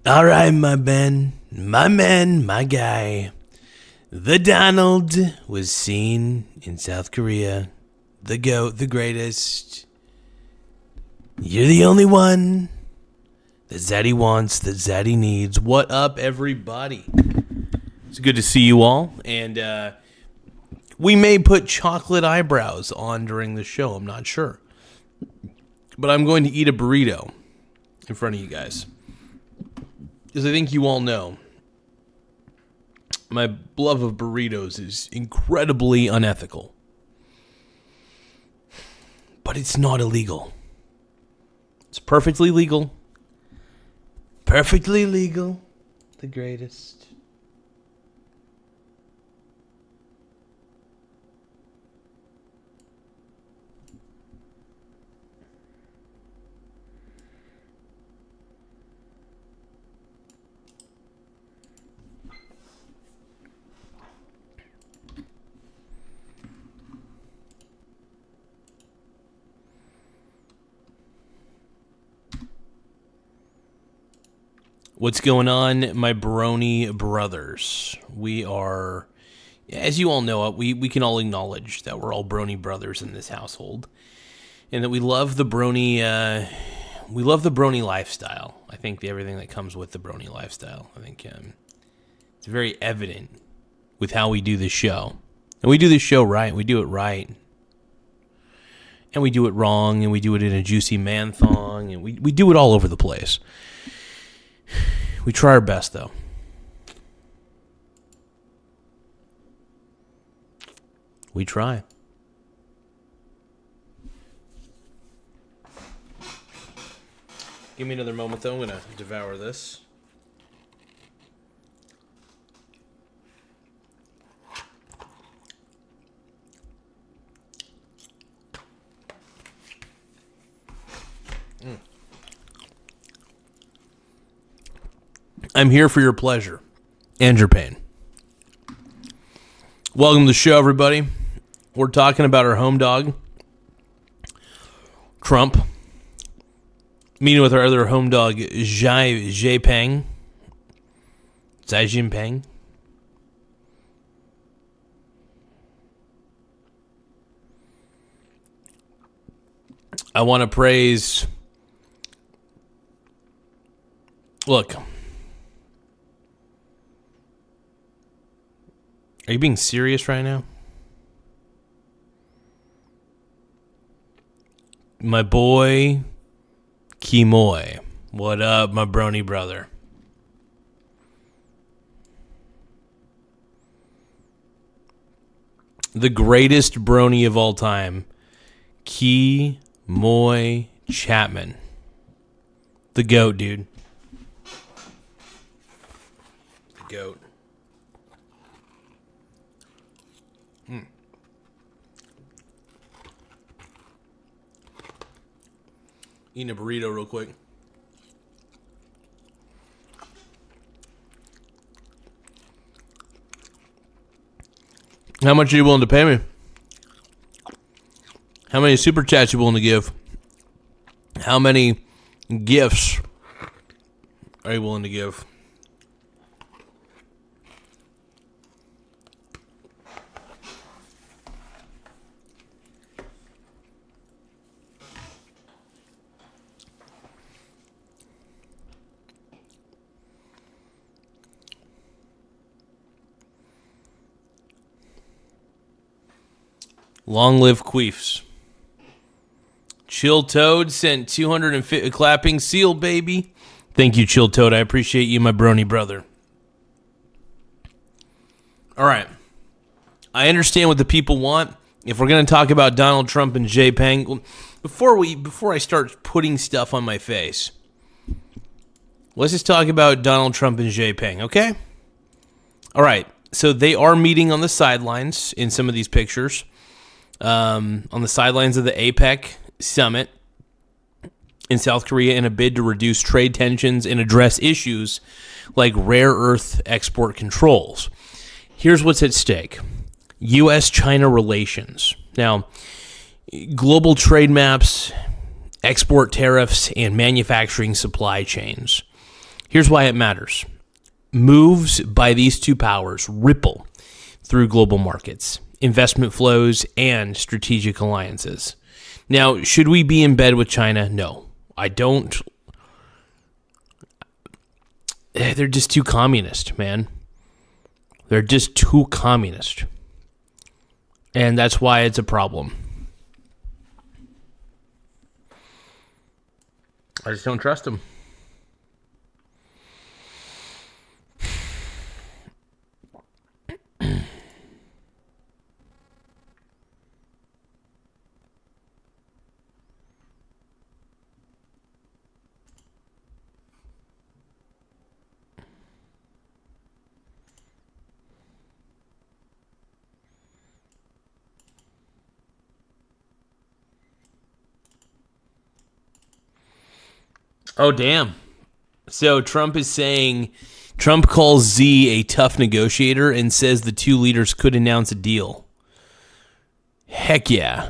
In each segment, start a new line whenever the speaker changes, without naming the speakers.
All right, my man, my guy. The Donald was seen in South Korea. The GOAT, the greatest. You're the only one that Zaddy wants, that Zaddy needs. What up, everybody? It's good to see you all. And we may put chocolate eyebrows on during the show. I'm not sure. But I'm going to eat a burrito in front of you guys. Because I think you all know my love of burritos is incredibly unethical. But it's not illegal. It's perfectly legal. Perfectly legal. The greatest. What's going on, my brony brothers? We are, as you all know, we can all acknowledge that we're all brony brothers in this household, and that we love the brony lifestyle. I think everything that comes with the brony lifestyle. I think it's very evident with how we do this show, and we do this show right. We do it right, and we do it wrong, and we do it in a juicy man thong, and we do it all over the place. We try our best, though. We try. Give me another moment, though. I'm going to devour this. I'm here for your pleasure and your pain. Welcome to the show, everybody. We're talking about our home dog, Trump, meeting with our other home dog, Xi Jinping. I want to praise... Look... Are you being serious right now? My boy, Kimoy. What up, my brony brother? The greatest brony of all time, Kimoy Chapman. The GOAT, dude. The GOAT. Eating a burrito real quick. How much are you willing to pay me? How many super chats you willing to give? How many gifts are you willing to give? Long live Queefs. Chill Toad sent 250 clapping seal, baby. Thank you, Chill Toad. I appreciate you, my brony brother. All right. I understand what the people want. If we're going to talk about Donald Trump and Jinping, before I start putting stuff on my face, let's just talk about Donald Trump and Jinping, okay? All right. So they are meeting on the sidelines in some of these pictures. On the sidelines of the APEC summit in South Korea in a bid to reduce trade tensions and address issues like rare earth export controls. Here's what's at stake. U.S.-China relations. Now, global trade maps, export tariffs, and manufacturing supply chains. Here's why it matters. Moves by these two powers ripple through global markets, investment flows, and strategic alliances. Now, should we be in bed with China? No, I don't. They're just too communist, man. They're just too communist. And that's why it's a problem. I just don't trust them. Oh, damn. So Trump calls Xi a tough negotiator and says the two leaders could announce a deal. Heck yeah.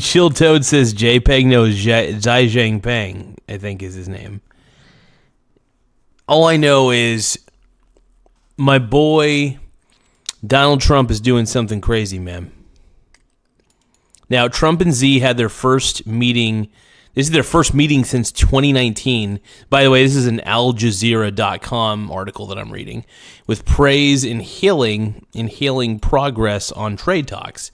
Chill Toad says JPEG knows Xi Jinping, I think is his name. All I know is my boy Donald Trump is doing something crazy, man. Now, Trump and Xi had their first meeting. This is their first meeting since 2019. By the way, this is an AlJazeera.com article that I'm reading, with praise in hailing progress on trade talks.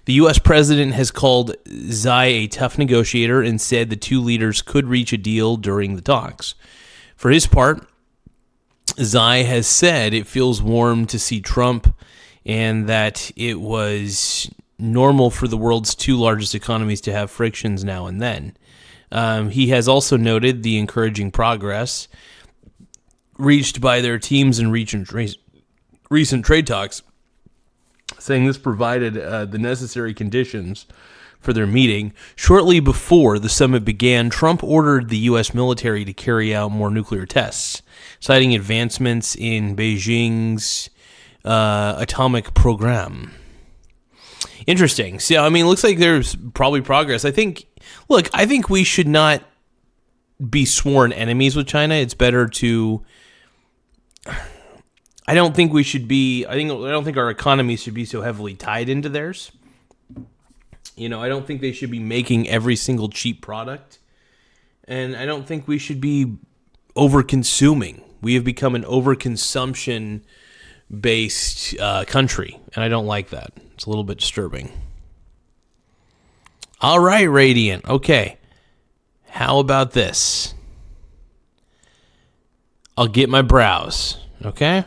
The U.S. president has called Xi a tough negotiator and said the two leaders could reach a deal during the talks. For his part, Xi has said it feels warm to see Trump and that it was normal for the world's two largest economies to have frictions now and then. He has also noted the encouraging progress reached by their teams in recent trade talks, saying this provided the necessary conditions for their meeting. Shortly before the summit began, Trump ordered the U.S. military to carry out more nuclear tests, citing advancements in Beijing's atomic program. Interesting. So, I mean, it looks like there's probably progress. I think we should not be sworn enemies with China. It's better to. I don't think our economies should be so heavily tied into theirs. I don't think they should be making every single cheap product, and I don't think we should be over-consuming. We have become an overconsumption-based country, and I don't like that. It's a little bit disturbing. All right, Radiant. Okay. How about this? I'll get my brows. Okay?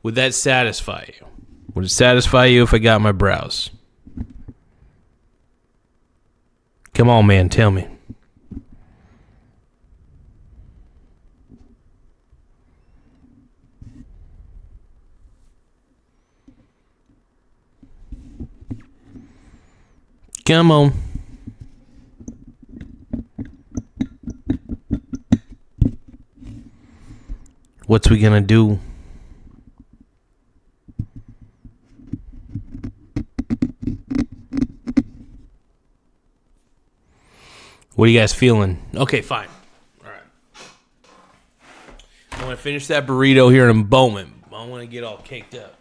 Would that satisfy you? Would it satisfy you if I got my brows? Come on, man. Tell me. Come on. What's we gonna do? What are you guys feeling? Okay, fine. All right. I want to finish that burrito here in a moment. I don't want to get all caked up.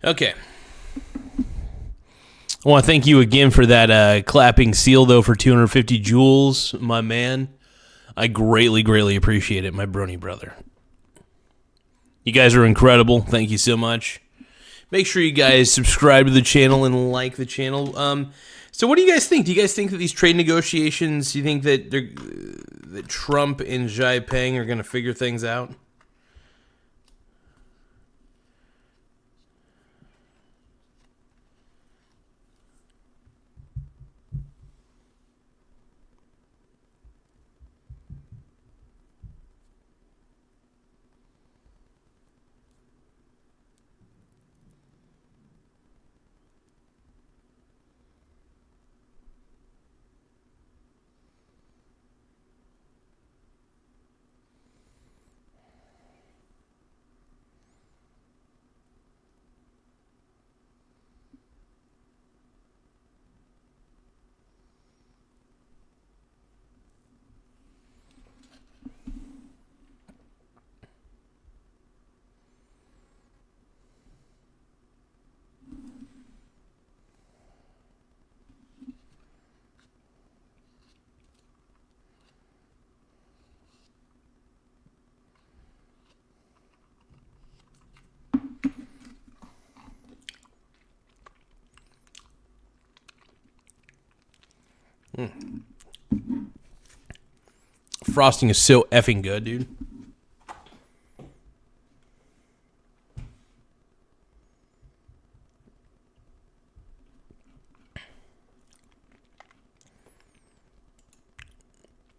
Okay. I want to thank you again for that clapping seal, though, for 250 joules, my man. I greatly, greatly appreciate it, my brony brother. You guys are incredible. Thank you so much. Make sure you guys subscribe to the channel and like the channel. So what do you guys think? Do you guys think that these trade negotiations, do you think that that Trump and Xi Jinping are going to figure things out? Frosting is so effing good, dude.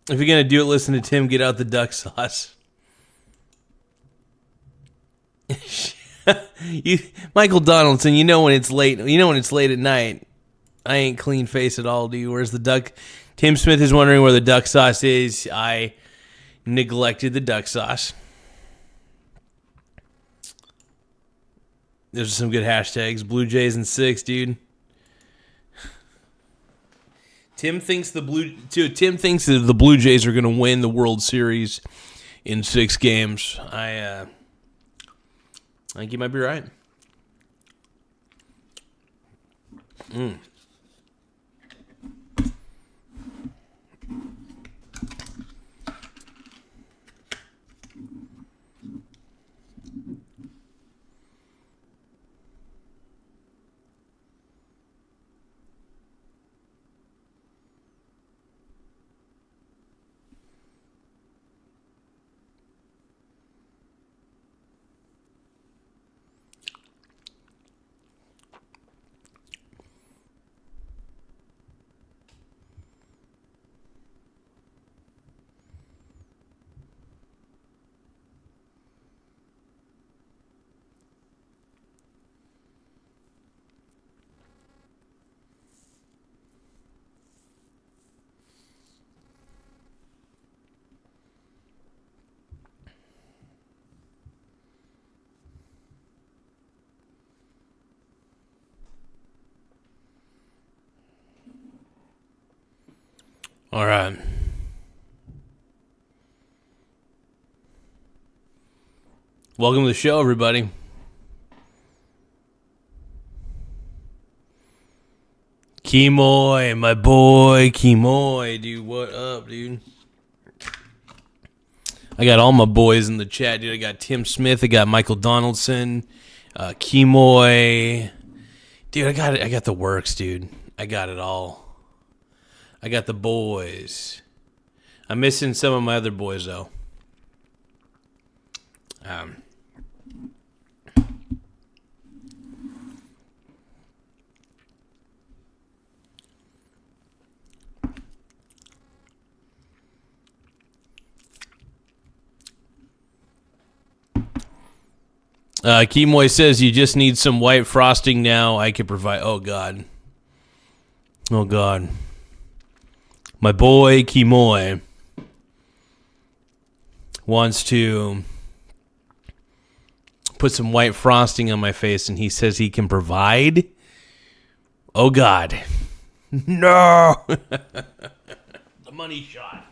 If you're going to do it, listen to Tim get out the duck sauce. Michael Donaldson, you know when it's late. You know when it's late at night. I ain't clean face at all, dude. Where's the duck? Tim Smith is wondering where the duck sauce is. I neglected the duck sauce. There's some good hashtags. Blue Jays in 6, dude. Tim thinks the Blue Jays are going to win the World Series in 6 games. I think you might be right. All right. Welcome to the show, everybody. Kimoy, my boy, Kimoy, dude. What up, dude? I got all my boys in the chat, dude. I got Tim Smith. I got Michael Donaldson, Kimoy. Dude, I got the works, dude. I got it all. I got the boys. I'm missing some of my other boys, though. Kimoy says you just need some white frosting now. I can provide. Oh, God. Oh, God. My boy Kimoy wants to put some white frosting on my face, and he says he can provide. Oh, God. No. The money shot.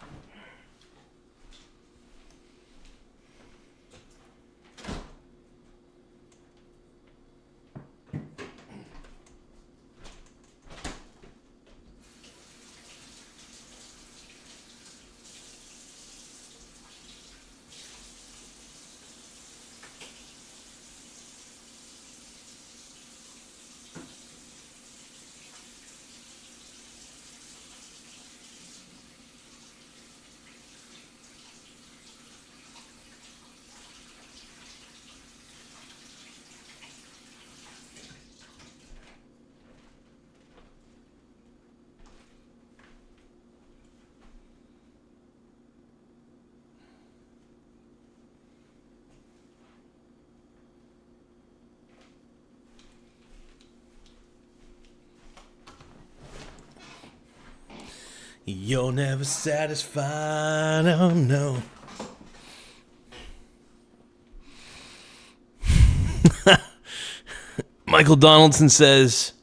You're never satisfied, oh no. Michael Donaldson says,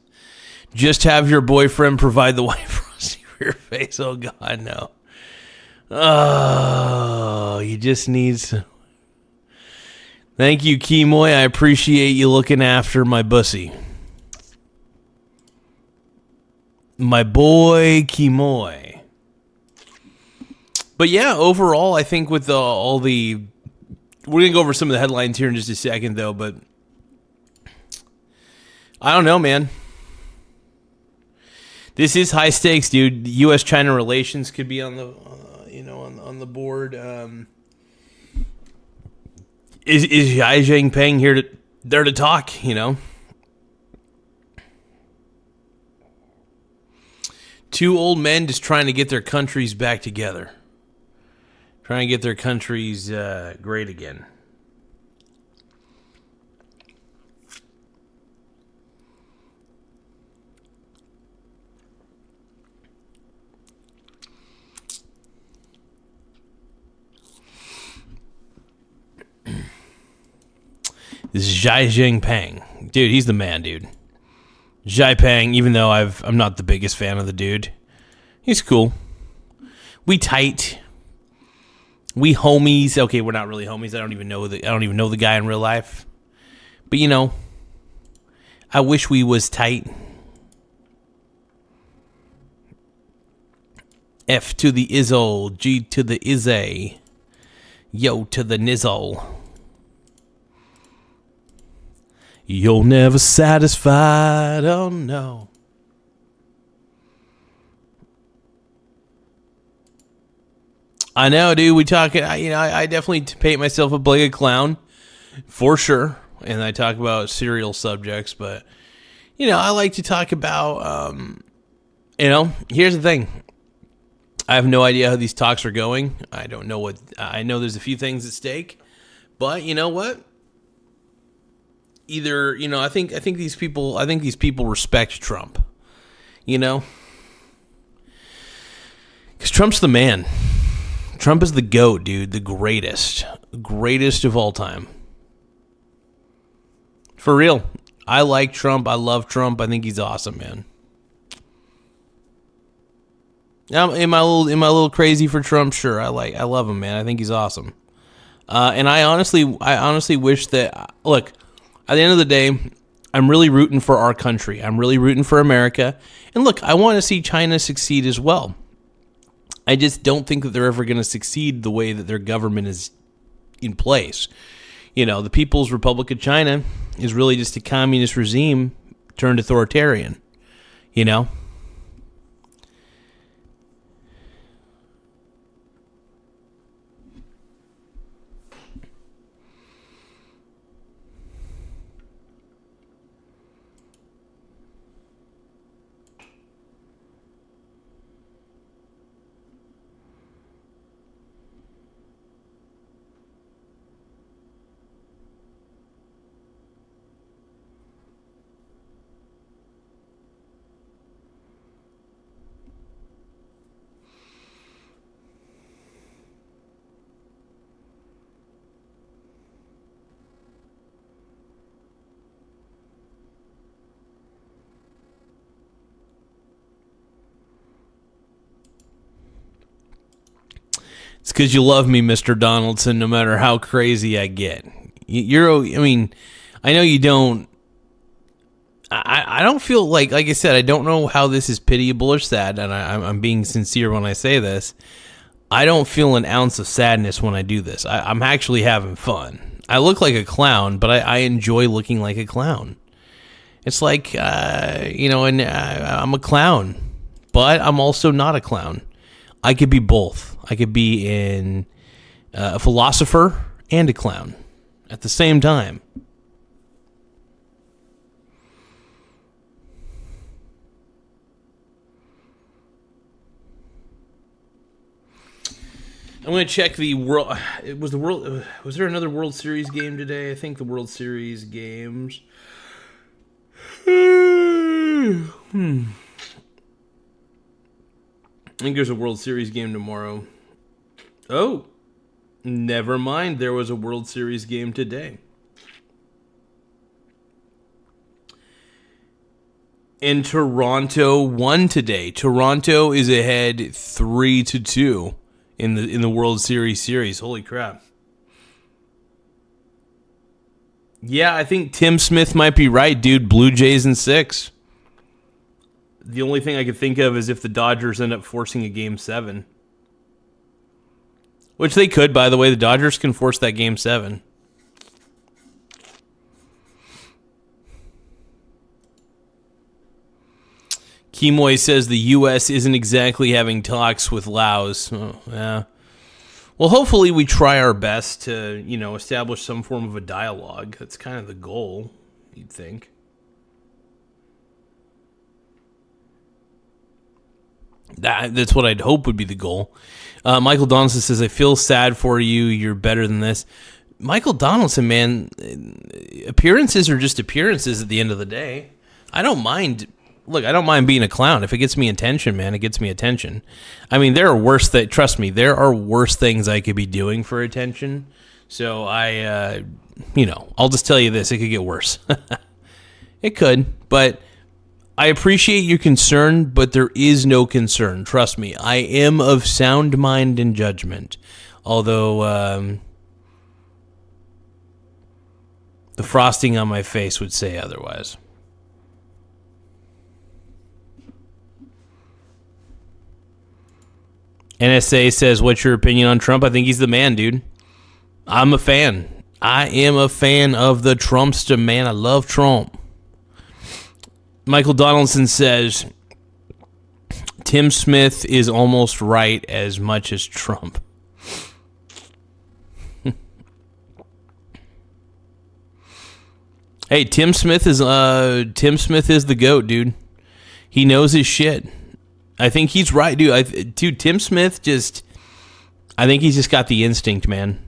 just have your boyfriend provide the white frosting for your face. Oh, God, no. Oh, you just need some. Thank you, Kimoy. I appreciate you looking after my bussy. My boy, Kimoy. But yeah, overall, I think with all the... We're going to go over some of the headlines here in just a second, though, but... I don't know, man. This is high stakes, dude. U.S.-China relations could be on the, on the board. Is Xi Jinping there to talk? Two old men just trying to get their countries back together, trying to get their countries great again. This is Xi Jinping. Dude, he's the man, dude. Xi Jinping, even though I'm not the biggest fan of the dude. He's cool. We tight. We homies. Okay, we're not really homies. I don't even know the guy in real life. But I wish we was tight. F to the Izzle, G to the Izzy, yo to the Nizzle. You're never satisfied, oh no. I know, dude, we talk, I definitely paint myself up like a clown, for sure. And I talk about serial subjects, but, I like to talk about, here's the thing. I have no idea how these talks are going. I don't know I know there's a few things at stake, but you know what? Either, I think these people respect Trump, because Trump's the man. Trump is the GOAT, dude, the greatest of all time. For real. I like Trump. I love Trump. I think he's awesome, man. Am I a little crazy for Trump? Sure. I love him, man. I think he's awesome. And I honestly wish that, look, at the end of the day, I'm really rooting for our country. I'm really rooting for America. And look, I want to see China succeed as well. I just don't think that they're ever going to succeed the way that their government is in place. The People's Republic of China is really just a communist regime turned authoritarian, It's because you love me, Mr. Donaldson, no matter how crazy I get. I know you don't. I don't feel like I said, I don't know how this is pitiable or sad, and I'm being sincere when I say this. I don't feel an ounce of sadness when I do this. I'm actually having fun. I look like a clown, but I enjoy looking like a clown. It's like, I'm a clown, but I'm also not a clown. I could be both. I could be a philosopher and a clown at the same time. I'm going to check the world. Was there another World Series game today? I think the World Series games. I think there's a World Series game tomorrow. Oh, never mind. There was a World Series game today. And Toronto won today. Toronto is ahead 3-2 in the World Series. Holy crap. Yeah, I think Tim Smith might be right, dude. Blue Jays in 6. The only thing I could think of is if the Dodgers end up forcing a Game 7. Which they could, by the way. The Dodgers can force that Game 7. Kimoy says the U.S. isn't exactly having talks with Laos. Oh, yeah. Well, hopefully we try our best to, establish some form of a dialogue. That's kind of the goal, you'd think. That's what I'd hope would be the goal. Michael Donaldson says, I feel sad for you. You're better than this. Michael Donaldson, man, appearances are just appearances at the end of the day. I don't mind. Look, I don't mind being a clown. If it gets me attention, man, it gets me attention. I mean, there are worse things. Trust me, there are worse things I could be doing for attention. So I'll just tell you this. It could get worse. It could, but I appreciate your concern, but there is no concern. Trust me. I am of sound mind and judgment. Although the frosting on my face would say otherwise. NSA says, what's your opinion on Trump? I think he's the man, dude. I'm a fan. I am a fan of the Trumpster, man. I love Trump. Michael Donaldson says, Tim Smith is almost right as much as Trump. Hey, Tim Smith is the GOAT, dude. He knows his shit. I think he's right, dude. Tim Smith I think he's just got the instinct, man.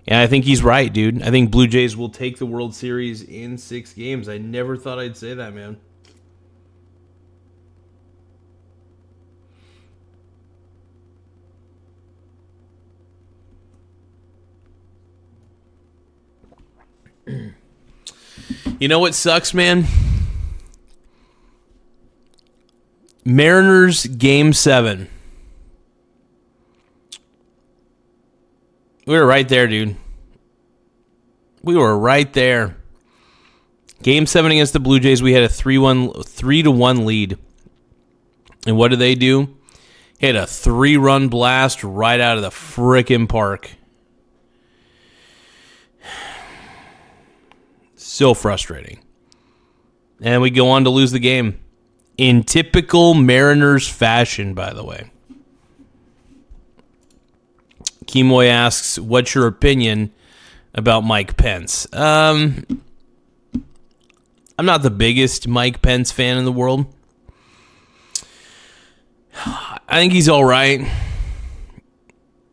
And I think he's right, dude. I think Blue Jays will take the World Series in 6 games. I never thought I'd say that, man. You know what sucks, man? Mariners Game 7. We were right there, dude. We were right there. Game 7 against the Blue Jays, we had a 3-1 lead. And what did they do? Hit a 3-run blast right out of the frickin' park. So frustrating. And we go on to lose the game. In typical Mariners fashion, by the way. Kimoy asks, what's your opinion about Mike Pence? I'm not the biggest Mike Pence fan in the world. I think he's all right.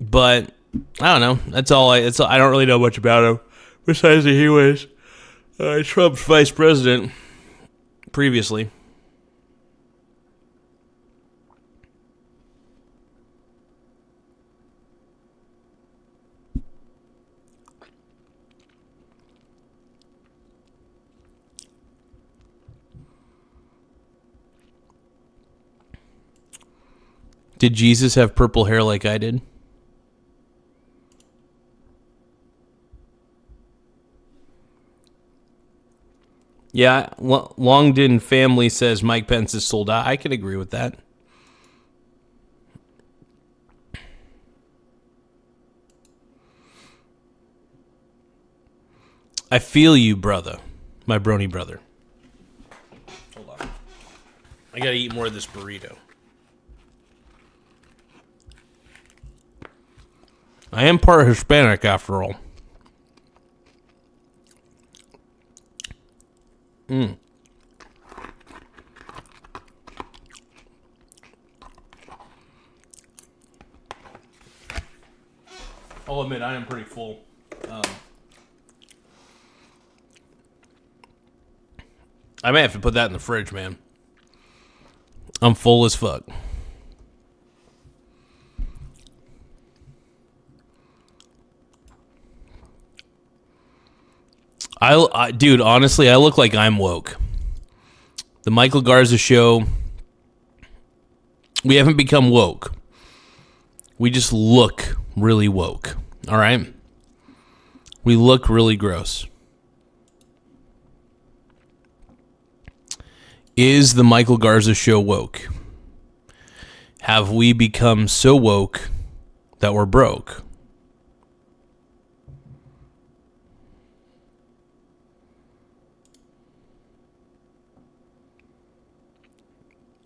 But, I don't know. I don't really know much about him. Besides that he was Trump's vice president previously. Did Jesus have purple hair like I did? Yeah, Longden family says Mike Pence is sold out. I can agree with that. I feel you, brother. My brony brother. Hold on. I gotta eat more of this burrito. I am part Hispanic, after all. I'll admit, I am pretty full. I may have to put that in the fridge, man. I'm full as fuck. Dude, honestly, I look like I'm woke. The Michael Garza Show, we haven't become woke. We just look really woke. All right? We look really gross. Is the Michael Garza Show woke? Have we become so woke that we're broke?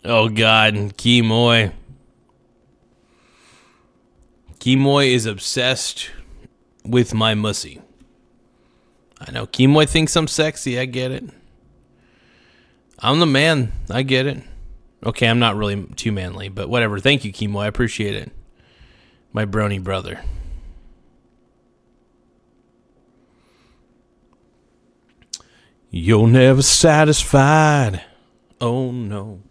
Oh, God, Kimoy. Kimoy is obsessed with my mussy. I know, Kimoy thinks I'm sexy. I get it. I'm the man. I get it. Okay, I'm not really too manly, but whatever. Thank you, Kimoy. I appreciate it. My brony brother. You're never satisfied. Oh, no.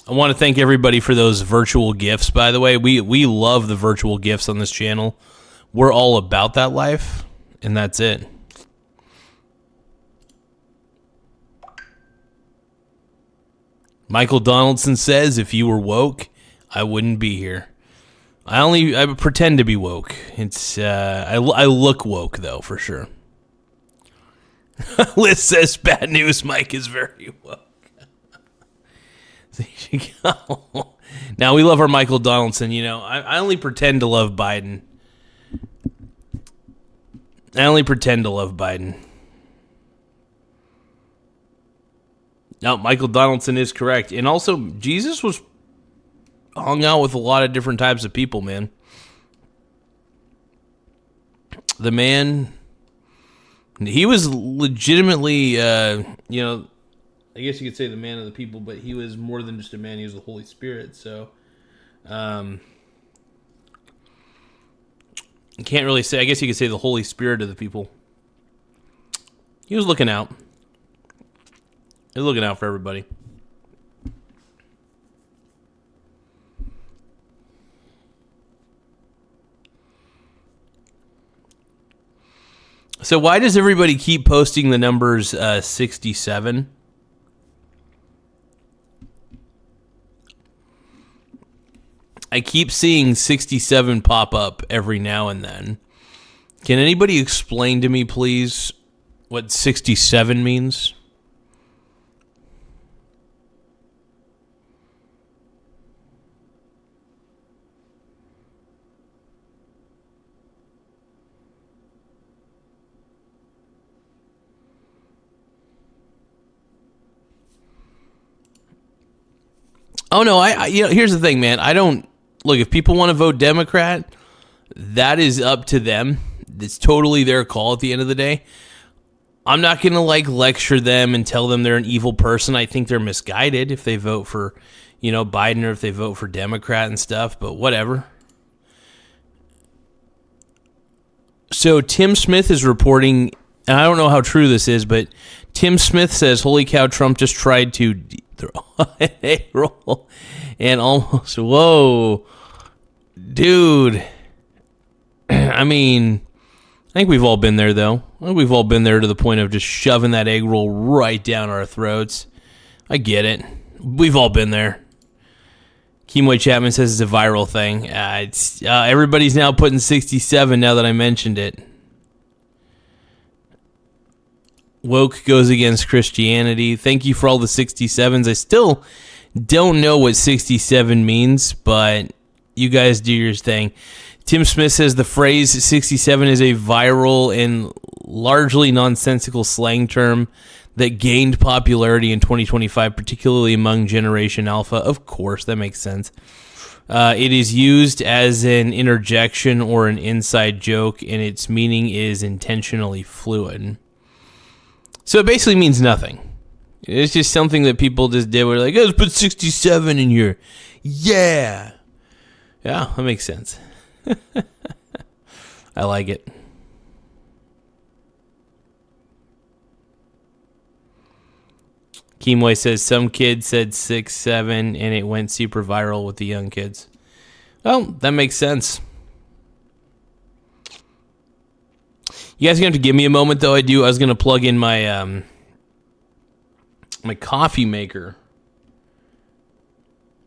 I want to thank everybody for those virtual gifts, by the way. We love the virtual gifts on this channel. We're all about that life, and that's it. Michael Donaldson says, if you were woke, I wouldn't be here. I pretend to be woke. It's I look woke, though, for sure. Liz says, bad news, Mike is very woke. There you go. Now, we love our Michael Donaldson. You know, I only pretend to love Biden. I only pretend to love Biden. Now, Michael Donaldson is correct. And also, Jesus was hung out with a lot of different types of people, man. The man, he was legitimately, I guess you could say the man of the people, but he was more than just a man. He was the Holy Spirit. So, you can't really say, I guess you could say the Holy Spirit of the people. He was looking out. He was looking out for everybody. So why does everybody keep posting the numbers 67? I keep seeing 67 pop up every now and then. Can anybody explain to me, please, what 67 means? Oh, no, here's the thing, man. I don't... Look, if people want to vote Democrat, that is up to them. It's totally their call at the end of the day. I'm not going to, lecture them and tell them they're an evil person. I think they're misguided if they vote for, Biden or if they vote for Democrat and stuff, but whatever. So Tim Smith is reporting, and I don't know how true this is, but Tim Smith says, holy cow, Trump just tried to roll and almost, whoa, dude. I mean, I think we've all been there, though. I think we've all been there to the point of just shoving that egg roll right down our throats. I get it. We've all been there. Kemoy Chapman says it's a viral thing. Everybody's now putting 67 now that I mentioned it. Woke goes against Christianity. Thank you for all the 67s. I still don't know what 67 means, but you guys do your thing. Tim Smith says the phrase 67 is a viral and largely nonsensical slang term that gained popularity in 2025, particularly among Generation Alpha. Of course, that makes sense. It is used as an interjection or an inside joke, and its meaning is intentionally fluid. So it basically means nothing. It's just something that people just did. We're like, let's put 67 in here. Yeah. Yeah, that makes sense. I like it. Kemoy says some kid said 6, 7, and it went super viral with the young kids. Well, that makes sense. You guys are going to have to give me a moment, though. I was going to plug in my my coffee maker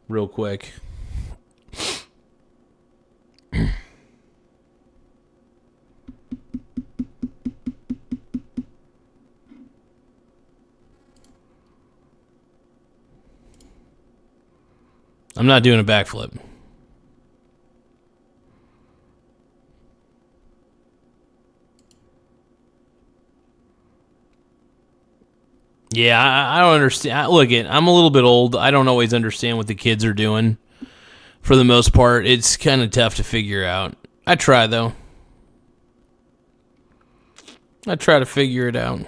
real quick. I'm not doing a backflip. Yeah, I don't understand. Look, I'm a little bit old. I don't always understand what the kids are doing. For the most part, it's kind of tough to figure out. I try, though. I try to figure it out.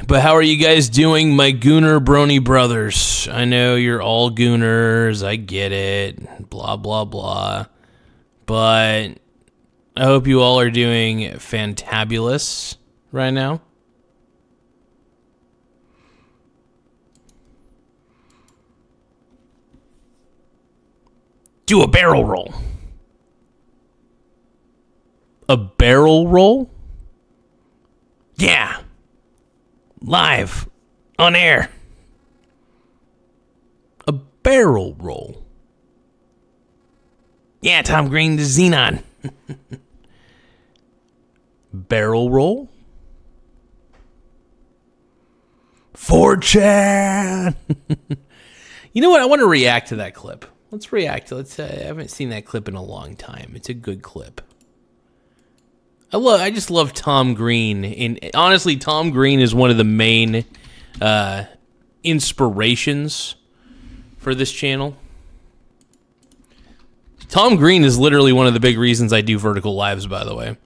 But how are you guys doing, my Gooner Brony brothers? I know you're all Gooners. I get it. Blah, blah, blah. But I hope you all are doing fantabulous right now. Do a barrel roll. A barrel roll? Yeah. Live. On air. A barrel roll. Yeah, Tom Green, the Xenon. Barrel roll? 4chan. You know what? I want to react to that clip. Let's react. I haven't seen that clip in a long time. It's a good clip. I just love Tom Green. And honestly, Tom Green is one of the main inspirations for this channel. Tom Green is literally one of the big reasons I do vertical lives, by the way.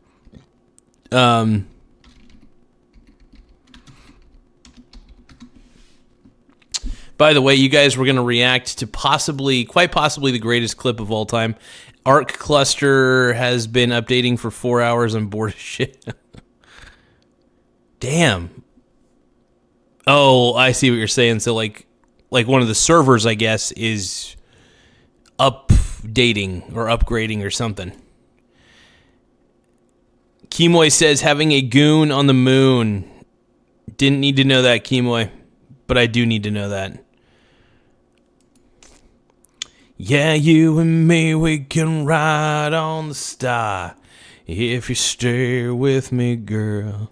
By the way, you guys were going to react to quite possibly the greatest clip of all time. Arc Cluster has been updating for 4 hours. I'm bored as shit. Damn. Oh, I see what you're saying. So like one of the servers, I guess, is updating or upgrading or something. Kemoy says having a goon on the moon. Didn't need to know that, Kemoy, but I do need to know that. Yeah, you and me, we can ride on the star if you stay with me, girl.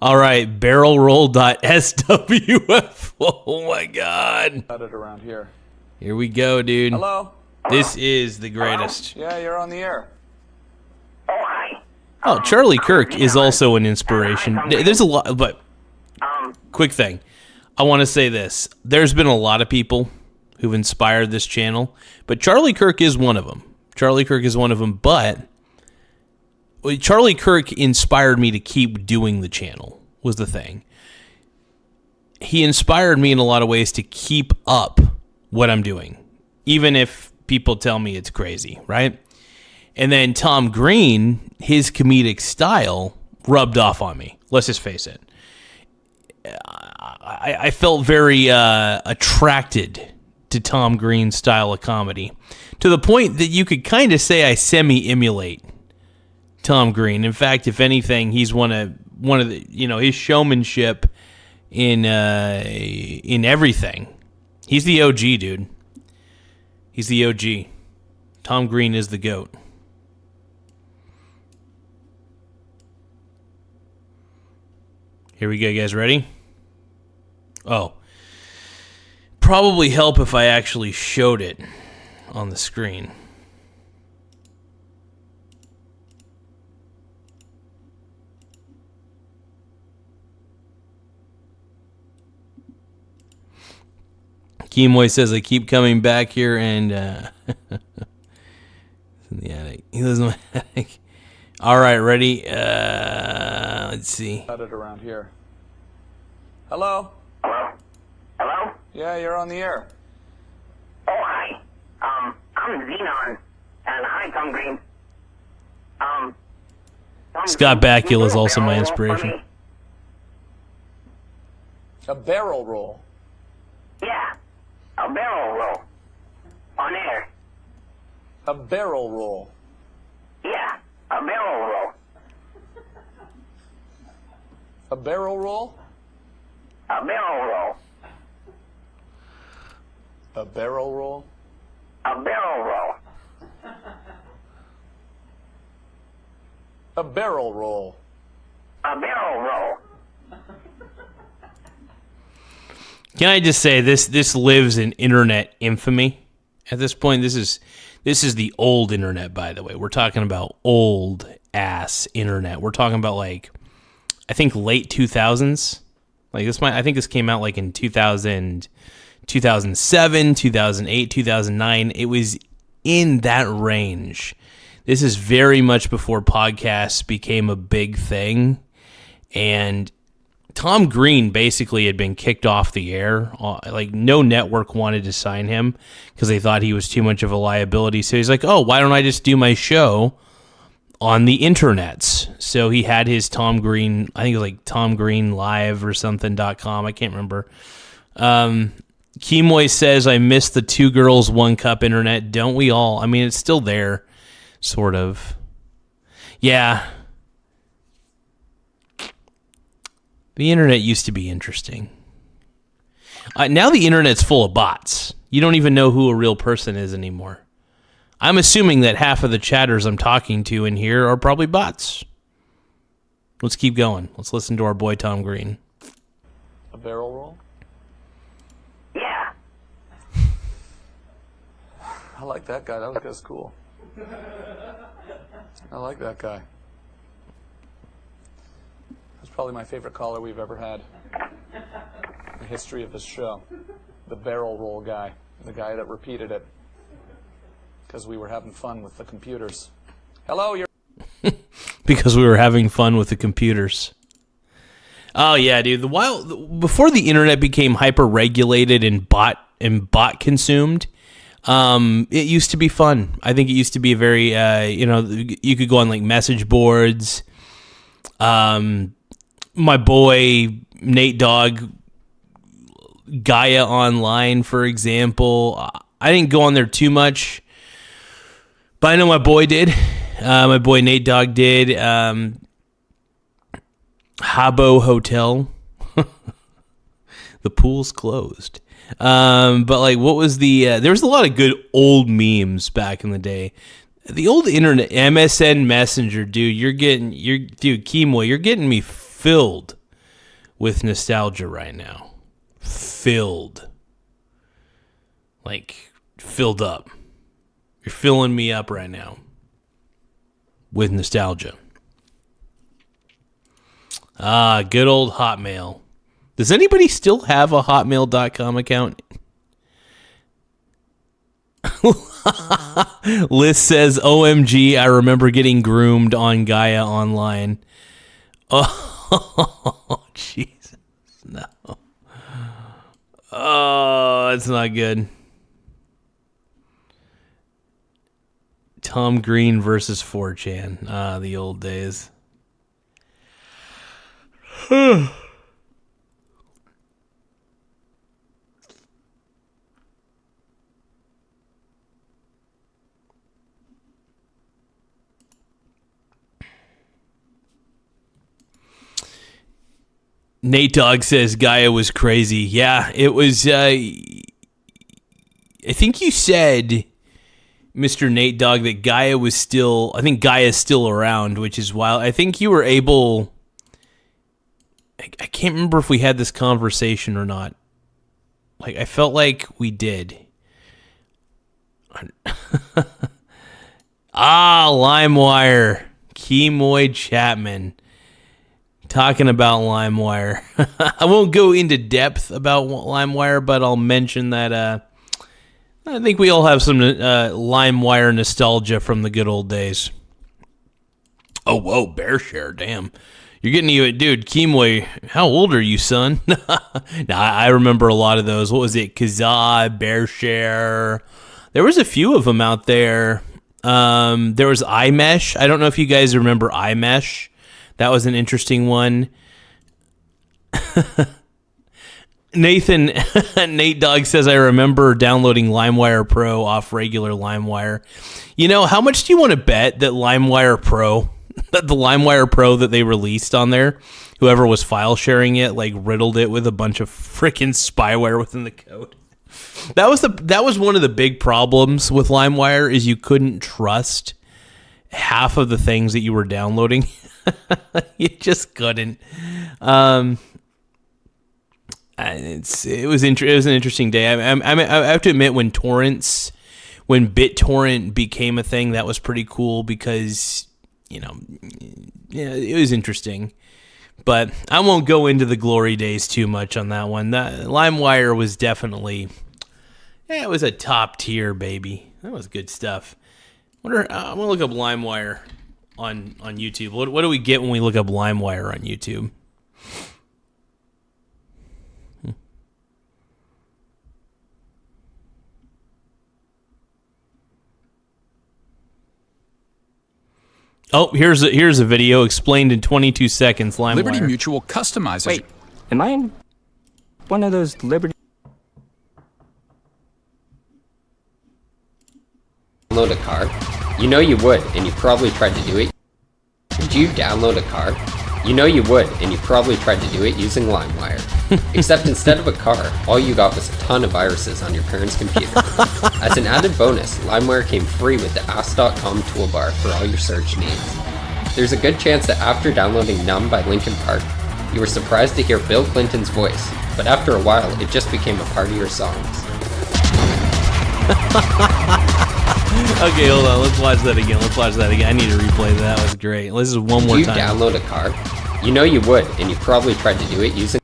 All right, barrelroll.swf. Oh, my God.
Got it around here.
Here we go, dude.
Hello?
This is the greatest.
Hello? Yeah, you're on the air.
Oh, hi.
Oh, Charlie Kirk is also an inspiration. There's a lot, but quick thing. I want to say this. There's been a lot of people who've inspired this channel, but Charlie Kirk is one of them. But Charlie Kirk inspired me to keep doing the channel, was the thing. He inspired me in a lot of ways to keep up what I'm doing, even if people tell me it's crazy, right? And then Tom Green, his comedic style rubbed off on me. Let's just face it. I felt very attracted to Tom Green's style of comedy, to the point that you could kind of say I semi-emulate Tom Green. In fact, if anything, he's one of the, his showmanship in everything. He's the OG, dude. He's the OG. Tom Green is the GOAT. Here we go, you guys ready? Oh. Probably help if I actually showed it on the screen. Kemoy says I keep coming back here and in the attic. He lives in my attic. All right, ready? Let's see.
Got it around here. Hello?
Hello? Hello?
Yeah, you're on the air.
Oh, hi. I'm Xenon. And hi, Tom Green. Tom
Scott
Green,
Bakula is
you
also my
barrel roll for
inspiration.
me?
A barrel roll.
Yeah, a barrel roll. On air.
A barrel roll.
Yeah, a barrel roll.
A barrel roll?
A barrel roll.
A barrel roll?
A barrel roll.
A barrel roll.
A barrel roll.
Can I just say this lives in internet infamy? At this point, this is the old internet, by the way. We're talking about old ass internet. We're talking about like I think late 2000s. Like I think this came out like in 2000, 2007, 2008, 2009. It was in that range. This is very much before podcasts became a big thing. And Tom Green basically had been kicked off the air. Like no network wanted to sign him because they thought he was too much of a liability. So he's like, oh, why don't I just do my show on the internets? So he had his Tom Green, I think it was like Tom Green Live or something.com. I can't remember. Kimoy says, I miss the 2 girls, 1 cup internet. Don't we all? I mean, it's still there, sort of. Yeah. The internet used to be interesting. Now the internet's full of bots. You don't even know who a real person is anymore. I'm assuming that half of the chatters I'm talking to in here are probably bots. Let's keep going. Let's listen to our boy Tom Green.
A barrel roll?
Yeah.
I like that guy. That guy's cool. I like that guy. That's probably my favorite caller we've ever had in the history of this show. The barrel roll guy. The guy that repeated it. Because we were having fun with the computers. Hello, you're...
Because we were having fun with the computers. Oh yeah, dude. Before the internet became hyper regulated and bot consumed, it used to be fun. I think it used to be a very you could go on like message boards. My boy Nate Dogg, Gaia Online, for example. I didn't go on there too much, but I know my boy did. My boy Nate Dogg did. Habbo Hotel. The pool's closed. But like, what was the? There was a lot of good old memes back in the day. The old internet, MSN Messenger, dude. Dude, Kimo, you're getting me filled with nostalgia right now. Filled. Like, filled up. You're filling me up right now with nostalgia. Good old Hotmail. Does anybody still have a Hotmail.com account? Liz says, OMG, I remember getting groomed on Gaia Online. Oh, Jesus. No. Oh, it's not good. Tom Green versus 4chan. The old days. Nate Dogg says Gaia was crazy. Yeah, it was. I think you said, Mr. Nate Dogg, that Gaia was still. I think Gaia is still around, which is wild. I think you were able. I can't remember if we had this conversation or not. Like, I felt like we did. LimeWire. Kemoy Chapman. Talking about LimeWire. I won't go into depth about LimeWire, but I'll mention that I think we all have some LimeWire nostalgia from the good old days. Oh, whoa, bear share, damn. You're getting even, dude, Kemoy, how old are you, son? Nah, I remember a lot of those. What was it? Kazaa, bear share. There was a few of them out there. There was iMesh. I don't know if you guys remember iMesh. That was an interesting one. Nathan, Nate Dogg says, I remember downloading LimeWire Pro off regular LimeWire. You know, how much do you want to bet that LimeWire Pro, that the LimeWire Pro that they released on there, whoever was file sharing it, like riddled it with a bunch of freaking spyware within the code? That was one of the big problems with LimeWire, is you couldn't trust half of the things that you were downloading. You just couldn't. It was an interesting day. I have to admit, when BitTorrent became a thing, that was pretty cool because, you know, yeah, it was interesting. But I won't go into the glory days too much on that one. LimeWire was definitely, it was a top tier, baby. That was good stuff. I'm gonna look up LimeWire on YouTube. What do we get when we look up LimeWire on YouTube? Oh, here's a video explained in 22 seconds. LimeWire.
Liberty Mutual customizes.
Wait, am I in one of those Liberty?
Download a car? You know you would, and you probably tried to do it. Did you download a car? You know you would, and you probably tried to do it using LimeWire. Except instead of a car, all you got was a ton of viruses on your parents' computer. As an added bonus, LimeWire came free with the Ask.com toolbar for all your search needs. There's a good chance that after downloading Numb by Linkin Park, you were surprised to hear Bill Clinton's voice, but after a while, it just became a part of your songs.
Okay, hold on. Let's watch that again. I need to replay that. That was great. This is one more time.
Did you download a car? You know you would, and you probably tried to do it using...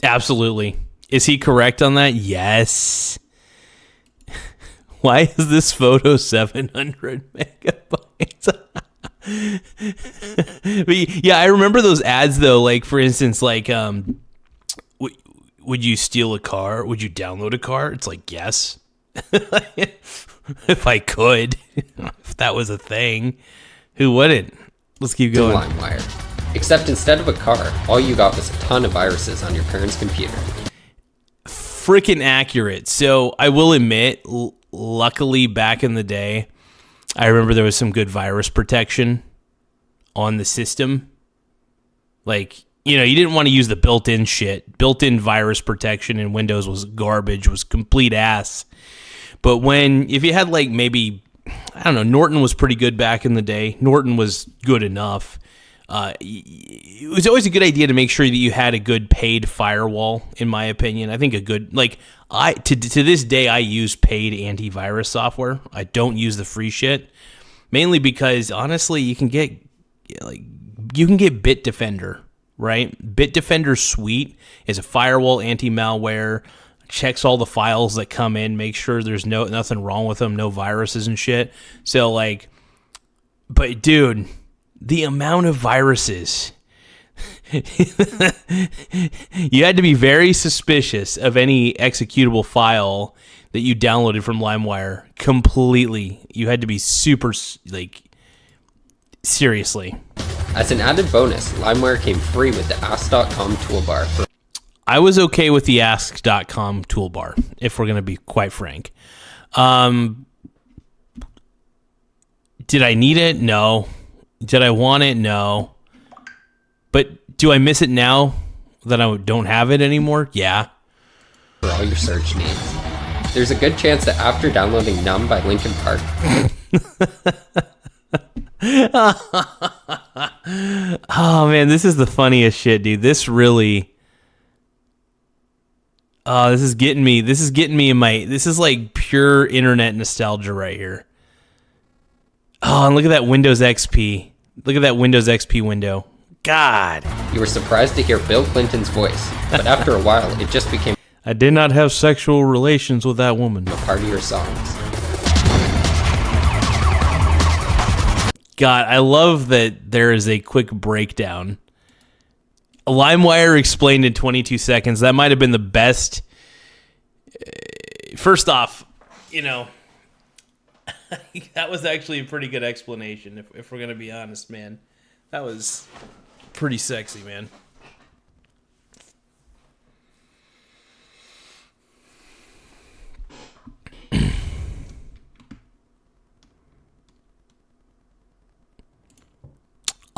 Absolutely. Is he correct on that? Yes. Why is this photo 700 megabytes? But yeah, I remember those ads though. Like, for instance, like, would you steal a car? Would you download a car? It's like, yes. If I could, if that was a thing, who wouldn't? Let's keep going.
LimeWire. Except instead of a car, all you got was a ton of viruses on your parents' computer.
Freaking accurate. So I will admit, luckily back in the day, I remember there was some good virus protection on the system. Like, you know, you didn't want to use the built-in shit. Built-in virus protection in Windows was garbage, was complete ass. But if you had like maybe, I don't know, Norton was pretty good back in the day. Norton was good enough. It was always a good idea to make sure that you had a good paid firewall, in my opinion. I think a good, like, to this day, I use paid antivirus software. I don't use the free shit, mainly because, honestly, you can get Bitdefender, right? Bitdefender Suite is a firewall, anti-malware, checks all the files that come in, makes sure there's nothing wrong with them, no viruses and shit. So, like, but dude, the amount of viruses, you had to be very suspicious of any executable file that you downloaded from LimeWire. Completely. You had to be super, like, seriously.
As an added bonus, LimeWire came free with the Ask.com toolbar for...
I was okay with the Ask.com toolbar, if we're going to be quite frank. Did I need it? No. Did I want it? No. But do I miss it now that I don't have it anymore? Yeah.
For all your search needs. There's a good chance that after downloading Numb by Linkin Park...
Oh, man, this is the funniest shit, dude. This really... Oh, this is getting me in my... This is like pure internet nostalgia right here. Oh, and look at that Windows XP. Look at that Windows XP window. God.
You were surprised to hear Bill Clinton's voice, but after a while, it just became...
I did not have sexual relations with that woman.
...a part of your songs.
God, I love that there is a quick breakdown. LimeWire explained in 22 seconds. That might have been the best. First off, you know, that was actually a pretty good explanation, if we're going to be honest, man. That was pretty sexy, man.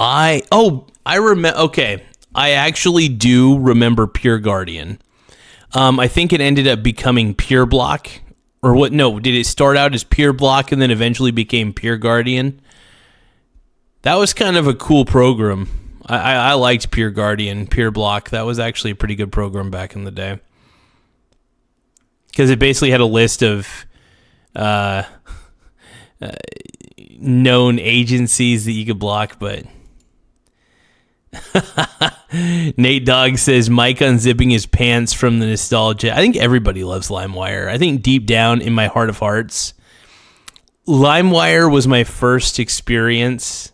I remember. Okay, I actually do remember Pure Guardian. I think it ended up becoming Pure Block, or what? No, did it start out as Pure Block and then eventually became Pure Guardian? That was kind of a cool program. I liked Pure Guardian, Pure Block. That was actually a pretty good program back in the day because it basically had a list of known agencies that you could block, but. Nate Dogg says Mike unzipping his pants from the nostalgia. I think everybody loves LimeWire. I think deep down in my heart of hearts, LimeWire was my first experience.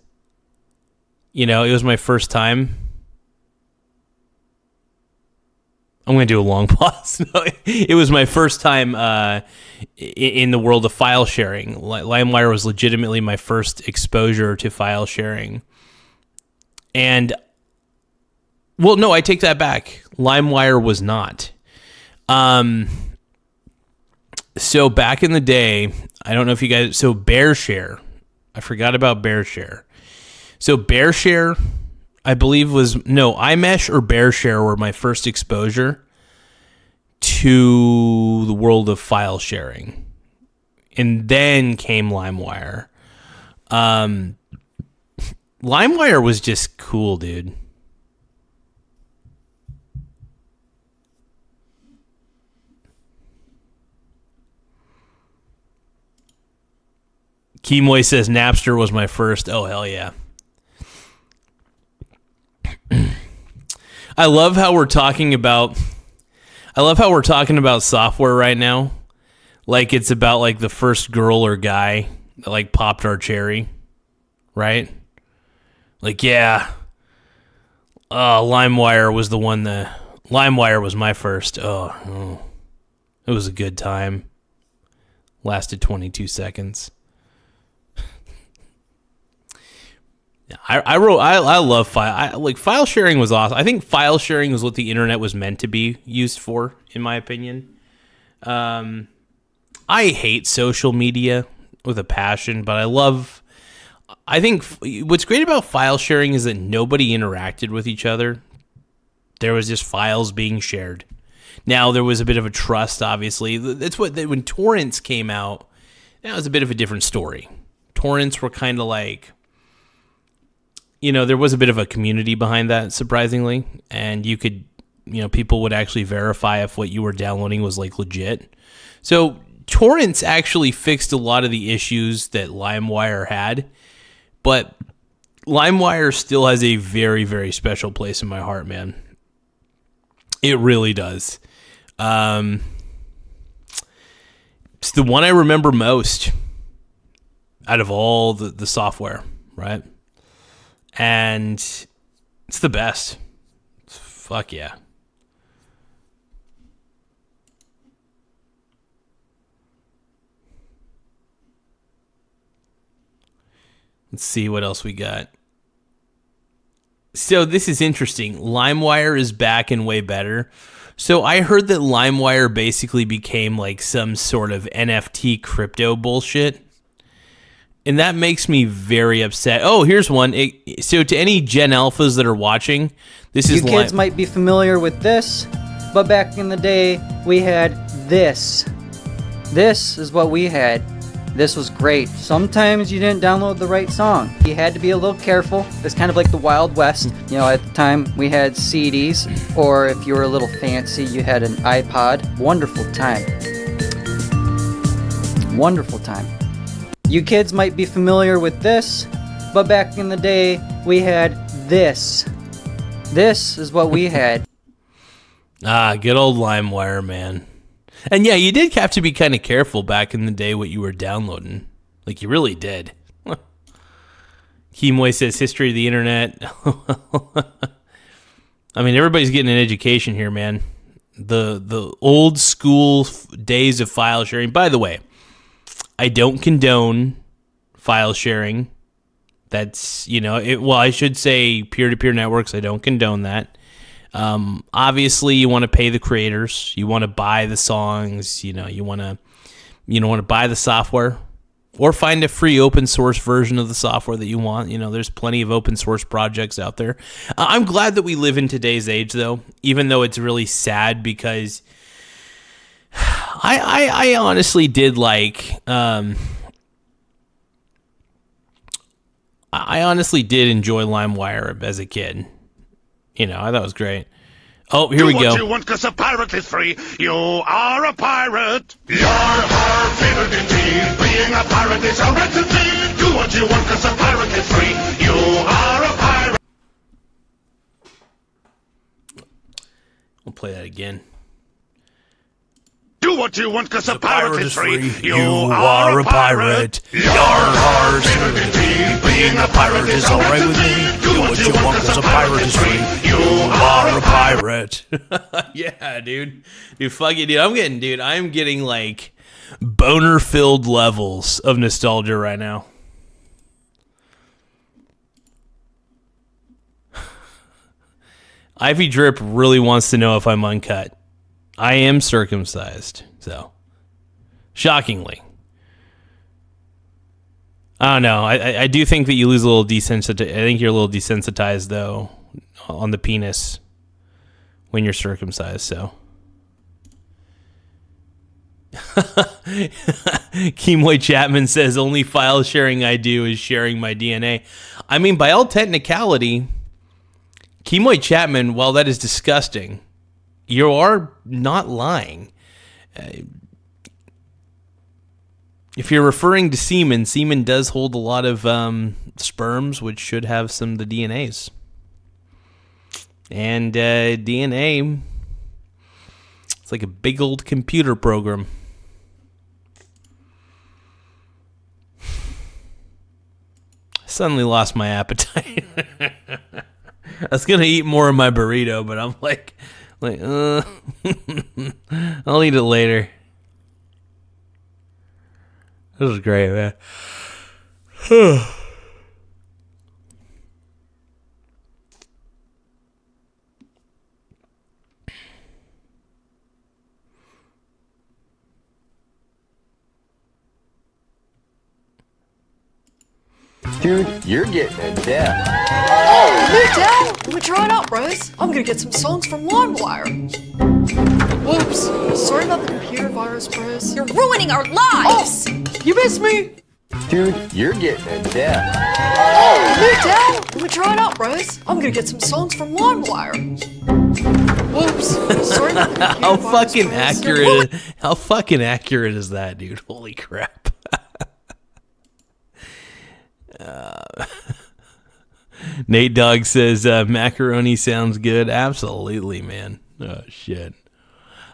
You know, it was my first time. I'm going to do a long pause. No, it was my first time in the world of file sharing. LimeWire was legitimately my first exposure to file sharing. And well, no, I take that back. LimeWire was not. So back in the day, I don't know if you guys. So BearShare, I forgot about BearShare. So BearShare, I believe iMesh or BearShare were my first exposure to the world of file sharing, and then came LimeWire. LimeWire was just cool, dude. Kimoy says Napster was my first. Oh, hell yeah. I love how we're talking about software right now. Like it's about like the first girl or guy that like popped our cherry, right? Like, yeah. LimeWire was the one LimeWire was my first. Oh. It was a good time. Lasted 22 seconds. I love file sharing was awesome. I think file sharing was what the internet was meant to be used for, in my opinion. I hate social media with a passion, but I think what's great about file sharing is that nobody interacted with each other. There was just files being shared. Now there was a bit of a trust, obviously. That's when torrents came out, that was a bit of a different story. Torrents were kind of like, there was a bit of a community behind that, surprisingly, and you could, people would actually verify if what you were downloading was like legit. So torrents actually fixed a lot of the issues that LimeWire had, but LimeWire still has a very, very special place in my heart, man. It really does. It's the one I remember most out of all the software, right? And it's the best. Fuck yeah. Let's see what else we got. So this is interesting. LimeWire is back and way better. So I heard that LimeWire basically became like some sort of NFT crypto bullshit. And that makes me very upset. Oh, here's one. So to any Gen Alphas that are watching, this is...
You kids might be familiar with this, but back in the day, we had this. This is what we had. This was great. Sometimes you didn't download the right song. You had to be a little careful. It's kind of like the Wild West. At the time, we had CDs, or if you were a little fancy, you had an iPod. Wonderful time. Wonderful time. You kids might be familiar with this, but back in the day, we had this. This is what we had.
Good old LimeWire, man. And yeah, you did have to be kind of careful back in the day what you were downloading. Like, you really did. Kimoy says, history of the internet. I mean, everybody's getting an education here, man. The old school days of file sharing. By the way, I don't condone file sharing. That's, I should say peer-to-peer networks. I don't condone that. Obviously, you want to pay the creators. You want to buy the songs. You want to buy the software. Or find a free open source version of the software that you want. You know, there's plenty of open source projects out there. I'm glad that we live in today's age, though, even though it's really sad because I honestly did like... I honestly did enjoy LimeWire as a kid. You know, I thought it was great. Oh, here we go.
Do what you want, 'cause a pirate is free. You are a pirate. You're a pirate, favorite indeed. Being a pirate is a right to be. Do what you want, 'cause a pirate is free. You are a pirate.
We'll play that again.
Do what you want, 'cause a pirate is free. You
are a pirate.
You're a favorite indeed. Being a pirate is all right with me. Do what you want, 'cause a pirate is free. You are a pirate.
Yeah, dude. Fuck it, dude. I'm getting like boner-filled levels of nostalgia right now. Ivy Drip really wants to know if I'm uncut. I am circumcised, so shockingly. I don't know. I do think that you lose a little desensitized. I think you're a little desensitized though on the penis when you're circumcised. So, Kemoy Chapman says only file sharing I do is sharing my DNA. I mean, by all technicality, Kemoy Chapman, while that is disgusting, you are not lying. If you're referring to semen does hold a lot of sperms, which should have some of the DNAs. And DNA, it's like a big old computer program. I suddenly lost my appetite. I was going to eat more of my burrito, but I'm like, I'll eat it later. This is great, man.
Dude, you're getting a death.
Oh, new down? Let me try it out, bros. I'm gonna get some songs from LimeWire. Whoops. Sorry about the computer virus, bros.
You're ruining our lives!
Oh, you missed me.
Dude, you're getting a death.
Oh, new down? Let me try it out, bros. I'm gonna get some songs from LimeWire. Whoops. Sorry about the computer
How
virus,
fucking
bros.
accurate? How fucking accurate is that, dude? Holy crap! Nate Dogg says macaroni sounds good. Absolutely, man. Oh shit,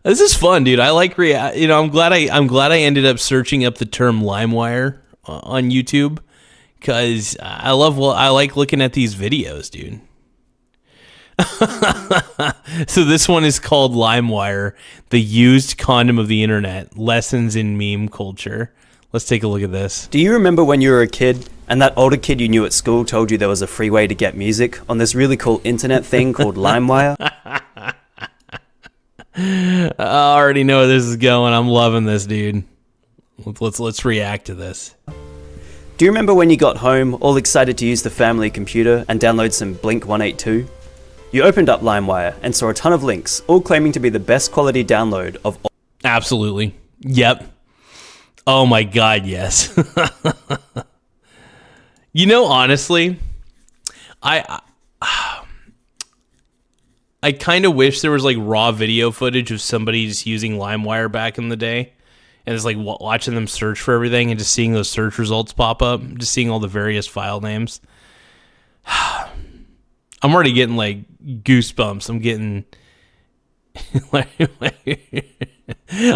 this is fun, dude. I like I'm glad I ended up searching up the term LimeWire on YouTube because I like looking at these videos, dude. So this one is called LimeWire, the used condom of the internet, lessons in meme culture. Let's take a look at this.
Do you remember when you were a kid and that older kid you knew at school told you there was a free way to get music on this really cool internet thing called LimeWire?
I already know where this is going. I'm loving this, dude. Let's react to this.
Do you remember when you got home all excited to use the family computer and download some Blink 182? You opened up LimeWire and saw a ton of links, all claiming to be the best quality download of all.
Absolutely. Yep. Oh my God, yes. You know, honestly, I kind of wish there was like raw video footage of somebody just using LimeWire back in the day, and it's like watching them search for everything and just seeing those search results pop up, just seeing all the various file names. I'm already getting like goosebumps. I'm getting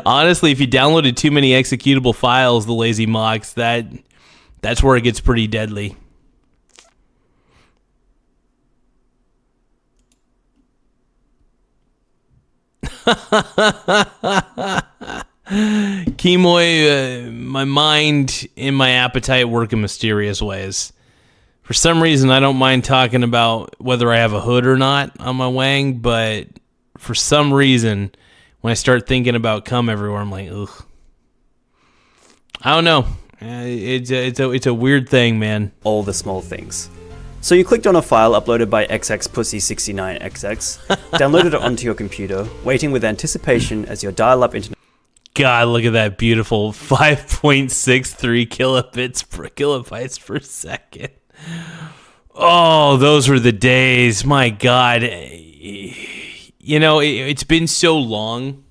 honestly, if you downloaded too many executable files, the lazy mocks, that's where it gets pretty deadly. Kemoy, my mind and my appetite work in mysterious ways. For some reason, I don't mind talking about whether I have a hood or not on my wang, but for some reason, when I start thinking about cum everywhere, I'm like, ugh. I don't know. It's a weird thing, man.
All the small things. So you clicked on a file uploaded by XXPussy69XX, downloaded it onto your computer, waiting with anticipation as your dial-up internet...
God, look at that beautiful 5.63 kilobytes per second. Oh, those were the days. My God. You know, it's been so long.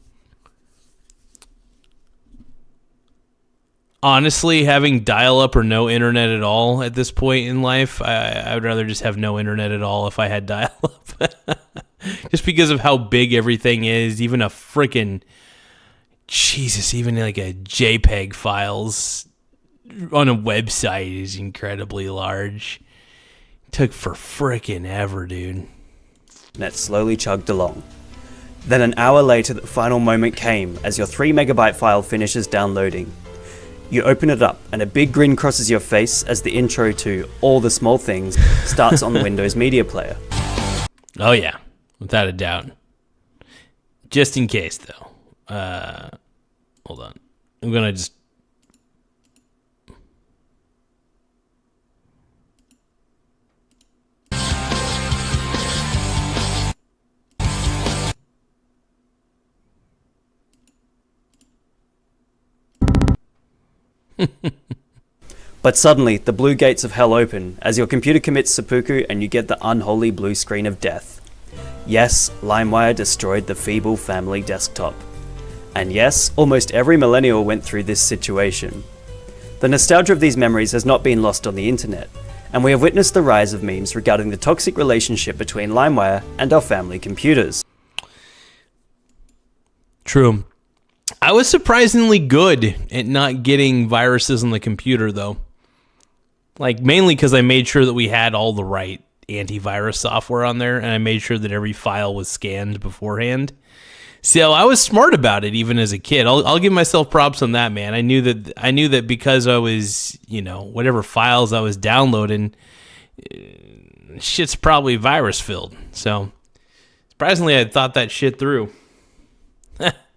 Honestly, having dial-up or no internet at all at this point in life, I would rather just have no internet at all if I had dial-up. Just because of how big everything is, even a freaking... Jesus, even like a JPEG files on a website is incredibly large. It took for freaking ever, dude.
Net slowly chugged along. Then an hour later, the final moment came as your 3 megabyte file finishes downloading. You open it up, and a big grin crosses your face as the intro to All the Small Things starts on the Windows Media Player.
Oh yeah, without a doubt. Just in case, though. Hold on. I'm gonna just...
But suddenly, the blue gates of hell open as your computer commits seppuku and you get the unholy blue screen of death. Yes, LimeWire destroyed the feeble family desktop. And yes, almost every millennial went through this situation. The nostalgia of these memories has not been lost on the internet, and we have witnessed the rise of memes regarding the toxic relationship between LimeWire and our family computers.
True. I was surprisingly good at not getting viruses on the computer, though. Like, mainly because I made sure that we had all the right antivirus software on there, and I made sure that every file was scanned beforehand. So I was smart about it, even as a kid. I'll give myself props on that, man. I knew that because I was, whatever files I was downloading, shit's probably virus filled. So surprisingly, I thought that shit through.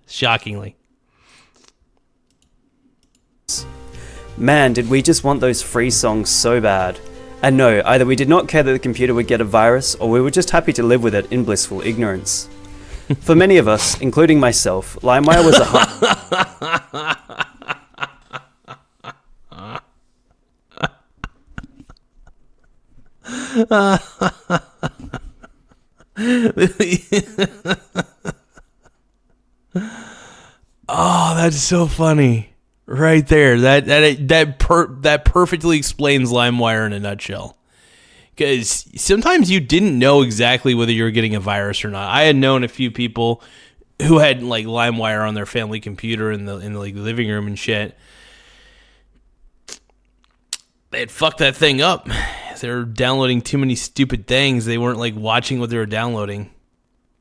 Shockingly.
Man, did we just want those free songs so bad. And no, either we did not care that the computer would get a virus, or we were just happy to live with it in blissful ignorance. For many of us, including myself, LimeWire was
Oh, that's so funny. Right there. That perfectly explains LimeWire in a nutshell. Because sometimes you didn't know exactly whether you were getting a virus or not. I had known a few people who had like LimeWire on their family computer in the living room and shit. They had fucked that thing up. They were downloading too many stupid things. They weren't like watching what they were downloading.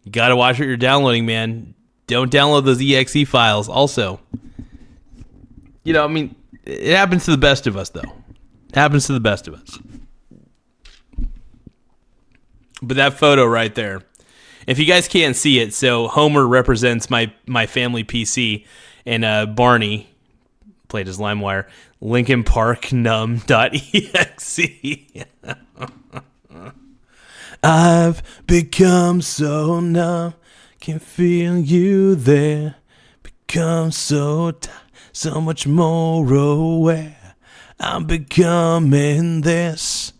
You gotta watch what you're downloading, man. Don't download those exe files. Also, it happens to the best of us, though. It happens to the best of us. But that photo right there, if you guys can't see it, so Homer represents my family PC, and Barney, played as LimeWire, Linkin Park num.exe. I've become so numb, can feel you there, become so so much more aware. I'm becoming this.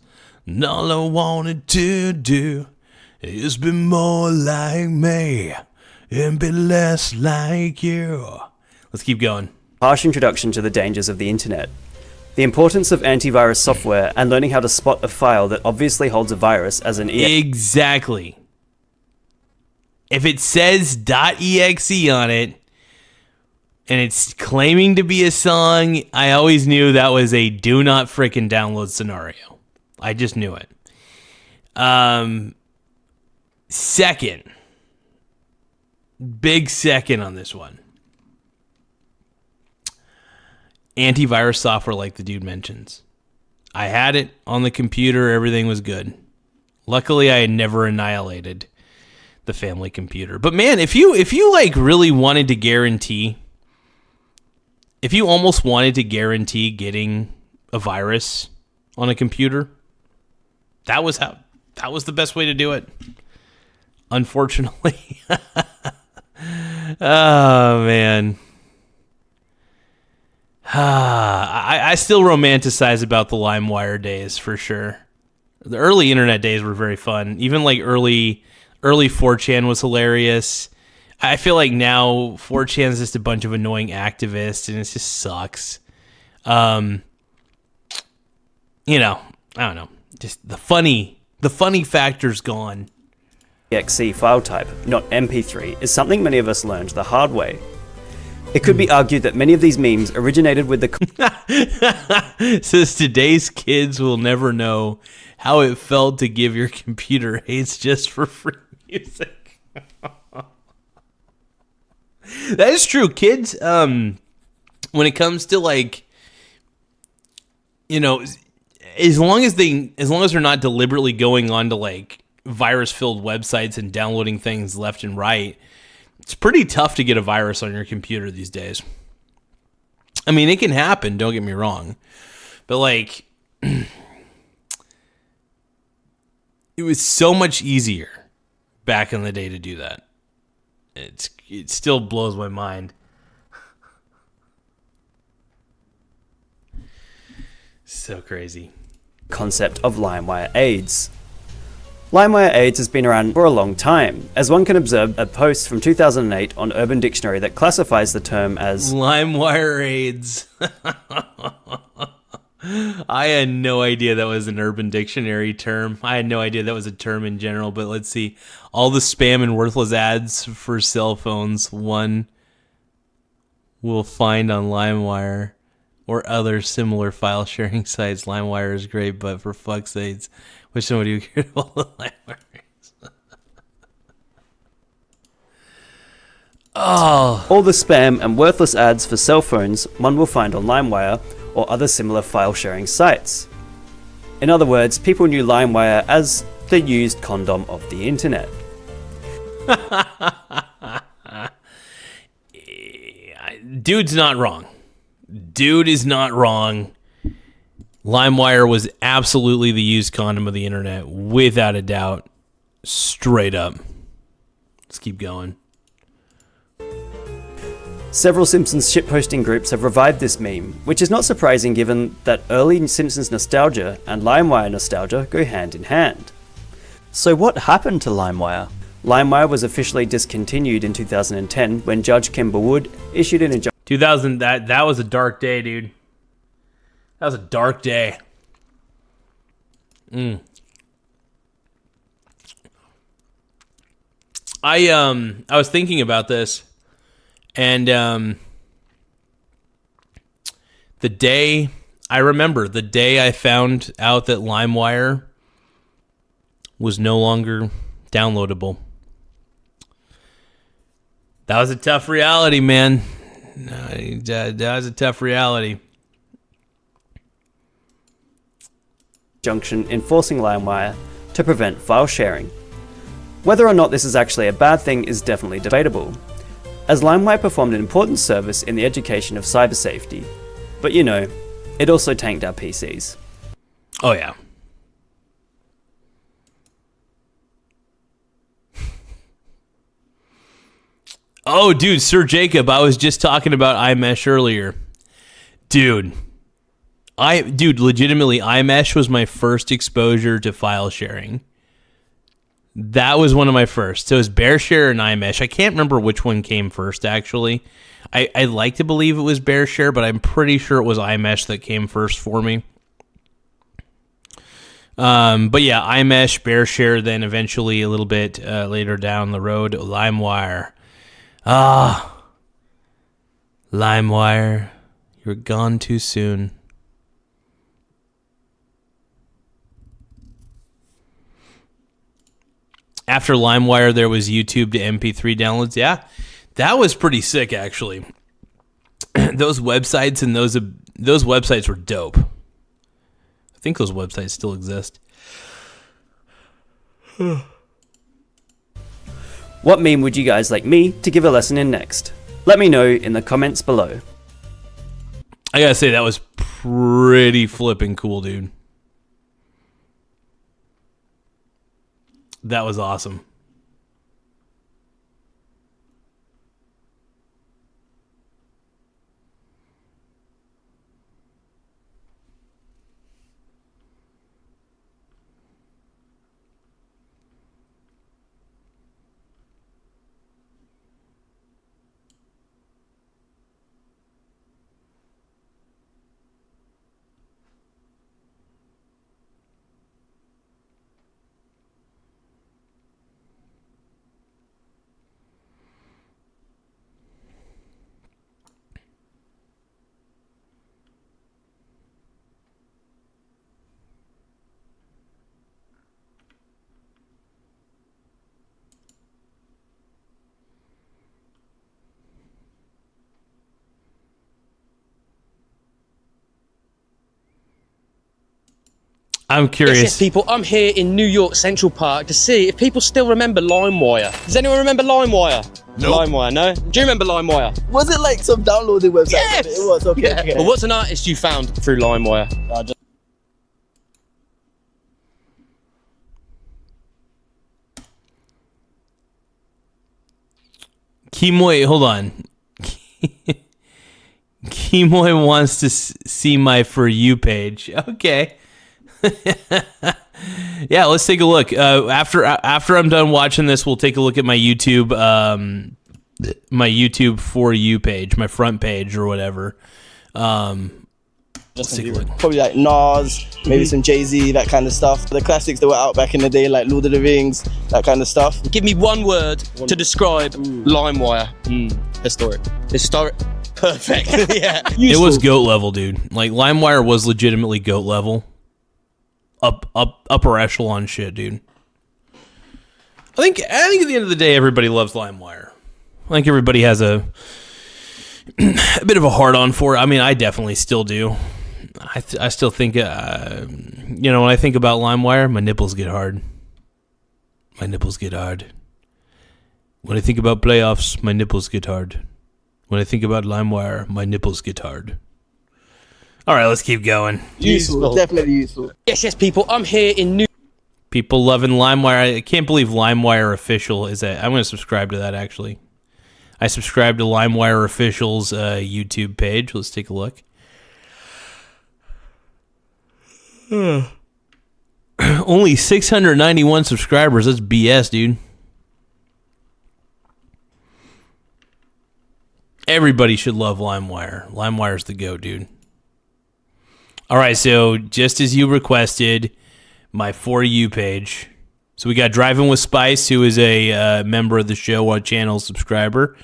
And all I wanted to do is be more like me and be less like you. Let's keep going.
harsh introduction to the dangers of the internet. The importance of antivirus software and learning how to spot a file that obviously holds a virus as an
Exactly. If it says .exe on it and it's claiming to be a song, I always knew that was a do not frickin' download scenario. I just knew it. Second. Big second on this one. Antivirus software like the dude mentions. I had it on the computer. Everything was good. Luckily, I had never annihilated the family computer. But man, if you like really wanted to guarantee if you almost wanted to guarantee getting a virus on a computer, that was the best way to do it. Unfortunately. Oh, man. I still romanticize about the LimeWire days for sure. The early internet days were very fun. Even like early 4chan was hilarious. I feel like now 4chan is just a bunch of annoying activists and it just sucks. I don't know. Just the funny factor's gone.
.exe file type, not MP3, is something many of us learned the hard way. It could be argued that many of these memes originated with the
Says today's kids will never know how it felt to give your computer AIDS just for free music. That is true. Kids, when it comes to like, as long as they're not deliberately going on to like virus-filled websites and downloading things left and right, it's pretty tough to get a virus on your computer these days. I mean, it can happen, don't get me wrong. But like, it was so much easier back in the day to do that. It still blows my mind. So crazy.
Concept of LimeWire AIDS. LimeWire AIDS has been around for a long time, as one can observe a post from 2008 on Urban Dictionary that classifies the term as
LimeWire AIDS. I had no idea that was an Urban Dictionary term. I had no idea that was a term in general, but let's see. All the spam and worthless ads for cell phones, one will find on LimeWire or other similar file sharing sites. LimeWire is great, but for fuck's sakes, wish somebody would get all the LimeWire. Oh.
All the spam and worthless ads for cell phones one will find on LimeWire or other similar file sharing sites. In other words, people knew LimeWire as the used condom of the internet.
Dude's not wrong. Dude is not wrong. LimeWire was absolutely the used condom of the internet, without a doubt. Straight up. Let's keep going.
Several Simpsons shitposting groups have revived this meme, which is not surprising given that early Simpsons nostalgia and LimeWire nostalgia go hand in hand. So what happened to LimeWire? LimeWire was officially discontinued in 2010 when Judge Kimber Wood issued an injunction.
2000, that was a dark day, dude. That was a dark day. I was thinking about this, and the day I found out that LimeWire was no longer downloadable. That was a tough reality, man. That was a tough reality.
Junction enforcing LimeWire to prevent file sharing. Whether or not this is actually a bad thing is definitely debatable, as LimeWire performed an important service in the education of cyber safety. But it also tanked our PCs.
Oh yeah. Oh, dude, Sir Jacob, I was just talking about iMesh earlier. Dude, legitimately, iMesh was my first exposure to file sharing. That was one of my first. So it was BearShare and iMesh. I can't remember which one came first, actually. I like to believe it was BearShare, but I'm pretty sure it was iMesh that came first for me. But yeah, iMesh, BearShare, then eventually a little bit later down the road, LimeWire. LimeWire, you're gone too soon. After LimeWire, there was YouTube to MP3 downloads. Yeah, that was pretty sick, actually. Those websites and those websites were dope. I think those websites still exist.
What meme would you guys like me to give a lesson in next? Let me know in the comments below.
I gotta say, that was pretty flipping cool, dude. That was awesome. I'm curious.
Yes, people, I'm here in New York Central Park to see if people still remember LimeWire. Does anyone remember LimeWire?
Nope.
LimeWire, no? Do you remember LimeWire?
Was it like some downloading website?
Yes!
It was, okay.
Yeah.
Okay.
Well, what's an artist you found through LimeWire?
Kimoy, hold on. Kimoy wants to see my For You page. Okay. Yeah, let's take a look. After I'm done watching this, we'll take a look at my YouTube For You page, my front page or whatever. Let's take a look.
Probably like Nas, maybe some Jay-Z, that kind of stuff. The classics that were out back in the day, like Lord of the Rings, that kind of stuff.
Give me one word to describe LimeWire.
Historic.
Historic. Perfect. Yeah.
It was GOAT level, dude. Like LimeWire was legitimately GOAT level. Upper echelon shit, dude. I think at the end of the day, everybody loves LimeWire. I think everybody has a bit of a hard on for it. I mean, I definitely still do. I still think, when I think about LimeWire, my nipples get hard. My nipples get hard. When I think about playoffs, my nipples get hard. When I think about LimeWire, my nipples get hard. All right, let's keep going.
Useful, definitely useful.
Yes, people, I'm here in New...
People loving LimeWire. I can't believe LimeWire Official is that. I'm going to subscribe to that, actually. I subscribe to LimeWire Official's YouTube page. Let's take a look. Only 691 subscribers. That's BS, dude. Everybody should love LimeWire. LimeWire's the go, dude. All right, so just as you requested, my For You page. So we got Driving with Spice, who is a member of the show, our channel subscriber.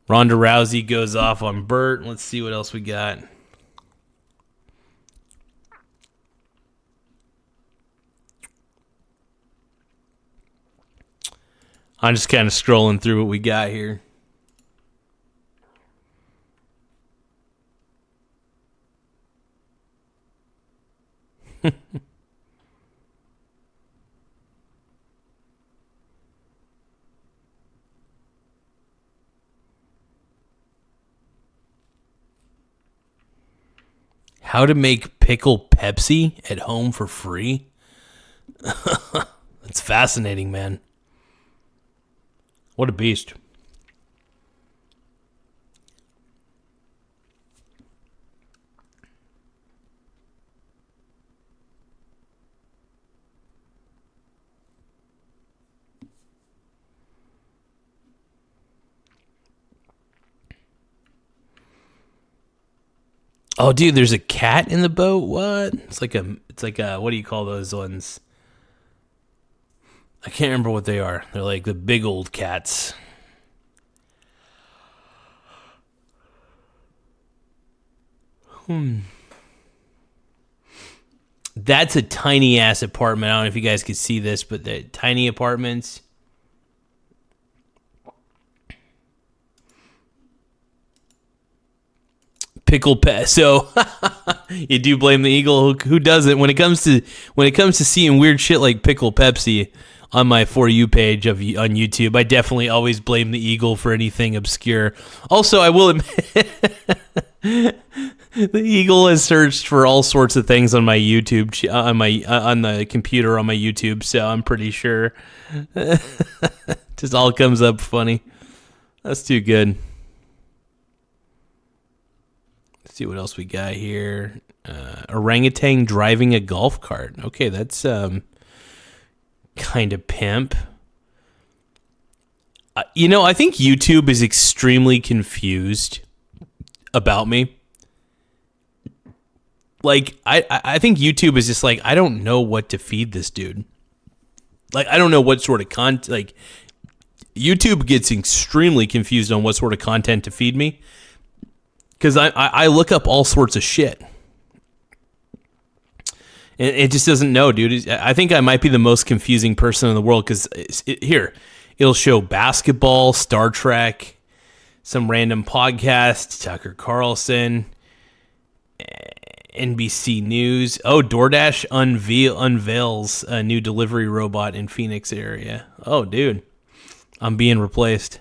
Ronda Rousey goes off on Bert. Let's see what else we got. I'm just kind of scrolling through what we got here. How to make pickle Pepsi at home for free? That's fascinating, man. What a beast. Oh, dude, there's a cat in the boat. What? It's like a what do you call those ones? I can't remember what they are. They're like the big old cats. That's a tiny ass apartment. I don't know if you guys could see this, but the tiny apartments. Pickle pet. So you do blame the eagle. Who doesn't? When it comes to seeing weird shit like pickle Pepsi on my For You page on YouTube, I definitely always blame the eagle for anything obscure. Also, I will admit, The Eagle has searched for all sorts of things on my YouTube, on the computer on my YouTube, so I'm pretty sure just all comes up funny. That's too good. Let's see what else we got here. Orangutan driving a golf cart. Okay, that's kind of pimp. I think YouTube is extremely confused about me. Like, I think YouTube is just like, I don't know what to feed this dude. Like, I don't know what sort of content. Like, YouTube gets extremely confused on what sort of content to feed me. Because I look up all sorts of shit. And it just doesn't know, dude. I think I might be the most confusing person in the world. Because it'll show basketball, Star Trek, some random podcast, Tucker Carlson, NBC News. Oh, DoorDash unveils a new delivery robot in Phoenix area. Oh, dude. I'm being replaced.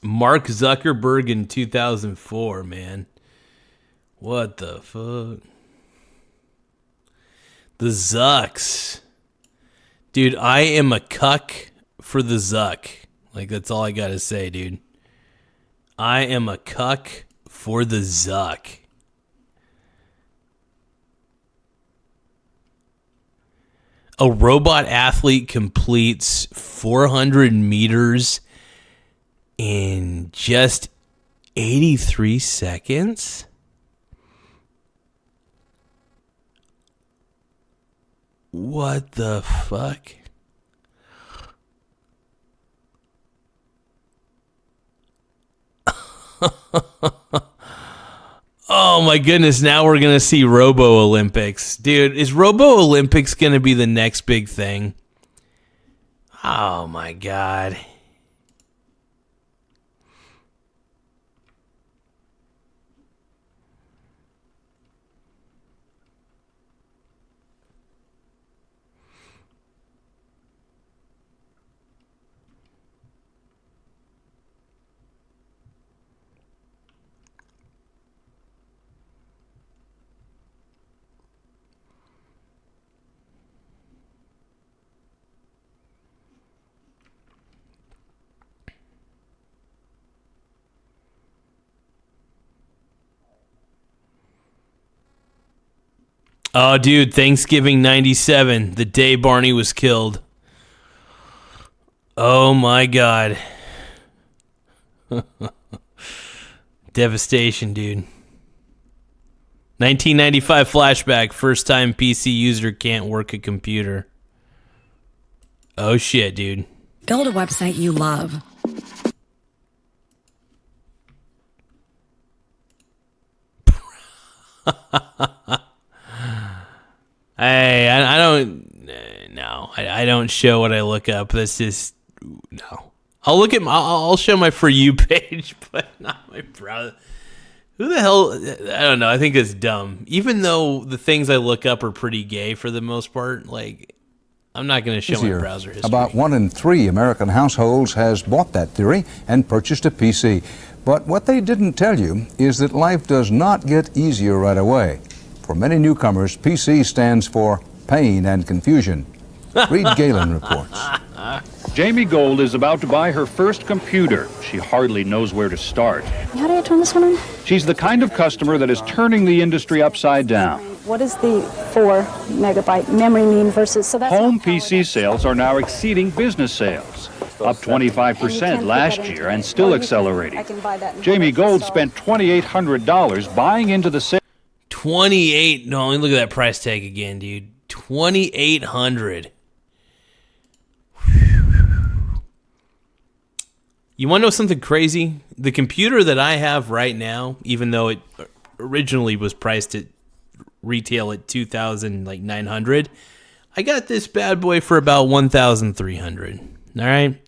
Mark Zuckerberg in 2004, man. What the fuck? The Zucks. Dude, I am a cuck for the Zuck. Like, that's all I gotta say, dude. I am a cuck for the Zuck. A robot athlete completes 400 meters in just 83 seconds? What the fuck? Oh my goodness, now we're going to see Robo Olympics. Dude, is Robo Olympics going to be the next big thing? Oh my God. Oh, dude, Thanksgiving 97, the day Barney was killed. Oh, my God. Devastation, dude. 1995 flashback, first time PC user can't work a computer. Oh, shit, dude.
Build a website you love.
Hey, I don't. No, I don't show what I look up. That's just no. I'll show my For You page, but not my browser. Who the hell? I don't know. I think it's dumb. Even though the things I look up are pretty gay for the most part, like I'm not going to show my browser history.
About 1 in 3 American households has bought that theory and purchased a PC. But what they didn't tell you is that life does not get easier right away. For many newcomers, PC stands for pain and confusion. Reed Galen reports.
Jamie Gold is about to buy her first computer. She hardly knows where to start.
How do I turn this one on?
She's the kind of customer that is turning the industry upside down.
What does the 4 megabyte memory mean versus... So that's
Home PC sales are now exceeding business sales. Up 25% last year and still accelerating. Jamie Gold spent $2,800 buying into the sale.
28. No, look at that price tag again, dude. 2,800. You want to know something crazy? The computer that I have right now, even though it originally was priced at retail at $2,900, I got this bad boy for about $1,300. All right.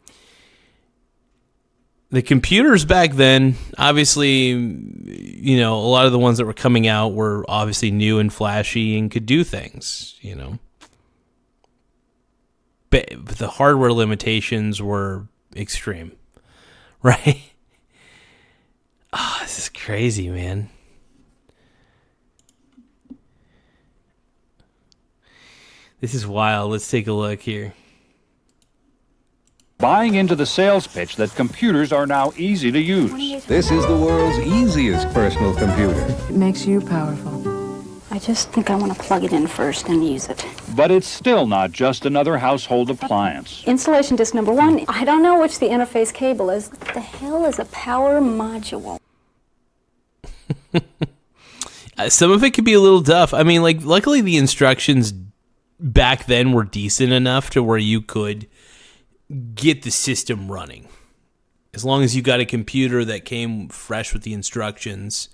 the computers back then, obviously, you know, a lot of the ones that were coming out were obviously new and flashy and could do things, you know. But the hardware limitations were extreme, right? Oh, this is crazy, man. This is wild. Let's take a look here.
Buying into the sales pitch that computers are now easy to use.
This is the world's easiest personal computer.
It makes you powerful.
I just think I want to plug it in first and use it.
But it's still not just another household appliance.
Installation disc number 1. I don't know which the interface cable is. What the hell is a power module?
Some of it could be a little tough. I mean, like, luckily the instructions back then were decent enough to where you could get the system running. As long as you got a computer that came fresh with the instructions.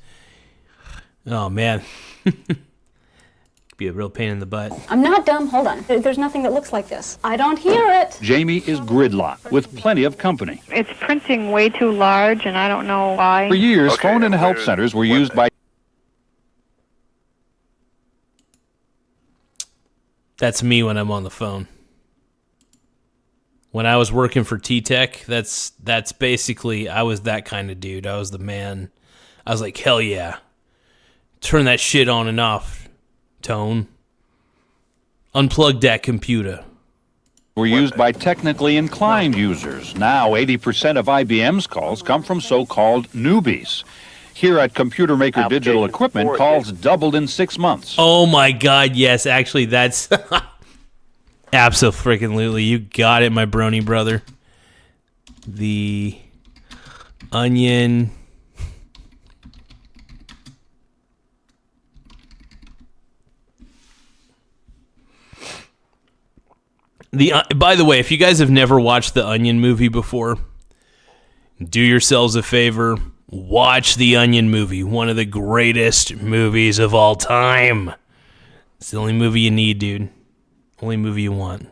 Oh, man. Could be a real pain in the butt.
I'm not dumb. Hold on. There's nothing that looks like this. I don't hear it.
Jamie is gridlocked with plenty of company.
It's printing way too large, and I don't know why.
For years, phone and help centers were used by...
That's me when I'm on the phone. When I was working for T-Tech, that's basically, I was that kind of dude. I was the man. I was like, hell yeah. Turn that shit on and off, Tone. Unplug that computer.
Were used by technically inclined users. Now, 80% of IBM's calls come from so-called newbies. Here at Computer Maker Digital Equipment, calls doubled in 6 months.
Oh my God, yes. Actually, that's... Abso-freaking-lutely. You got it, my brony brother. The Onion... By the way, if you guys have never watched the Onion movie before, do yourselves a favor. Watch the Onion movie. One of the greatest movies of all time. It's the only movie you need, dude. Only movie you want.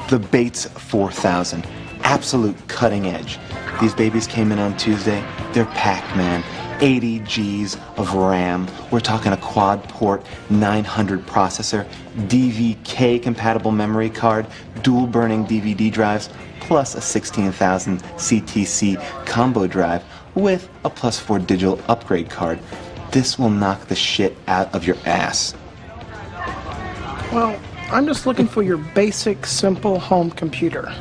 The Bates 4000. Absolute cutting edge. These babies came in on Tuesday. They're packed, man. 80 G's of RAM. We're talking a quad-port 900 processor, DVK compatible memory card, dual-burning DVD drives, plus a 16,000 CTC combo drive with a +4 digital upgrade card. This will knock the shit out of your ass.
Well, I'm just looking for your basic, simple home computer.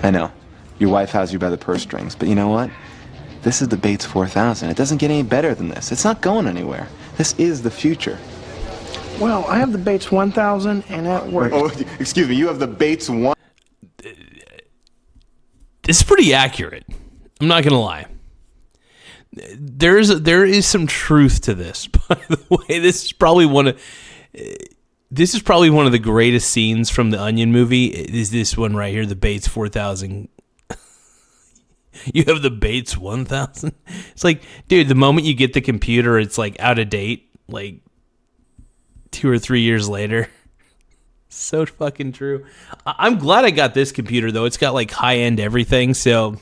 I know. Your wife has you by the purse strings, but you know what? This is the Bates 4000. It doesn't get any better than this. It's not going anywhere. This is the future.
Well, I have the Bates 1000, and that works.
Oh, excuse me. You have the Bates 1...
It's pretty accurate. I'm not going to lie. There is some truth to this. By the way, this is probably one of the greatest scenes from the Onion movie. Is this one right here, the Bates 4000? You have the Bates 1000? It's like, dude, the moment you get the computer, it's like out of date, like 2 or 3 years later. So fucking true. I'm glad I got this computer, though. It's got like high-end everything, so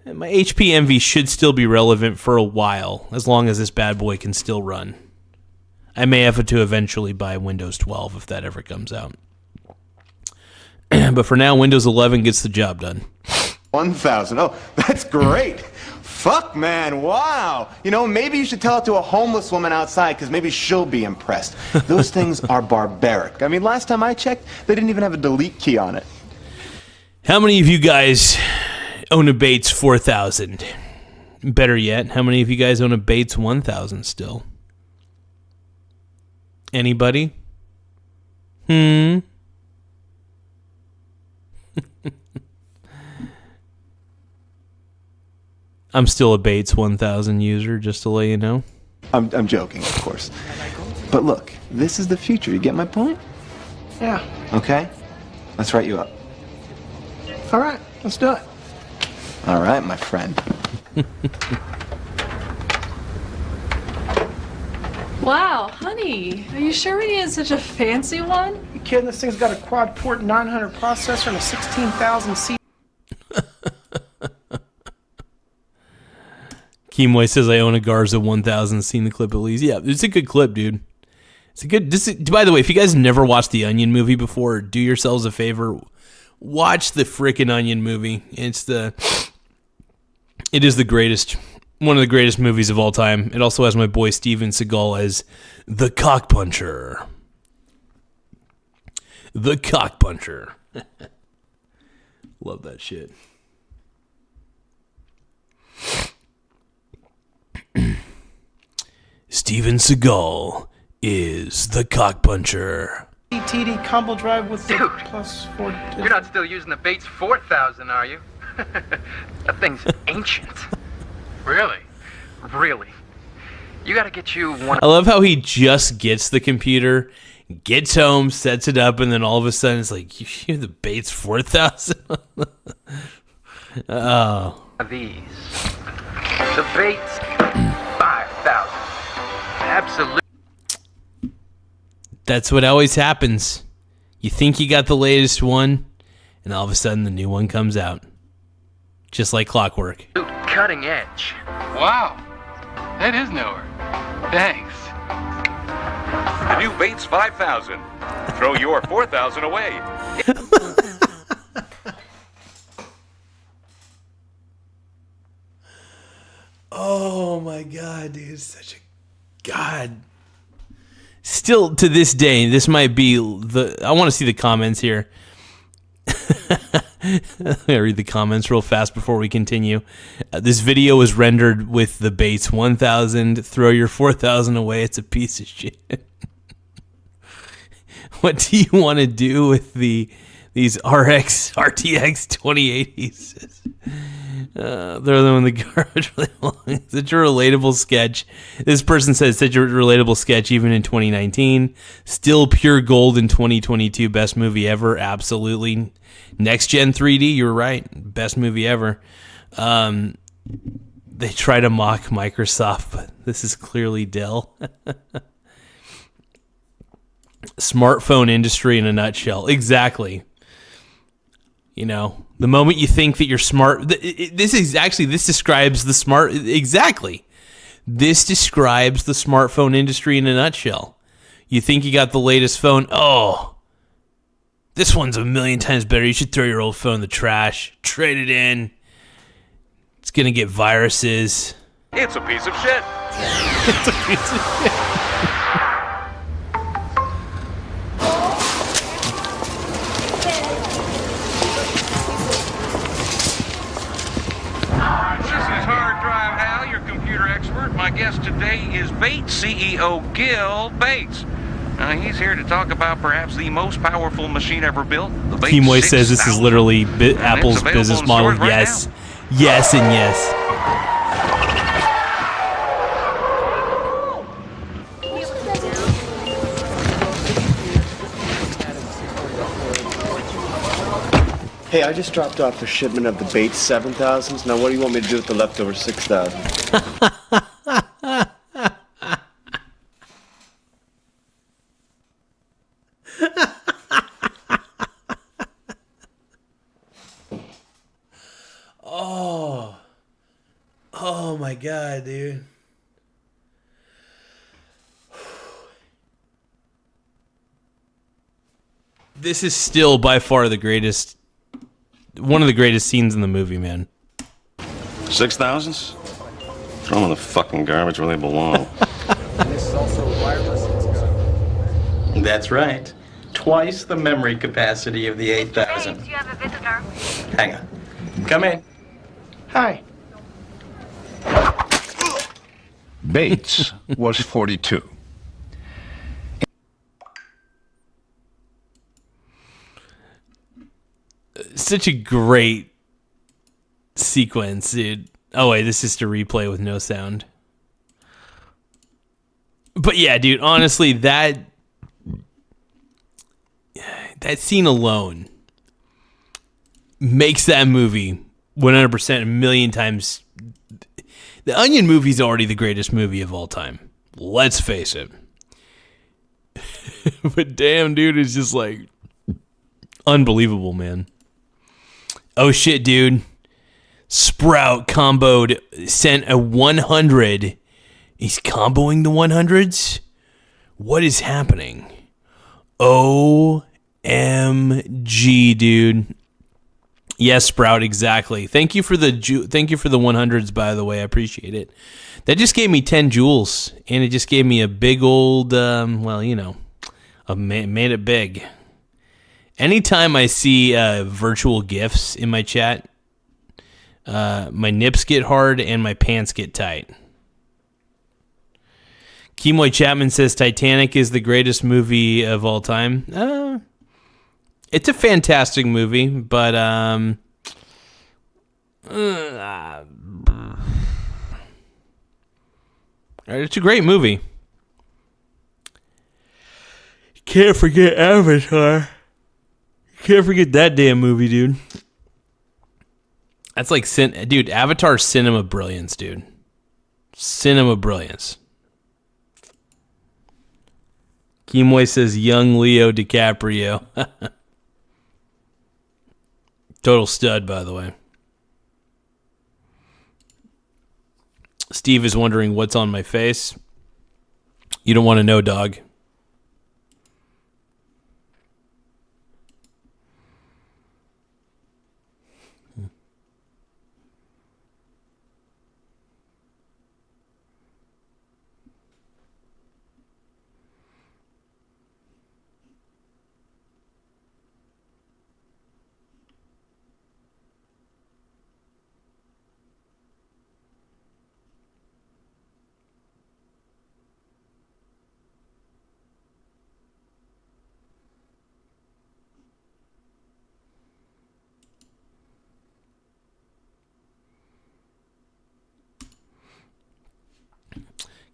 my HP Envy should still be relevant for a while, as long as this bad boy can still run. I may have to eventually buy Windows 12 if that ever comes out. But for now, Windows 11 gets the job done.
1,000. Oh, that's great. Fuck, man. Wow. You know, maybe you should tell it to a homeless woman outside, because maybe she'll be impressed. Those things are barbaric. I mean, last time I checked, they didn't even have a delete key on it.
How many of you guys own a Bates 4000? Better yet, how many of you guys own a Bates 1000 still? Anybody? I'm still a Bates 1000 user, just to let you know.
I'm joking, of course. But look, this is the future. You get my point?
Yeah.
Okay? Let's write you up.
All right, let's do it.
All right, my friend.
Wow, honey, are you sure we needed such a fancy one?
You kidding? This thing's got a quad-port 900 processor and a 16,000 C.
Keemway says I own a Garza 1000. Seen the clip at least. Yeah, it's a good clip, dude. It's a good. By the way, if you guys never watched the Onion movie before, do yourselves a favor, watch the frickin' Onion movie. It is the greatest, one of the greatest movies of all time. It also has my boy Steven Seagal as the cockpuncher. The cockpuncher. Love that shit. Steven Seagal is the cockpuncher.
TD combo drive with the plus 4.
You're not still using the Bates 4000, are you? That thing's ancient. Really? Really? You gotta get you one.
I love how he just gets the computer, gets home, sets it up, and then all of a sudden it's like, you hear the Bates 4000? Oh.
These. The Bates 5000. Absolutely.
That's what always happens. You think you got the latest one, and all of a sudden the new one comes out. Just like clockwork.
Cutting edge. Wow. That is newer. Thanks.
The new Bates 5000. Throw your 4000 away.
Oh my God, dude. Such a God. Still to this day, this might be I want to see the comments here. Let me read the comments real fast before we continue. This video was rendered with the Bates 1000. Throw your 4000 away. It's a piece of shit. What do you want to do with these RTX 2080s? They're them in the garbage really long. Such a relatable sketch. This person says such a relatable sketch even in 2019. Still pure gold in 2022. Best movie ever. Absolutely. Next Gen 3D. You're right. Best movie ever. They try to mock Microsoft, but this is clearly Dell. Smartphone industry in a nutshell. Exactly. You know, the moment you think that you're smart, this describes the smart. Exactly. This describes the smartphone industry in a nutshell. You think you got the latest phone. Oh, this one's a million times better. You should throw your old phone in the trash. Trade it in. It's going to get viruses.
It's a piece of shit.
It's a piece of shit.
My guest today is Bates CEO Gil Bates. He's here to talk about perhaps the most powerful machine ever built. The Bates
Keemway says this is literally Apple's business model. Yes. Right, yes, and yes.
Hey, I just dropped off a shipment of the Bates 7000s. Now, what do you want me to do with the leftover 6000?
Oh my God, dude. This is still by far one of the greatest scenes in the movie, man.
6,000s? Throw them in the fucking garbage where they belong.
This is also wireless.
That's right. Twice the memory capacity of the 8000.
Bates, you have a visitor.
Hang on. Come in.
Hi.
Bates was 42.
Such a great sequence, dude. Oh wait, this is to replay with no sound. But yeah, dude, honestly, that scene alone makes that movie 100% a million times. The Onion movie is already the greatest movie of all time. Let's face it. But damn, dude, it's just like unbelievable, man. Oh shit, dude. Sprout comboed, sent a 100. He's comboing the 100s? What is happening? OMG, dude. Yes, Sprout, exactly. Thank you for the 100s, by the way. I appreciate it. That just gave me 10 jewels, and it just gave me a big old, made it big. Anytime I see virtual gifts in my chat, my nips get hard and my pants get tight. Kemoy Chapman says Titanic is the greatest movie of all time. It's a fantastic movie, but it's a great movie. Can't forget Avatar. Can't forget that damn movie, dude. That's like, dude, Avatar's cinema brilliance, dude. Cinema brilliance. Kimoy says young Leo DiCaprio. Total stud, by the way. Steve is wondering what's on my face. You don't want to know, dog.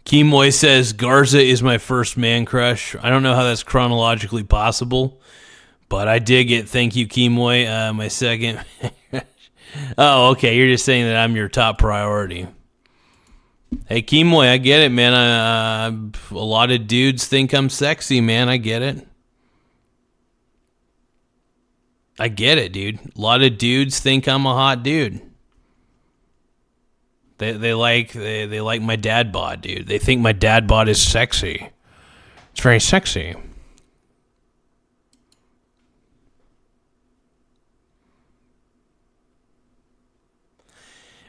Kemoy says, Garza is my first man crush. I don't know how that's chronologically possible, but I dig it. Thank you, Kemoy. My second. Oh, okay. You're just saying that I'm your top priority. Hey, Kemoy, I get it, man. A lot of dudes think I'm sexy, man. I get it. I get it, dude. A lot of dudes think I'm a hot dude. They like my dad bod, dude. They think my dad bod is sexy. It's very sexy.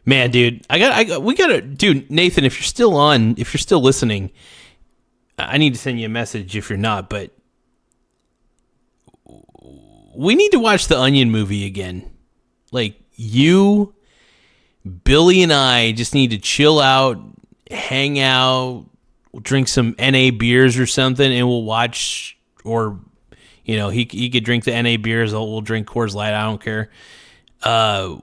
Man, dude, we gotta, dude, Nathan, if you're still listening, I need to send you a message if you're not, but we need to watch the Onion movie again. Like, you, Billy, and I just need to chill out, hang out, drink some NA beers or something, and we'll watch, or, you know, he could drink the NA beers, we'll drink Coors Light, I don't care.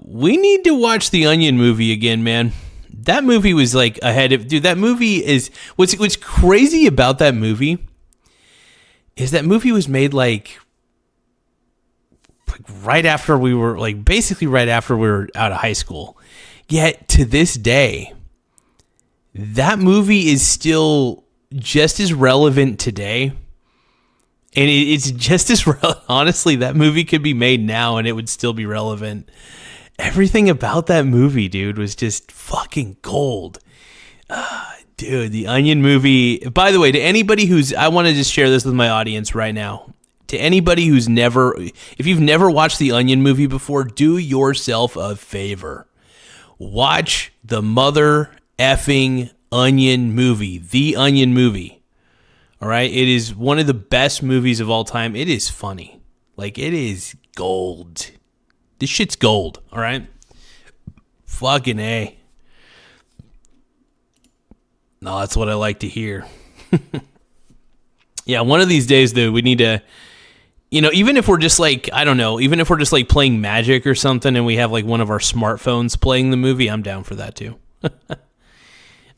We need to watch the Onion movie again, man. That movie was like ahead of, dude, that movie is, what's crazy about that movie is that movie was made like right after we were, like, basically right after we were out of high school. Yet to this day, that movie is still just as relevant today. And it's just as honestly, that movie could be made now and it would still be relevant. Everything about that movie, dude, was just fucking gold. Dude, the Onion movie. By the way, to anybody I want to just share this with my audience right now. To anybody if you've never watched the Onion movie before, do yourself a favor. Watch the mother effing Onion movie. The Onion movie. All right, it is one of the best movies of all time. It is funny. Like, it is gold. This shit's gold, all right? Fucking A. No, that's what I like to hear. Yeah, one of these days, dude, we need to, you know, even if we're just like, I don't know, even if we're just like playing Magic or something and we have like one of our smartphones playing the movie, I'm down for that too.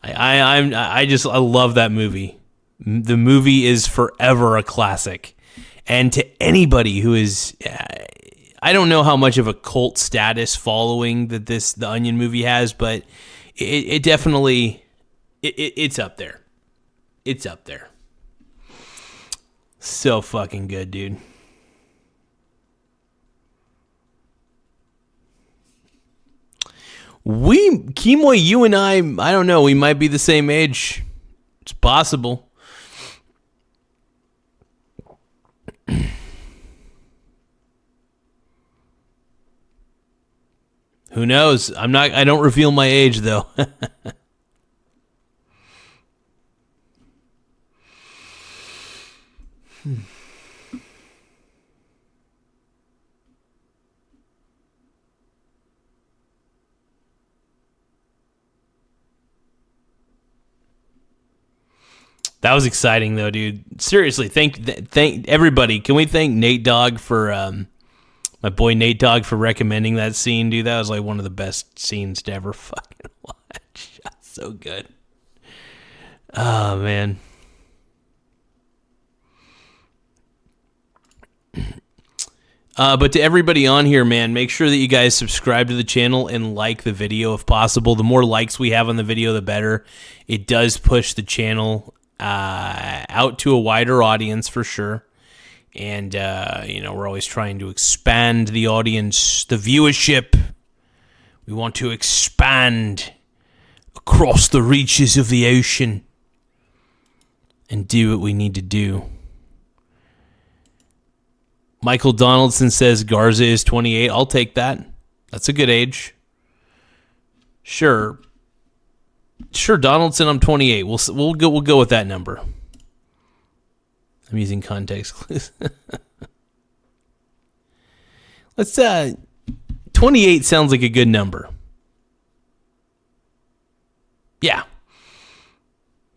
I love that movie. The movie is forever a classic. And to anybody who is, I don't know how much of a cult status following that the Onion movie has, but it definitely, it's up there. It's up there. So fucking good, dude. Kimoy, you and I don't know, we might be the same age. It's possible. Who knows? I don't reveal my age though. That was exciting though, dude. Seriously, thank everybody. Can we thank Nate Dogg for my boy Nate Dogg for recommending that scene, dude? That was like one of the best scenes to ever fucking watch. So good. Oh man. But to everybody on here, man, make sure that you guys subscribe to the channel and like the video if possible. The more likes we have on the video, the better. It does push the channel out to a wider audience for sure. And, we're always trying to expand the audience, the viewership. We want to expand across the reaches of the ocean and do what we need to do. Michael Donaldson says Garza is 28. I'll take that. That's a good age. Sure, Donaldson, I'm 28. We'll go with that number. I'm using context clues. Let's 28 sounds like a good number. Yeah.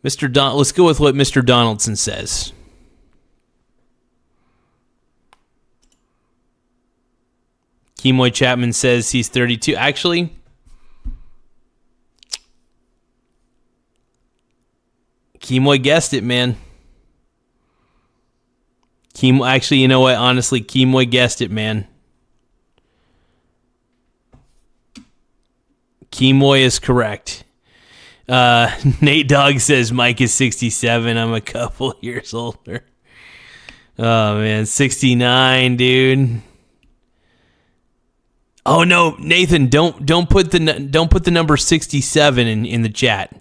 Let's go with what Mr. Donaldson says. Kimoy Chapman says he's 32. Actually, Kimoy guessed it, man. Actually, you know what? Honestly, Kimoy guessed it, man. Kimoy is correct. Nate Dogg says Mike is 67. I'm a couple years older. Oh man, 69, dude. Oh no, Nathan, don't put the number 67 in the chat,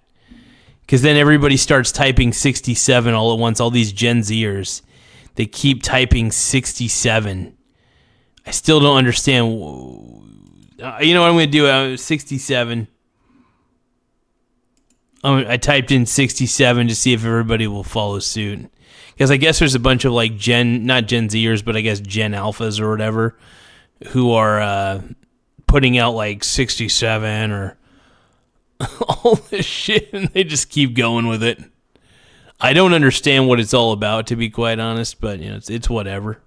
because then everybody starts typing 67 all at once. All these Gen Zers, they keep typing 67. I still don't understand. You know what I'm going to do? 67. I typed in 67 to see if everybody will follow suit, because I guess there's a bunch of like not Gen Zers, but I guess Gen Alphas or whatever, who are putting out like 67 or all this shit, and they just keep going with it. I don't understand what it's all about, to be quite honest, but it's whatever.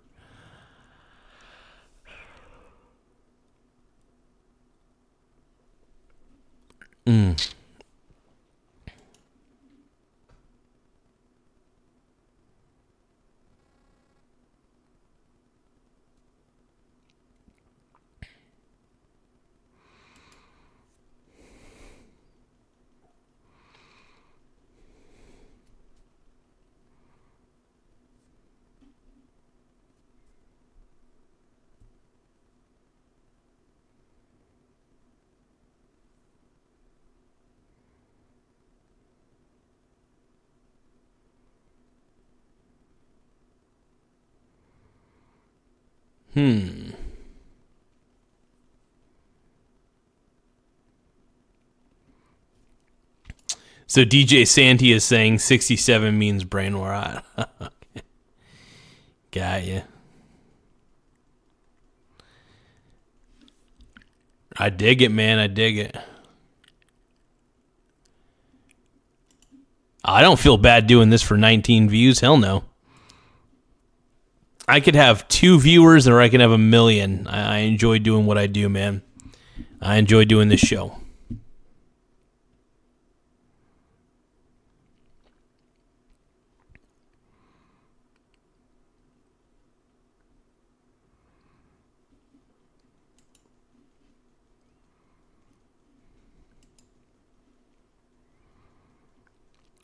So DJ Santi is saying 67 means brain rot. Okay. Got you. I dig it, man. I dig it. I don't feel bad doing this for 19 views. Hell no. I could have 2 viewers or I could have 1 million. I enjoy doing what I do, man. I enjoy doing this show.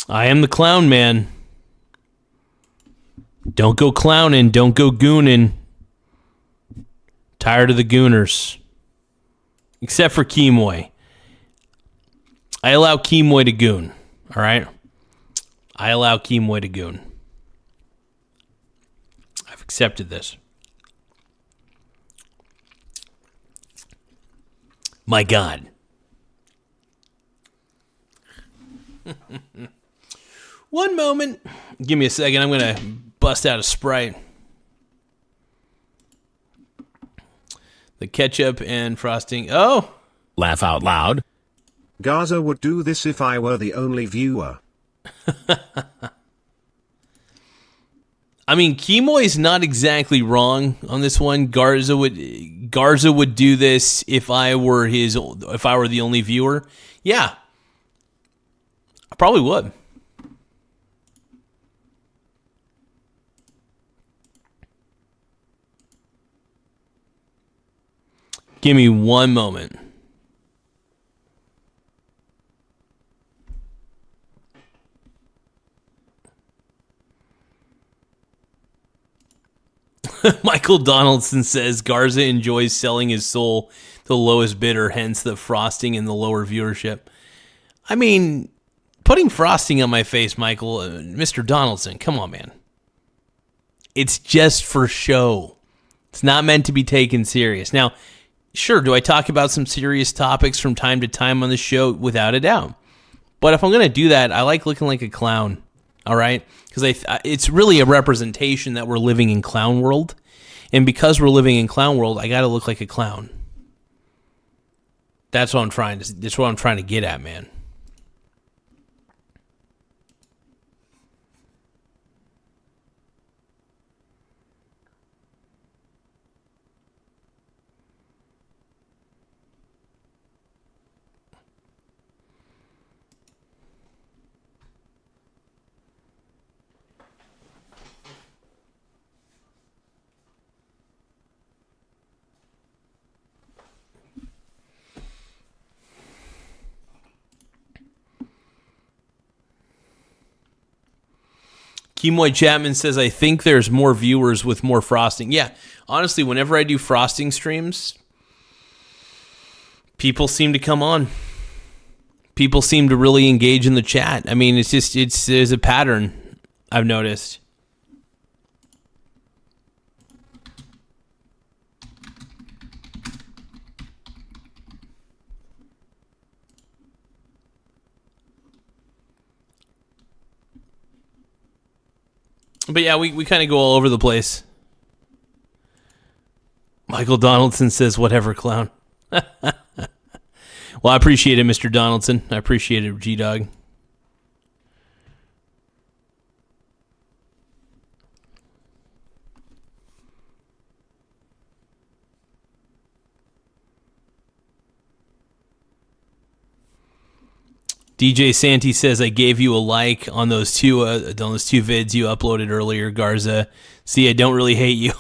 I am the clown man. Don't go clowning. Don't go gooning. Tired of the gooners. Except for Kimoy. I allow Kimoy to goon. All right? I allow Kimoy to goon. I've accepted this. My God. One moment. Give me a second. I'm going to bust out a Sprite. The ketchup and frosting. Oh.
Laugh out loud. Garza would do this if I were the only viewer.
I mean, Kimoy's not exactly wrong on this one. Garza would do this if I were the only viewer. Yeah. I probably would. Give me one moment. Michael Donaldson says Garza enjoys selling his soul to the lowest bidder, hence the frosting and the lower viewership. I mean, putting frosting on my face, Michael, Mr. Donaldson, come on, man. It's just for show. It's not meant to be taken serious. Now, sure, do I talk about some serious topics from time to time on the show? Without a doubt. But if I'm going to do that, I like looking like a clown, all right? Because it's really a representation that we're living in clown world. And because we're living in clown world, I got to look like a clown. That's what I'm trying to get at, man. Kimoy Chapman says, I think there's more viewers with more frosting. Yeah, honestly, whenever I do frosting streams, people seem to come on. People seem to really engage in the chat. I mean, there's a pattern I've noticed. But yeah, we kind of go all over the place. Michael Donaldson says, whatever, clown. Well, I appreciate it, Mr. Donaldson. I appreciate it, G-Dog. DJ Santi says, I gave you a like on those two vids you uploaded earlier, Garza. See, I don't really hate you.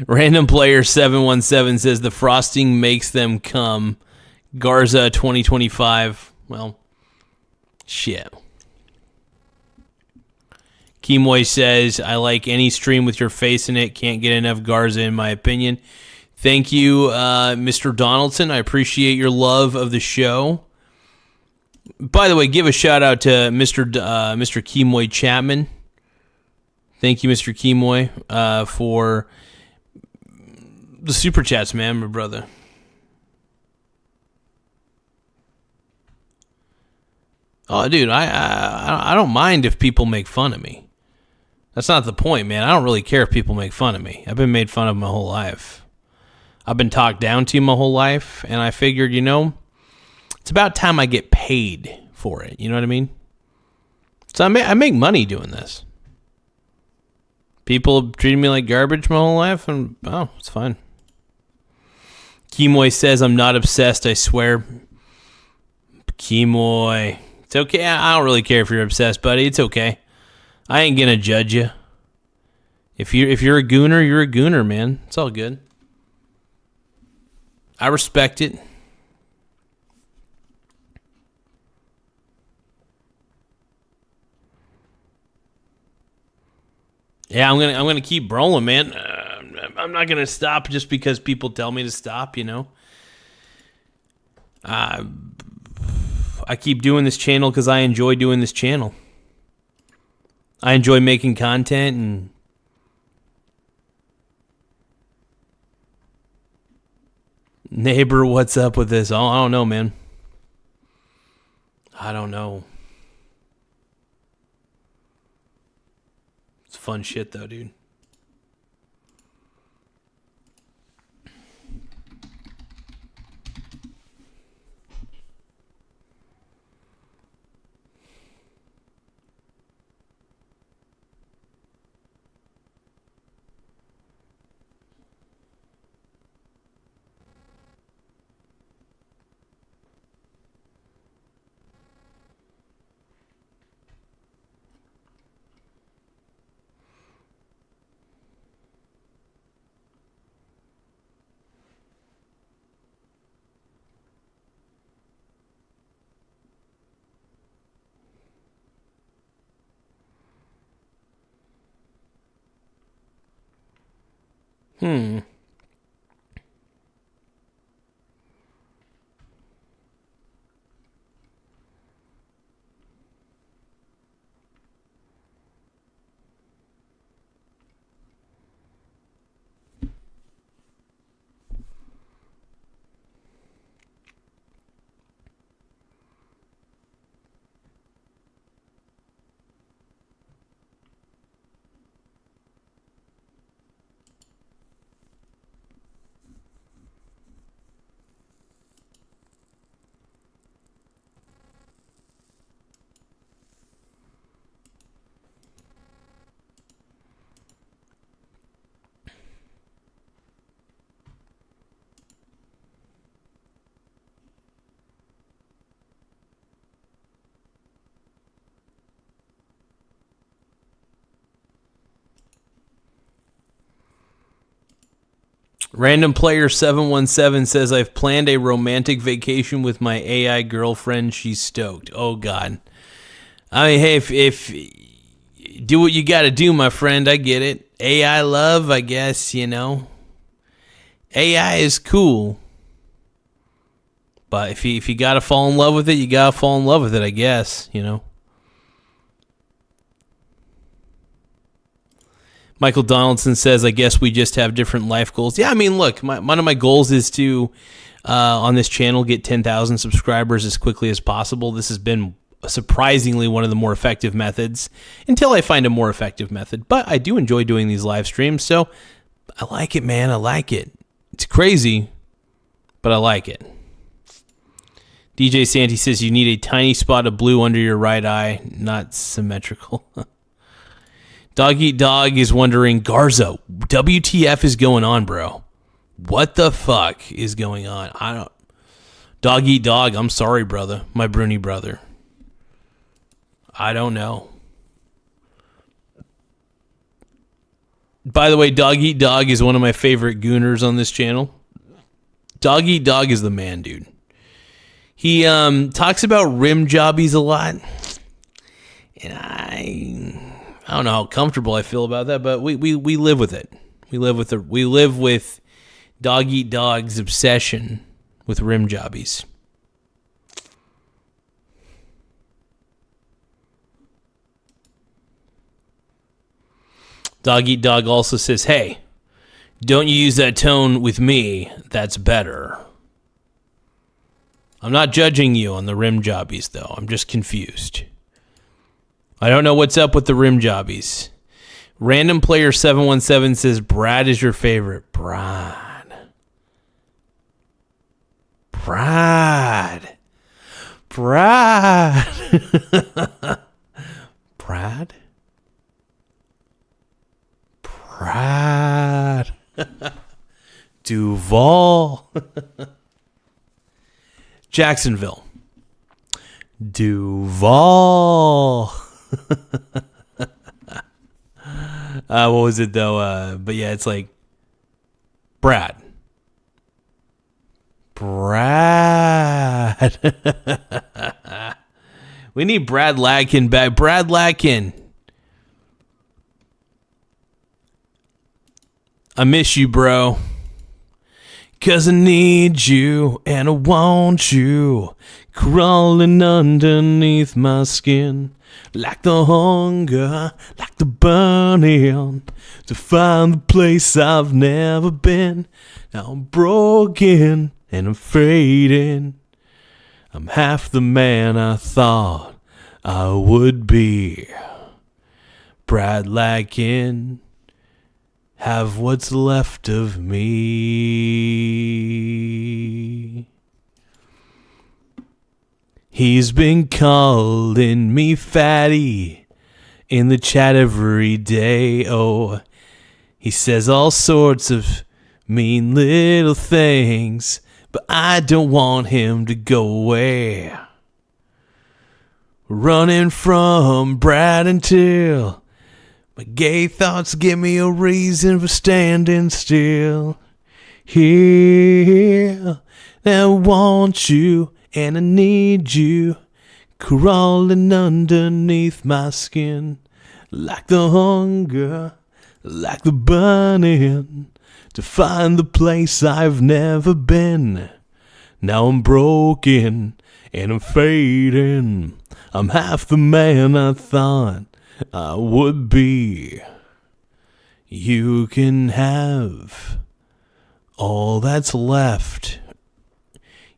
Random Player 717 says, the frosting makes them come. Garza 2025. Well, shit. Kimoy says, I like any stream with your face in it. Can't get enough Garza, in my opinion. Thank you, Mr. Donaldson. I appreciate your love of the show. By the way, give a shout out to Mr. Kimoy Chapman. Thank you, Mr. Kimoy, for the super chats, man, my brother. Oh, dude, I don't mind if people make fun of me. That's not the point, man. I don't really care if people make fun of me. I've been made fun of my whole life. I've been talked down to my whole life, and I figured, it's about time I get paid for it. You know what I mean? So I make money doing this. People treated me like garbage my whole life, and it's fine. Kimoy says, I'm not obsessed, I swear. Kimoy. It's okay. I don't really care if you're obsessed, buddy. It's okay. I ain't gonna judge you. If you're a gooner, you're a gooner, man. It's all good. I respect it. Yeah, I'm gonna keep rolling, man. I'm not gonna stop just because people tell me to stop. You know. I keep doing this channel because I enjoy doing this channel. I enjoy making content and. Neighbor, what's up with this? I don't know, man. I don't know. It's fun shit, though, dude. Hmm. Random Player 717 says, I've planned a romantic vacation with my AI girlfriend. She's stoked. Oh, God. I mean, hey, if do what you got to do, my friend. I get it. AI love, I guess, you know. AI is cool. But if you got to fall in love with it, you got to fall in love with it, I guess, you know. Michael Donaldson says, I guess we just have different life goals. Yeah, I mean, look, one of my goals is to, on this channel, get 10,000 subscribers as quickly as possible. This has been surprisingly one of the more effective methods until I find a more effective method. But I do enjoy doing these live streams, so I like it, man. I like it. It's crazy, but I like it. DJ Santy says, you need a tiny spot of blue under your right eye, not symmetrical. Dog Eat Dog is wondering, Garza, WTF is going on, bro? What the fuck is going on? I don't. Dog Eat Dog, I'm sorry, brother. My Bruni brother. I don't know. By the way, Dog Eat Dog is one of my favorite gooners on this channel. Dog Eat Dog is the man, dude. He talks about rim jobbies a lot. And I don't know how comfortable I feel about that, but we live with it. We live with Dog Eat Dog's obsession with rim jobbies. Dog Eat Dog also says, hey, don't you use that tone with me. That's better. I'm not judging you on the rim jobbies, though. I'm just confused. I don't know what's up with the rim jobbies. Random Player 717 says, Brad is your favorite. Brad. Brad. Duval. Jacksonville. Duval. What was it though? But yeah, it's like Brad. We need Brad Latkin back. Brad Latkin. I miss you, bro. 'Cause I need you and I want you crawling underneath my skin. Like the hunger, like the burning, to find the place I've never been. Now I'm broken and I'm fading. I'm half the man I thought I would be. Brad Larkin, have what's left of me. He's been calling me fatty in the chat every day. Oh, he says all sorts of mean little things, but I don't want him to go away. Running from Brad until my gay thoughts give me a reason for standing still. Here, I want you and I need you crawling underneath my skin. Like the hunger, like the burning, to find the place I've never been. Now I'm broken and I'm fading. I'm half the man I thought I would be. You can have all that's left.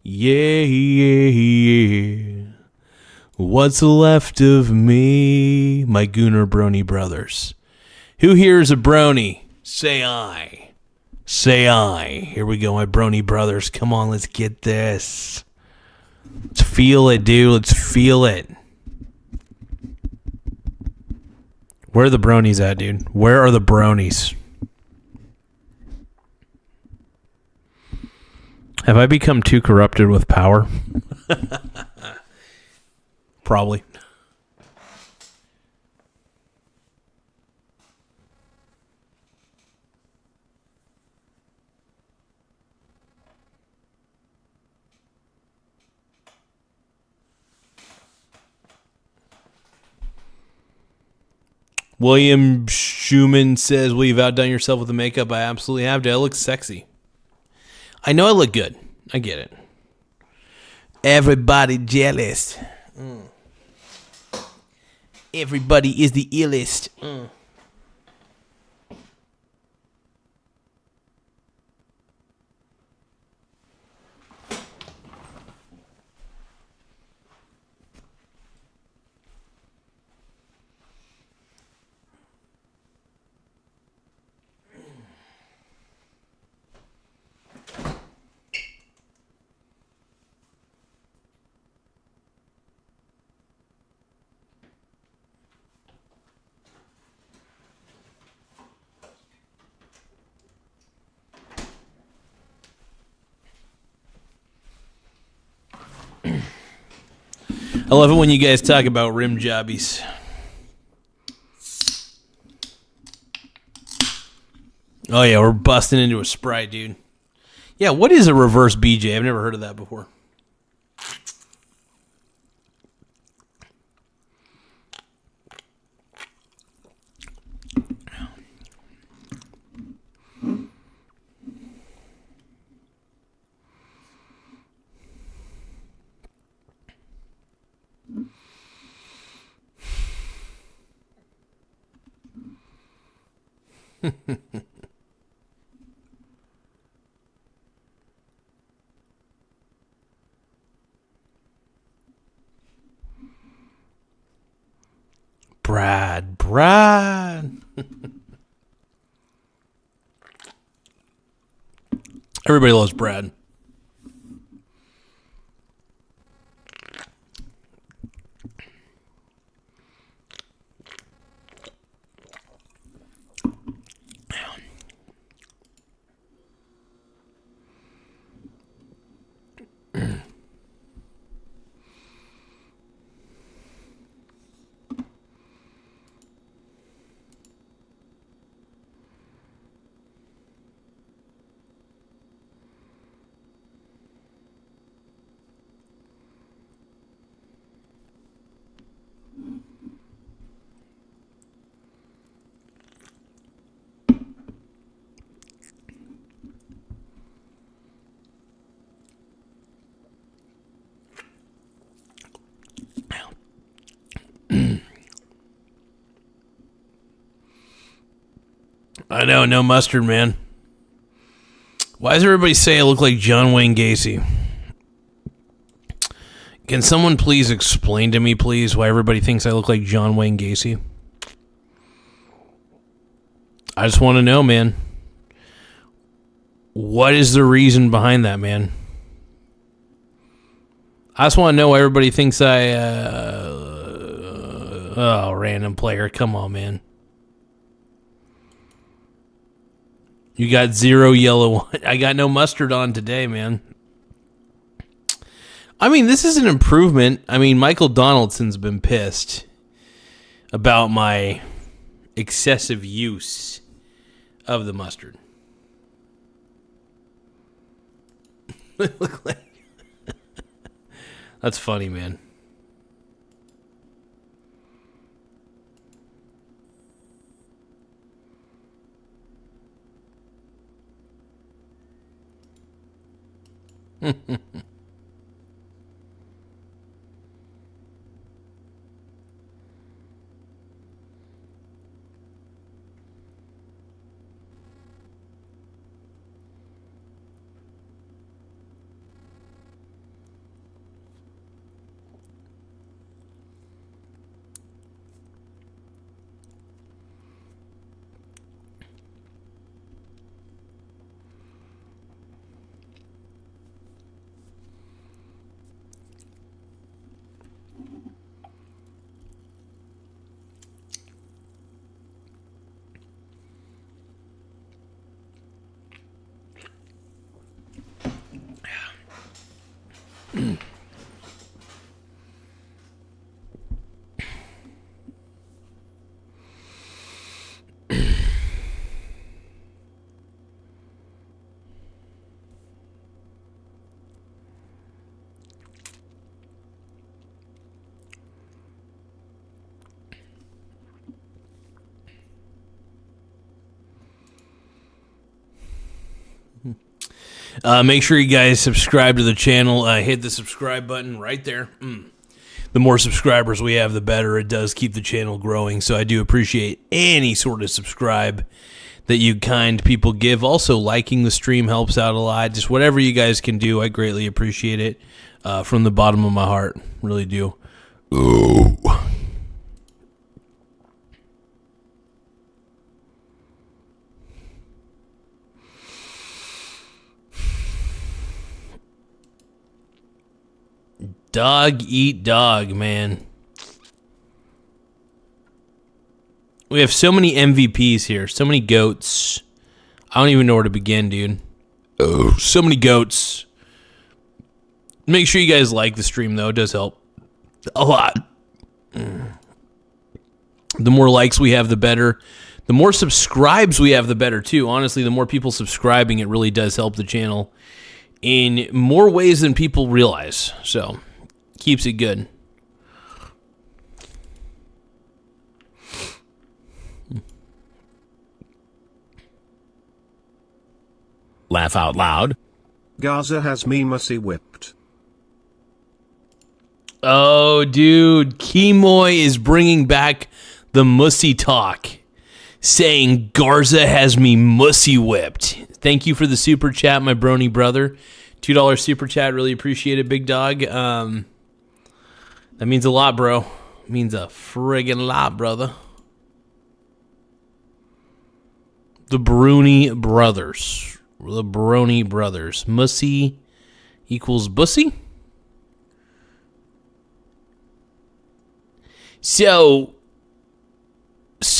Yeah, yeah, yeah. What's left of me? My Gooner Brony brothers. Who here is a brony? Say I. Say I. Here we go, my brony brothers. Come on, let's get this. Let's feel it, dude. Let's feel it. Where are the bronies at, dude? Where are the bronies? Have I become too corrupted with power? Probably. William Schumann says, well, you've outdone yourself with the makeup. I absolutely have to. It looks sexy. I know I look good. I get it. Everybody jealous. Everybody is the illest. I love it when you guys talk about rim jobbies. Oh yeah, we're busting into a Sprite, dude. Yeah, what is a reverse BJ? I've never heard of that before. Brad. Everybody loves Brad. I know, no mustard, man. Why does everybody say I look like John Wayne Gacy? Can someone please explain to me, please, why everybody thinks I look like John Wayne Gacy? I just want to know, man. What is the reason behind that, man? I just want to know why everybody thinks I... oh, random player. Come on, man. You got 0 yellow. I got no mustard on today, man. I mean, this is an improvement. I mean, Michael Donaldson's been pissed about my excessive use of the mustard. Look like that's funny, man. Make sure you guys subscribe to the channel. Hit the subscribe button right there. The more subscribers we have, the better. It does keep the channel growing, so I do appreciate any sort of subscribe that you kind people give. Also, liking the stream helps out a lot. Just whatever you guys can do, I greatly appreciate it from the bottom of my heart. Really do. Ooh. Dog eat dog, man. We have so many MVPs here. So many goats. I don't even know where to begin, dude. Oh, so many goats. Make sure you guys like the stream, though. It does help a lot. The more likes we have, the better. The more subscribes we have, the better, too. Honestly, the more people subscribing, it really does help the channel in more ways than people realize. So, keeps it good.
Laugh out loud. Garza has me mussy whipped.
Oh, dude. Kimoy is bringing back the mussy talk, saying Garza has me mussy whipped. Thank you for the super chat, my brony brother. $2 super chat. Really appreciate it, big dog. That means a lot, bro. It means a friggin' lot, brother. The Bruni brothers. The Brony brothers. Mussy equals bussy? So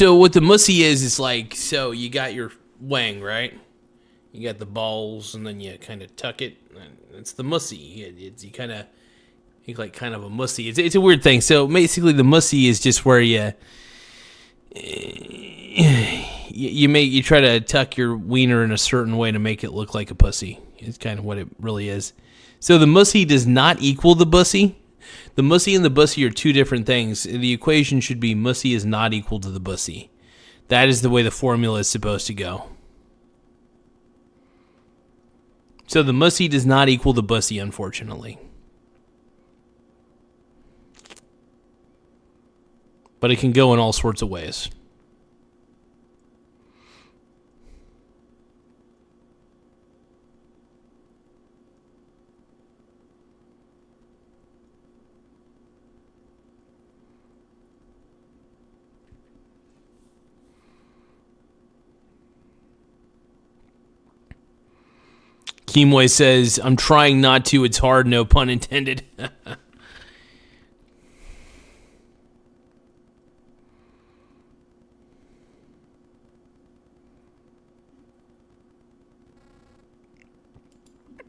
what the mussy is, it's like, so you got your wang, right? You got the balls, and then you kind of tuck it. It's the mussy. You kind of make like kind of a mussy. It's a weird thing. So basically, the mussy is just where you try to tuck your wiener in a certain way to make it look like a pussy. It's kind of what it really is. So the mussy does not equal the bussy. The mussy and the bussy are two different things. The equation should be mussy is not equal to the bussy. That is the way the formula is supposed to go. So the mussy does not equal the bussy, unfortunately. But it can go in all sorts of ways. Keemway says, I'm trying not to. It's hard, no pun intended.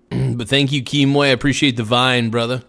But thank you, Keemway. I appreciate the vine, brother.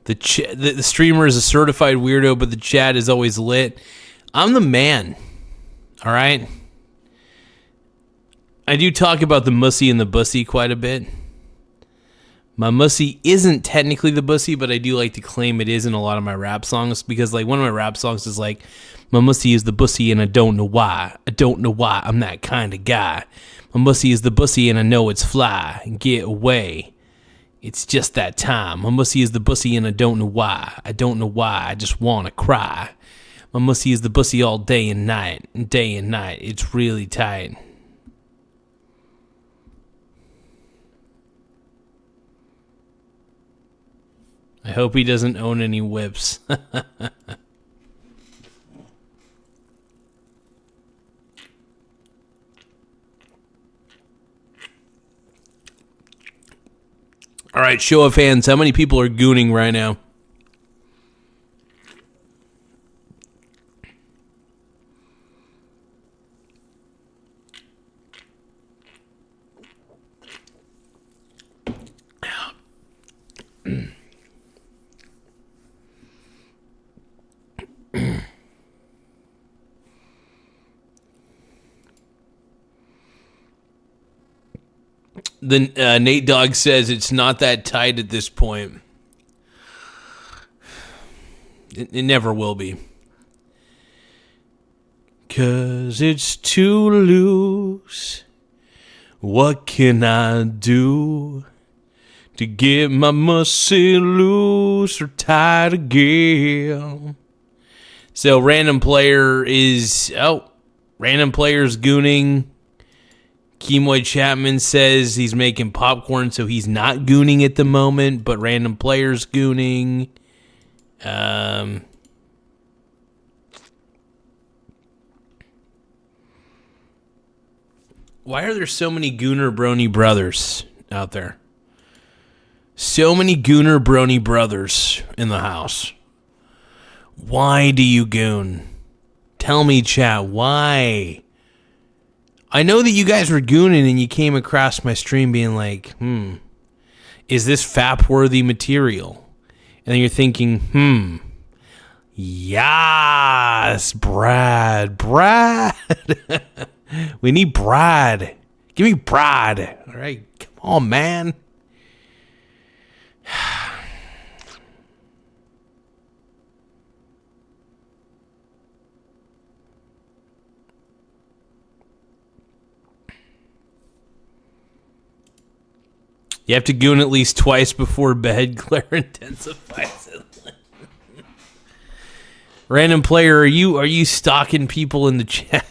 The streamer is a certified weirdo, but the chat is always lit. I'm the man. All right? I do talk about the mussy and the bussy quite a bit. My mussy isn't technically the bussy, but I do like to claim it is in a lot of my rap songs, because like one of my rap songs is like, my mussy is the bussy and I don't know why. I don't know why I'm that kind of guy. My mussy is the bussy and I know it's fly. Get away. It's just that time. My mussy is the bussy and I don't know why. I don't know why. I just want to cry. My mussy is the bussy all day and night. Day and night. It's really tight. I hope he doesn't own any whips. All right, show of hands. How many people are gooning right now? Then Nate Dogg says it's not that tight at this point. It never will be. 'Cause it's too loose. What can I do to get my muscle loose or tight again? So random player is gooning. Keemway Chapman says he's making popcorn, so he's not gooning at the moment, but random player's gooning. Why are there so many Gooner Brony brothers out there? So many Gooner Brony brothers in the house. Why do you goon? Tell me, chat, why? I know that you guys were gooning and you came across my stream being like, is this FAP-worthy material? And then you're thinking, yes, Brad. We need Brad. Give me Brad. All right, come on, man. You have to goon at least twice before bed. Glare intensifies it. Random player, are you stalking people in the chat?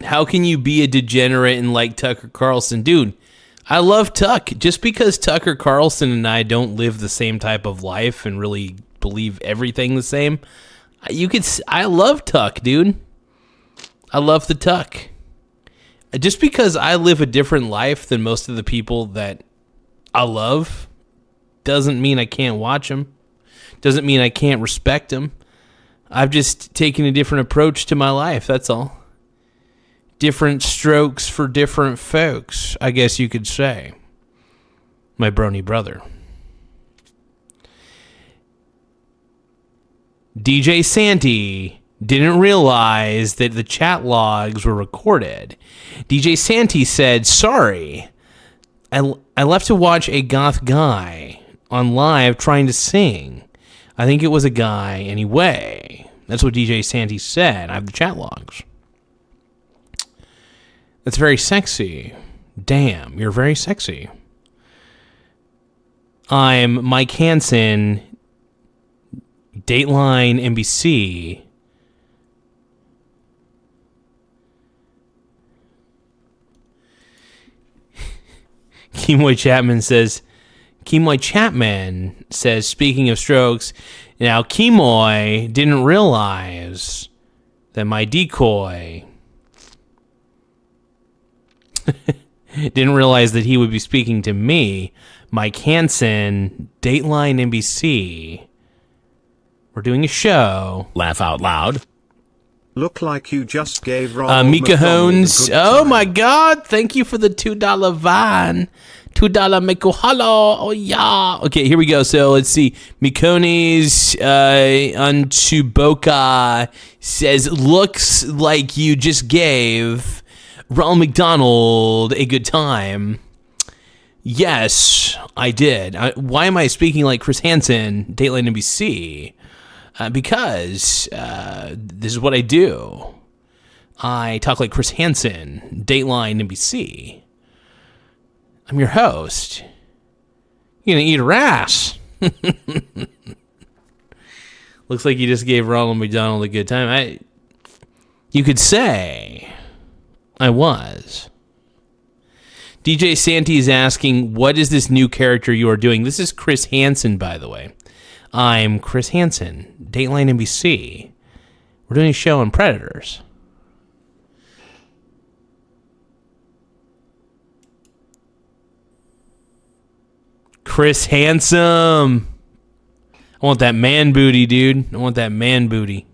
How can you be a degenerate and like Tucker Carlson? Dude, I love Tuck. Just because Tucker Carlson and I don't live the same type of life and really believe everything the same, I love Tuck, dude. I love the Tuck. Just because I live a different life than most of the people that I love doesn't mean I can't watch them. Doesn't mean I can't respect them. I've just taken a different approach to my life, that's all. Different strokes for different folks, I guess you could say. My brony brother. DJ Santy didn't realize that the chat logs were recorded. DJ Santy said, sorry, I left to watch a goth guy on live trying to sing. I think it was a guy anyway. That's what DJ Santy said. I have the chat logs. That's very sexy. Damn, you're very sexy. I'm Mike Hansen, Dateline NBC. Kemoy Chapman says, speaking of strokes, now Kemoy didn't realize that my decoy didn't realize that he would be speaking to me, Mike Hansen, Dateline NBC. We're doing a show. Laugh out loud.
Look like you just gave Ronald
Mika
McDonald a
Hones.
good
Oh
time.
my God. Thank you for the $2 Vine. $2 Miko Hello. Oh yeah. Okay, here we go. So let's see. Mikones Untuboka says, looks like you just gave Ronald McDonald a good time. Yes, I did. Why am I speaking like Chris Hansen, Dateline NBC? Because this is what I do. I talk like Chris Hansen, Dateline NBC. I'm your host. You're gonna eat her ass. Looks like you just gave Ronald McDonald a good time. You could say I was. DJ Santy is asking, what is this new character you are doing? This is Chris Hansen, by the way. I'm Chris Hansen, Dateline NBC. We're doing a show on Predators. Chris Handsome. I want that man booty, dude. I want that man booty.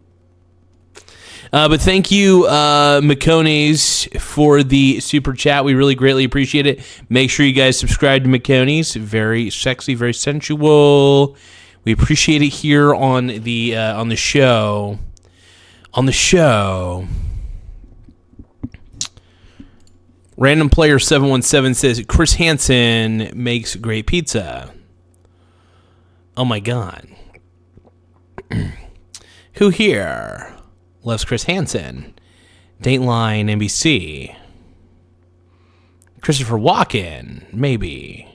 But thank you, Macones, for the super chat. We really greatly appreciate it. Make sure you guys subscribe to Macones. Very sexy, very sensual. We appreciate it here on the show. On the show. Random Player 717 says Chris Hansen makes great pizza. Oh my God. Who here loves Chris Hansen? Dateline NBC. Christopher Walken, maybe.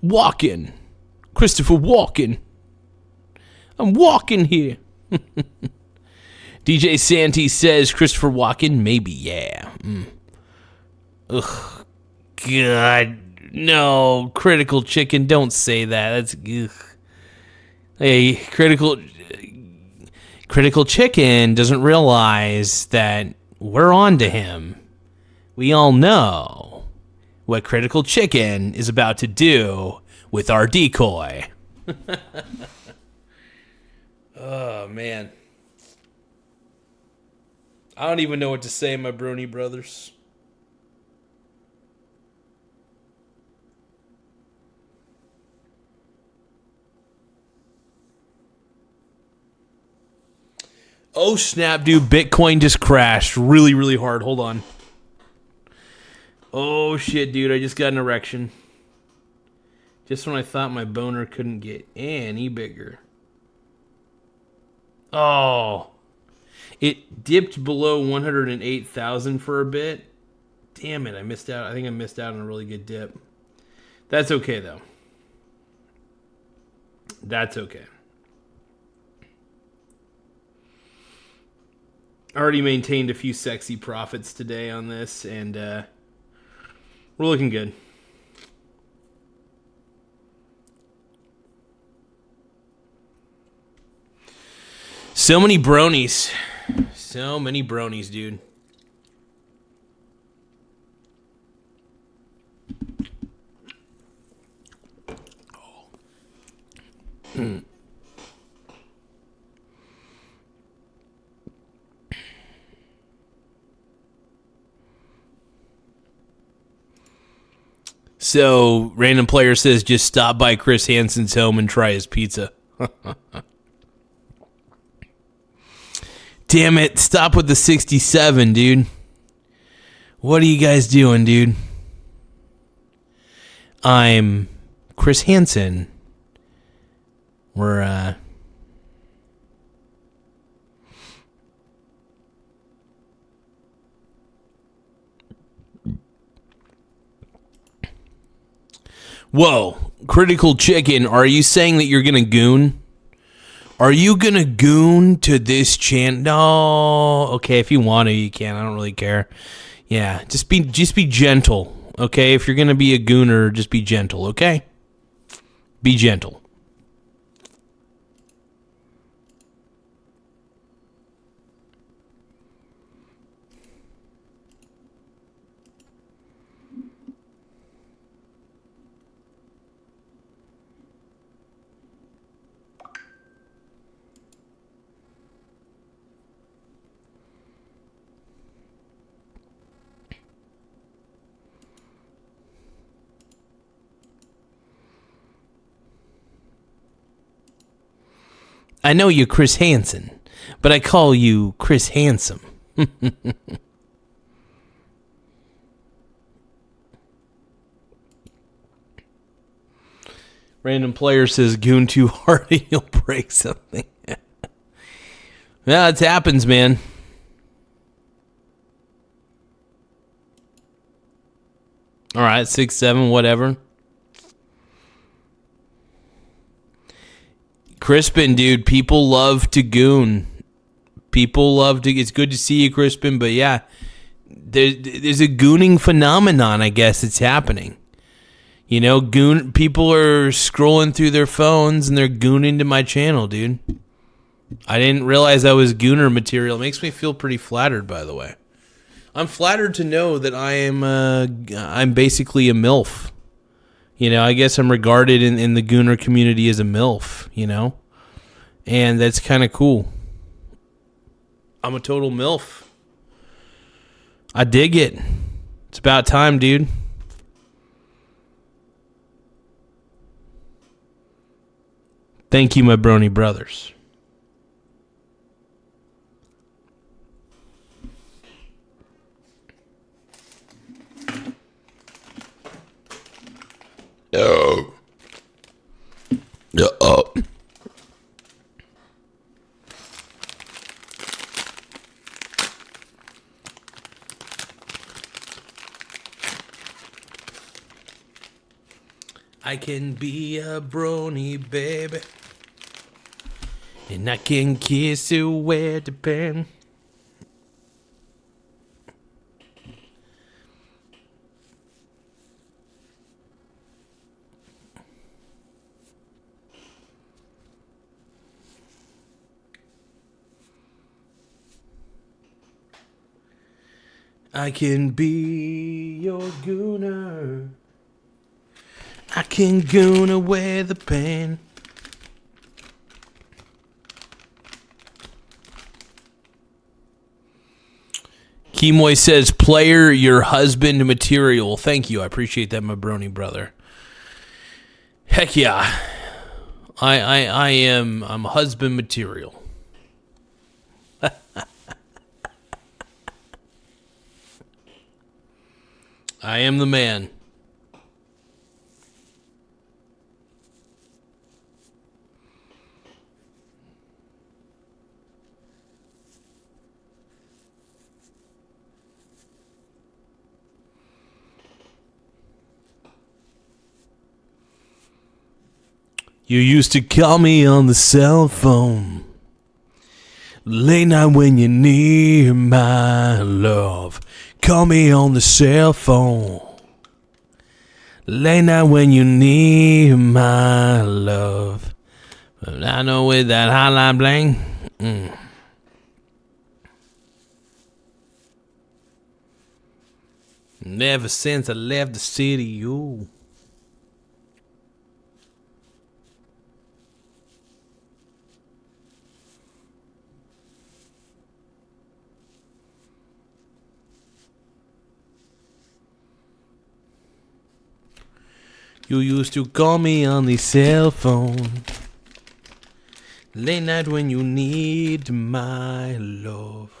Walken. Christopher Walken. I'm walking here. DJ Santy says Christopher Walken, maybe, yeah. Ugh. God. No. Critical Chicken, don't say that. That's... Ugh. Hey, Critical Chicken doesn't realize that we're on to him. We all know what Critical Chicken is about to do with our decoy. Oh, man. I don't even know what to say, my Brony brothers. Oh, snap, dude. Bitcoin just crashed really, really hard. Hold on. Oh, shit, dude. I just got an erection. Just when I thought my boner couldn't get any bigger. Oh, it dipped below 108,000 for a bit. Damn it, I missed out. I think I missed out on a really good dip. That's okay, though. That's okay. Already maintained a few sexy profits today on this, and we're looking good. So many bronies. So many bronies, dude. So, random player says, just stop by Chris Hansen's home and try his pizza. Damn it, stop with the 67, dude. What are you guys doing, dude? I'm Chris Hansen. We're, Whoa, Critical Chicken, are you saying that you're gonna goon? Are you gonna goon to this channel? No, okay, if you want to, you can. I don't really care. Yeah, just be gentle, okay? If you're gonna be a gooner, just be gentle, okay? Be gentle. I know you're Chris Hansen, but I call you Chris Handsome. Random player says, goon too hard and you'll break something. Yeah, it happens, man. All right, 6, 7, whatever. Crispin, dude, people love to goon. People love to. It's good to see you, Crispin, but yeah, there's a gooning phenomenon, I guess, it's happening. You know, people are scrolling through their phones and they're gooning to my channel, dude. I didn't realize I was gooner material. It makes me feel pretty flattered, by the way. I'm flattered to know that I'm basically a MILF. You know, I guess I'm regarded in the gooner community as a MILF, you know? And that's kind of cool. I'm a total MILF. I dig it. It's about time, dude. Thank you, my brony brothers. Oh. Oh. I can be a brony, baby, and I can kiss you where the pen. I can be your gooner. I can goon away the pain. Kimoy says, player, your husband material. Thank you. I appreciate that, my brony brother. Heck yeah. I'm husband material. I am the man. You used to call me on the cell phone. Late night when you need my love. Call me on the cell phone. Late night when you need my love. But I know with that hotline bling. Ever since I left the city, you. You used to call me on the cell phone. Late night when you need my love.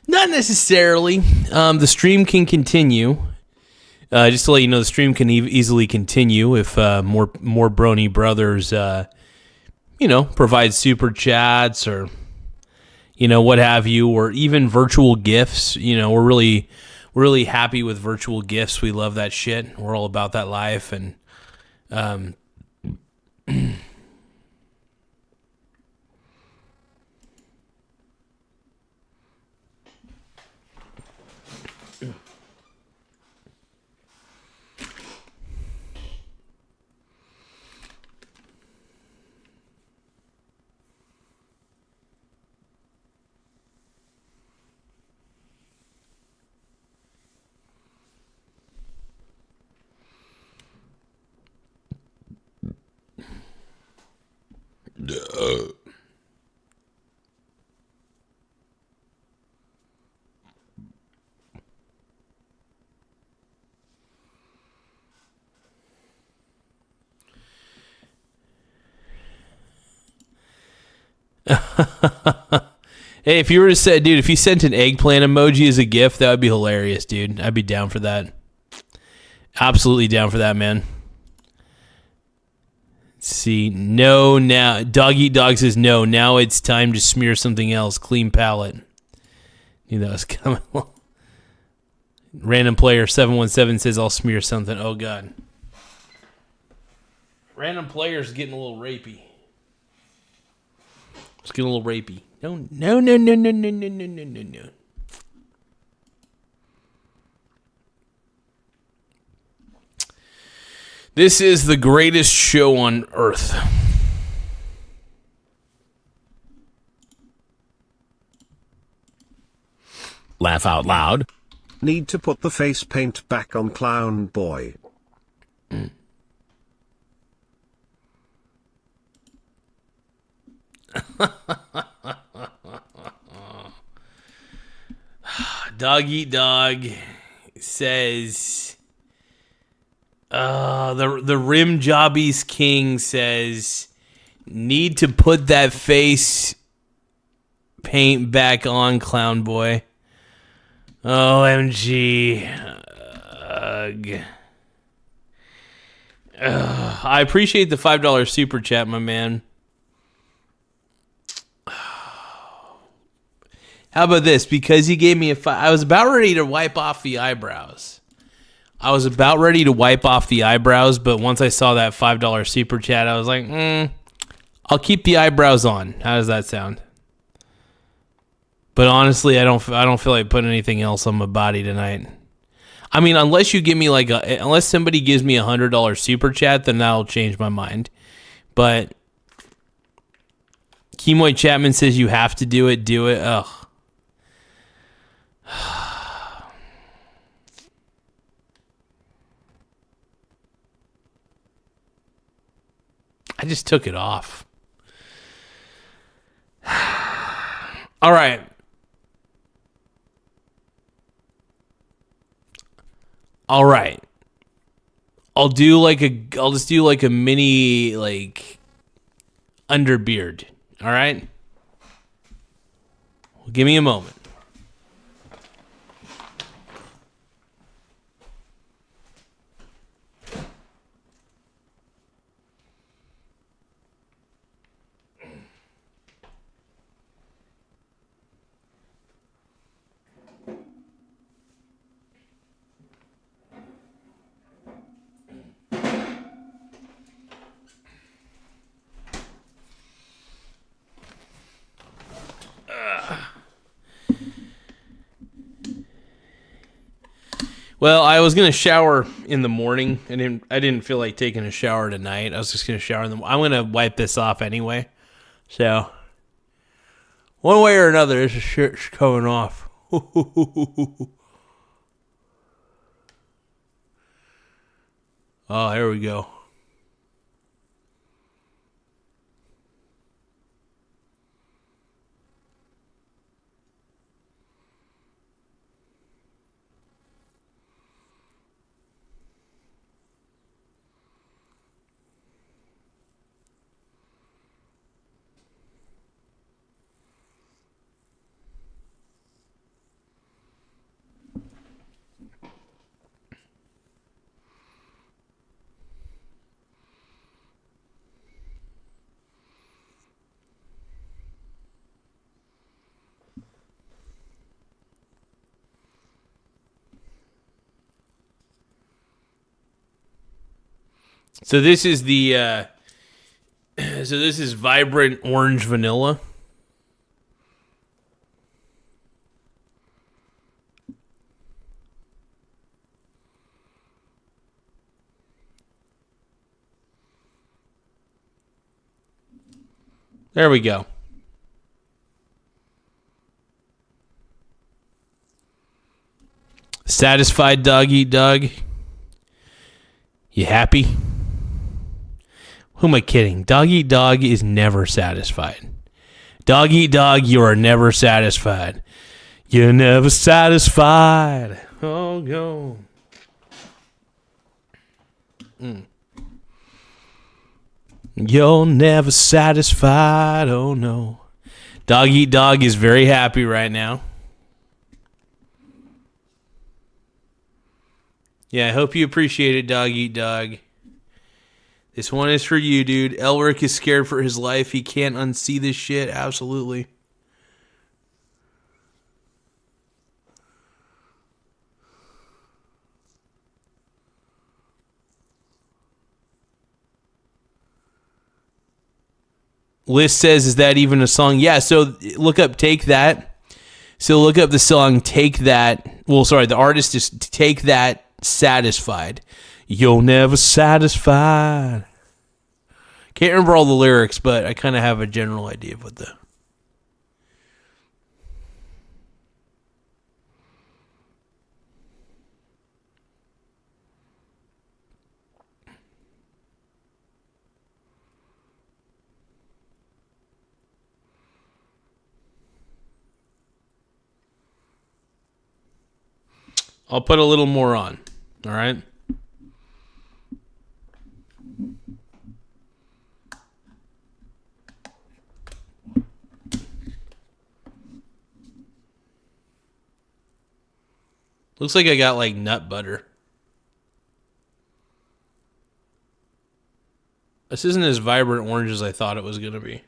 Not necessarily. The stream can continue. Just to let you know, the stream can easily continue if more Brony brothers, provide super chats or, what have you, or even virtual gifts. We're really happy with virtual gifts. We love that shit. We're all about that life, and hey, if you were to say, dude, if you sent an eggplant emoji as a gift, that would be hilarious, dude. I'd be down for that. Absolutely down for that, man. Let's see. No, now. Dog Eat Dog says no. Now it's time to smear something else. Clean palate. Knew that was coming. Random Player 717 says I'll smear something. Oh, God. Random Player's getting a little rapey. It's getting a little rapey. No. This is the greatest show on earth.
Laugh out loud. Need to put the face paint back on Clown Boy.
Dog Eat Dog says, the Rim Jobbies King says, need to put that face paint back on, Clown Boy. OMG. I appreciate the $5 super chat, my man. How about this? Because he gave me I was about ready to wipe off the eyebrows. But once I saw that $5 super chat, I was like, I'll keep the eyebrows on. How does that sound? But honestly, I don't feel like putting anything else on my body tonight. I mean, unless you give me unless somebody gives me $100 super chat, then that'll change my mind. But Kemoy Chapman says you have to do it. Do it. Ugh. I just took it off. All right. All right. I'll just do like a mini like underbeard. All right? Well, give me a moment. Well, I was gonna shower in the morning, and I didn't feel like taking a shower tonight. I was just gonna shower in the. I'm gonna wipe this off anyway. So, one way or another, this shirt's coming off. Oh, here we go. So this is the this is vibrant orange vanilla. There we go. Satisfied dog eat dog? You happy? Who am I kidding? Dog eat dog is never satisfied. Dog eat dog, you are never satisfied. You're never satisfied. Oh, no. You're never satisfied. Oh, no. Dog eat dog is very happy right now. Yeah, I hope you appreciate it, dog eat dog. This one is for you, dude. Elric is scared for his life. He can't unsee this shit. Absolutely. Liz says, is that even a song? Yeah, so look up Take That. So look up the song Take That. Well, sorry, the artist is Take That Satisfied. You're never satisfied. Can't remember all the lyrics, but I kind of have a general idea of what the... I'll put a little more on. All right? Looks like I got like nut butter. This isn't as vibrant orange as I thought it was going to be.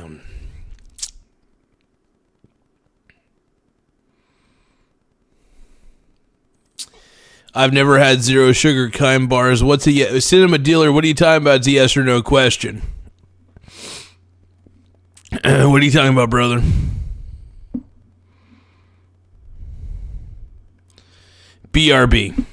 down. I've never had zero sugar kind bars. What's a cinema dealer? What are you talking about? It's a yes or no question. What are you talking about, brother? BRB.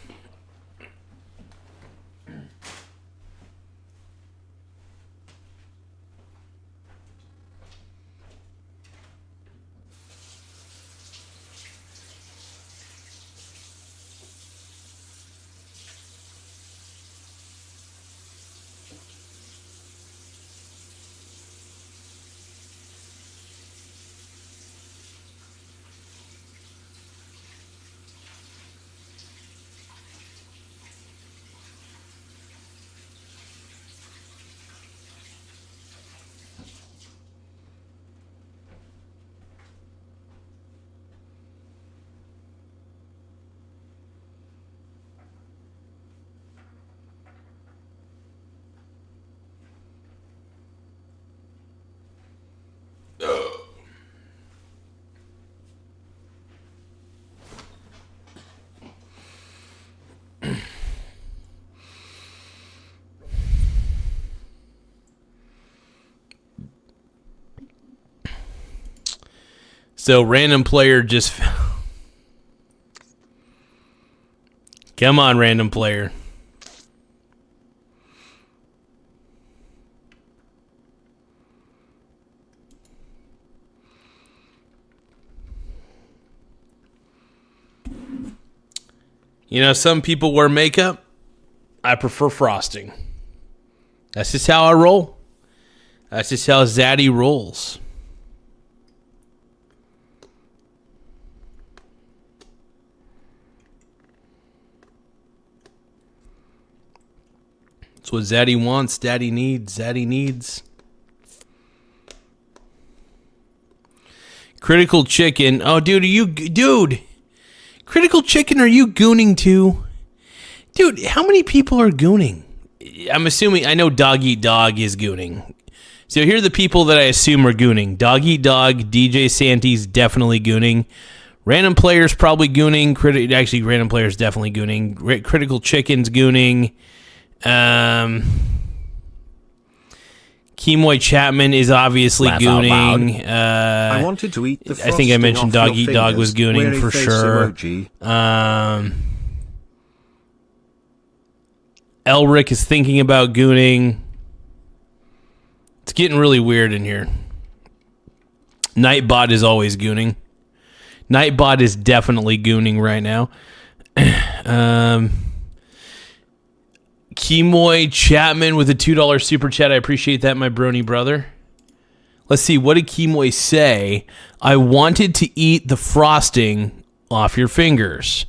So random player just... Come on, random player. You know, some people wear makeup. I prefer frosting. That's just how I roll. That's just how Zaddy rolls. That's what Zaddy wants, Daddy needs, Zaddy needs. Critical Chicken. Oh, dude. Critical Chicken, are you gooning too? Dude, how many people are gooning? I'm assuming, I know Dog Eat Dog is gooning. So here are the people that I assume are gooning. Dog Eat Dog, DJ Santy's definitely gooning. Random Player's probably gooning. Actually, Random Player's definitely gooning. Critical Chicken's gooning. Kemoy Chapman is obviously
Laugh
gooning.
I wanted to eat the
I think I mentioned Dog Eat Dog was gooning for sure. Elric is thinking about gooning. It's getting really weird in here. Nightbot is always gooning. Nightbot is definitely gooning right now. Kemoy Chapman with a $2 super chat. I appreciate that, my brony brother. Let's see. What did Kemoy say? I wanted to eat the frosting off your fingers.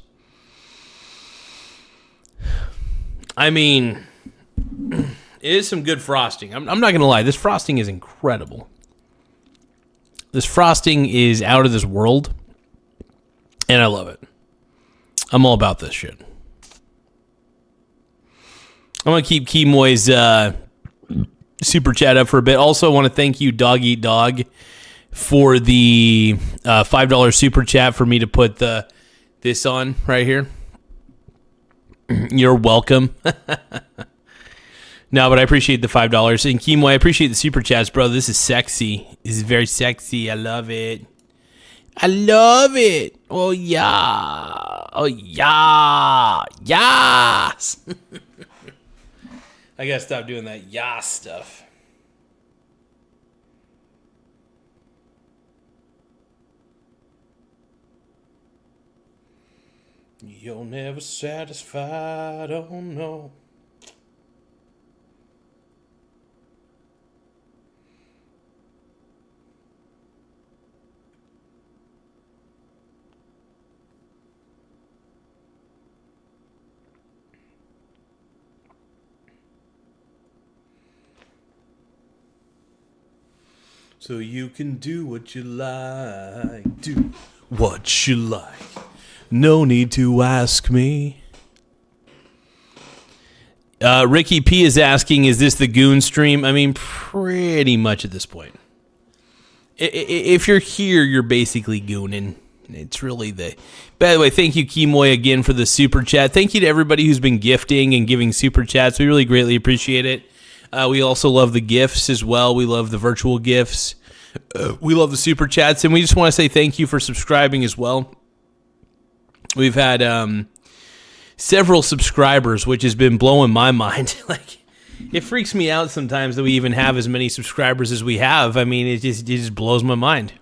I mean, it is some good frosting. I'm not going to lie. This frosting is incredible. This frosting is out of this world, and I love it. I'm all about this shit. I'm going to keep Kemoy's super chat up for a bit. Also, I want to thank you, Dog Eat Dog, for the $5 super chat for me to put this on right here. You're welcome. No, but I appreciate the $5. And Kemoy, I appreciate the super chats, bro. This is sexy. This is very sexy. I love it. I love it. Oh, yeah. Oh, yeah. Yes. I gotta stop doing that yah stuff. You're never satisfied, oh no. So you can do what you like, do what you like. No need to ask me. Ricky P is asking, is this the Goon stream? I mean, pretty much at this point. if you're here, you're basically gooning. It's really the... By the way, thank you, Kimoy, again for the super chat. Thank you to everybody who's been gifting and giving super chats. We really greatly appreciate it. We also love the gifts as well. We love the virtual gifts. We love the super chats. And we just want to say thank you for subscribing as well. We've had several subscribers, which has been blowing my mind. Like, it freaks me out sometimes that we even have as many subscribers as we have. I mean, it just blows my mind.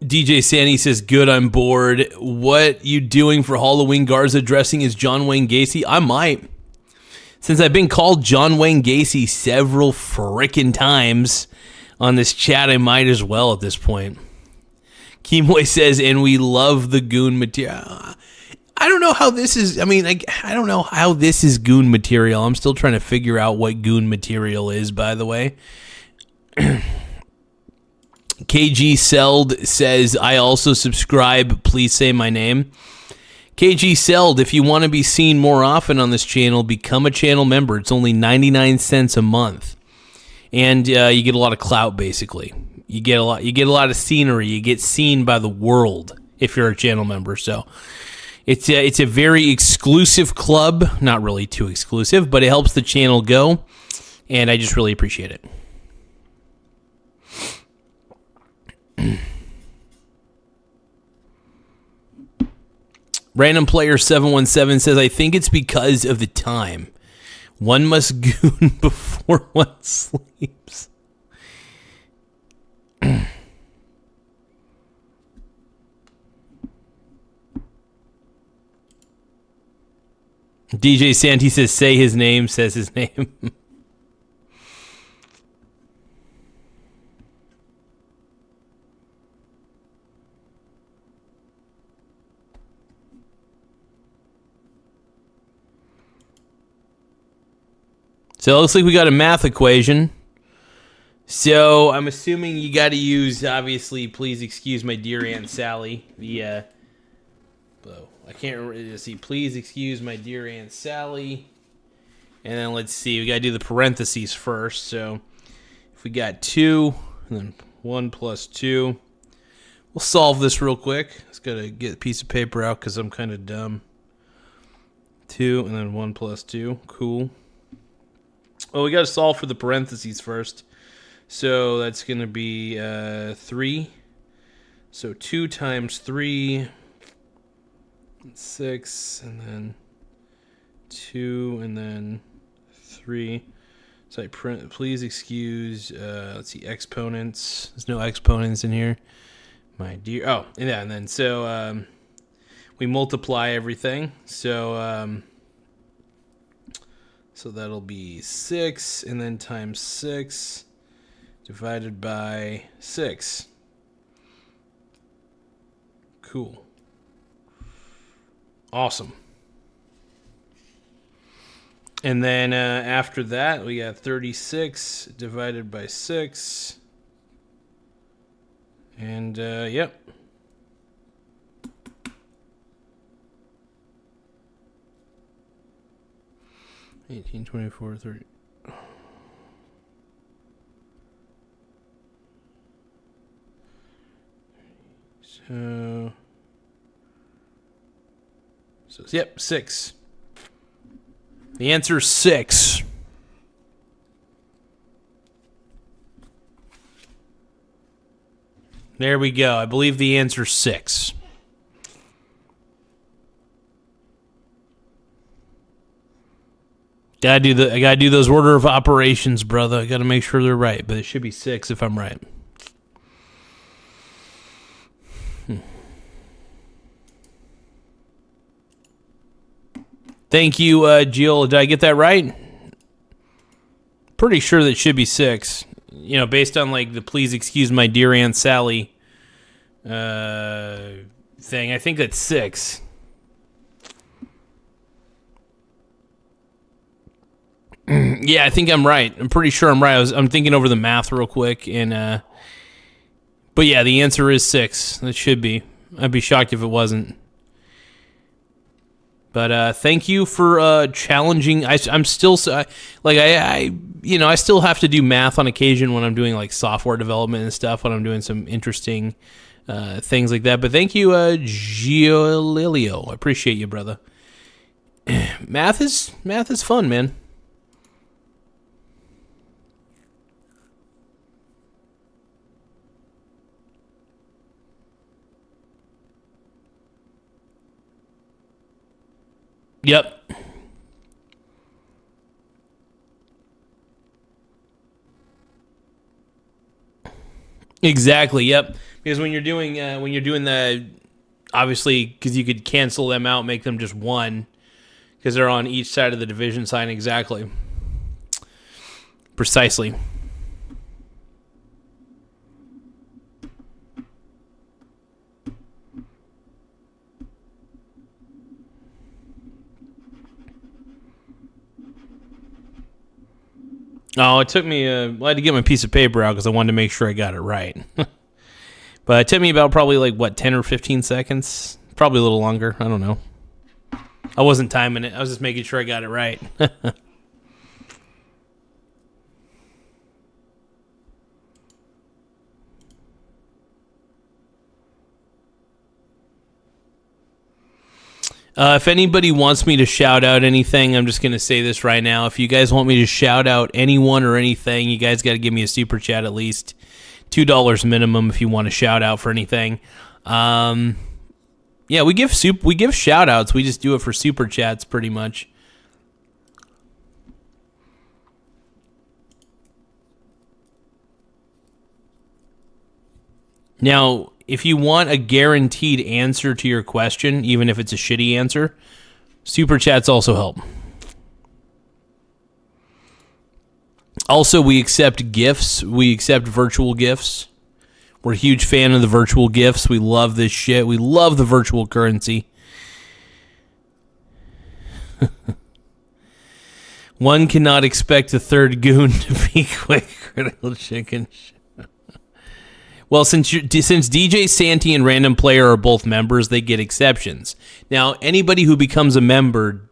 DJ Sandy says, good, I'm bored. What you doing for Halloween? Garza dressing as John Wayne Gacy? I might. Since I've been called John Wayne Gacy several frickin' times on this chat, I might as well at this point. Kimoy says, and we love the goon material. I don't know how this is, I don't know how this is goon material. I'm still trying to figure out what goon material is, by the way. KG Seld says, I also subscribe. Please say my name. KG Seld, if you want to be seen more often on this channel, become a channel member. It's only 99 cents a month. And you get a lot of clout, basically. You get a lot of scenery. You get seen by the world if you're a channel member. So it's a very exclusive club. Not really too exclusive, but it helps the channel go. And I just really appreciate it. Random Player 717 says, I think it's because of the time. One must goon before one sleeps. DJ Santi says, say his name, says his name. So it looks like we got a math equation. So I'm assuming you got to use, obviously, please excuse my dear Aunt Sally. I can't really see. Please excuse my dear Aunt Sally. And then let's see. We got to do the parentheses first. So if we got 2, and then 1 plus 2. We'll solve this real quick. Just got to get a piece of paper out because I'm kind of dumb. 2, and then 1 plus 2. Cool. Well, we got to solve for the parentheses first. So that's going to be 3. So 2 times 3, 6, and then 2, and then 3. So please excuse, let's see, exponents. There's no exponents in here. My dear. Oh, yeah, and then so we multiply everything. So that'll be 6, and then times 6 divided by 6. Cool. Awesome. And then after that, we got 36 divided by 6. And, yep. $18, $24, $30. So yep, 6. The answer is 6. There we go. I believe the answer is 6. I gotta do those order of operations, brother. I gotta make sure they're right, but it should be 6 if I'm right. Thank you, Giola. Did I get that right? Pretty sure that should be 6. You know, based on like the "Please excuse my dear Aunt Sally" thing. I think that's 6. Yeah, I think I'm right. I'm pretty sure I'm right. I'm thinking over the math real quick, and but yeah, the answer is 6. It should be. I'd be shocked if it wasn't. But thank you for challenging. I'm still I still have to do math on occasion when I'm doing like software development and stuff. When I'm doing some interesting things like that. But thank you, Giolilio. I appreciate you, brother. Math is fun, man. Yep. Exactly. Yep. Because when you're doing the, obviously, because you could cancel them out, make them just one, because they're on each side of the division sign. Exactly. Precisely. Oh, it took me, I had to get my piece of paper out because I wanted to make sure I got it right. But it took me about probably 10 or 15 seconds. Probably a little longer. I don't know. I wasn't timing it. I was just making sure I got it right. If anybody wants me to shout out anything, I'm just going to say this right now. If you guys want me to shout out anyone or anything, you guys got to give me a super chat at least. $2 minimum if you want to shout out for anything. Yeah, we give shout outs. We just do it for super chats pretty much. Now, if you want a guaranteed answer to your question, even if it's a shitty answer, super chats also help. Also, we accept gifts. We accept virtual gifts. We're a huge fan of the virtual gifts. We love this shit. We love the virtual currency. One cannot expect a third goon to be quick. Critical chicken. Well, since DJ Santy and Random Player are both members, they get exceptions. Now, anybody who becomes a member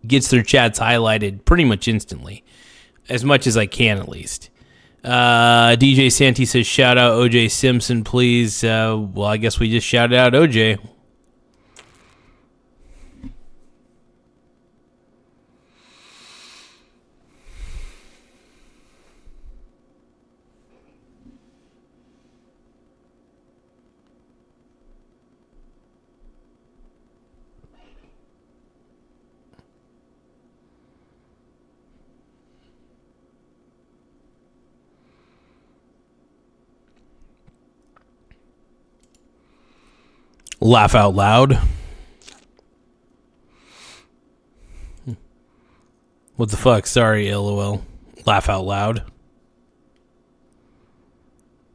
gets their chats highlighted pretty much instantly. As much as I can, at least. DJ Santy says, shout out OJ Simpson, please. Well, I guess we just shouted out OJ. Laugh out loud. What the fuck? Sorry, LOL. Laugh out loud.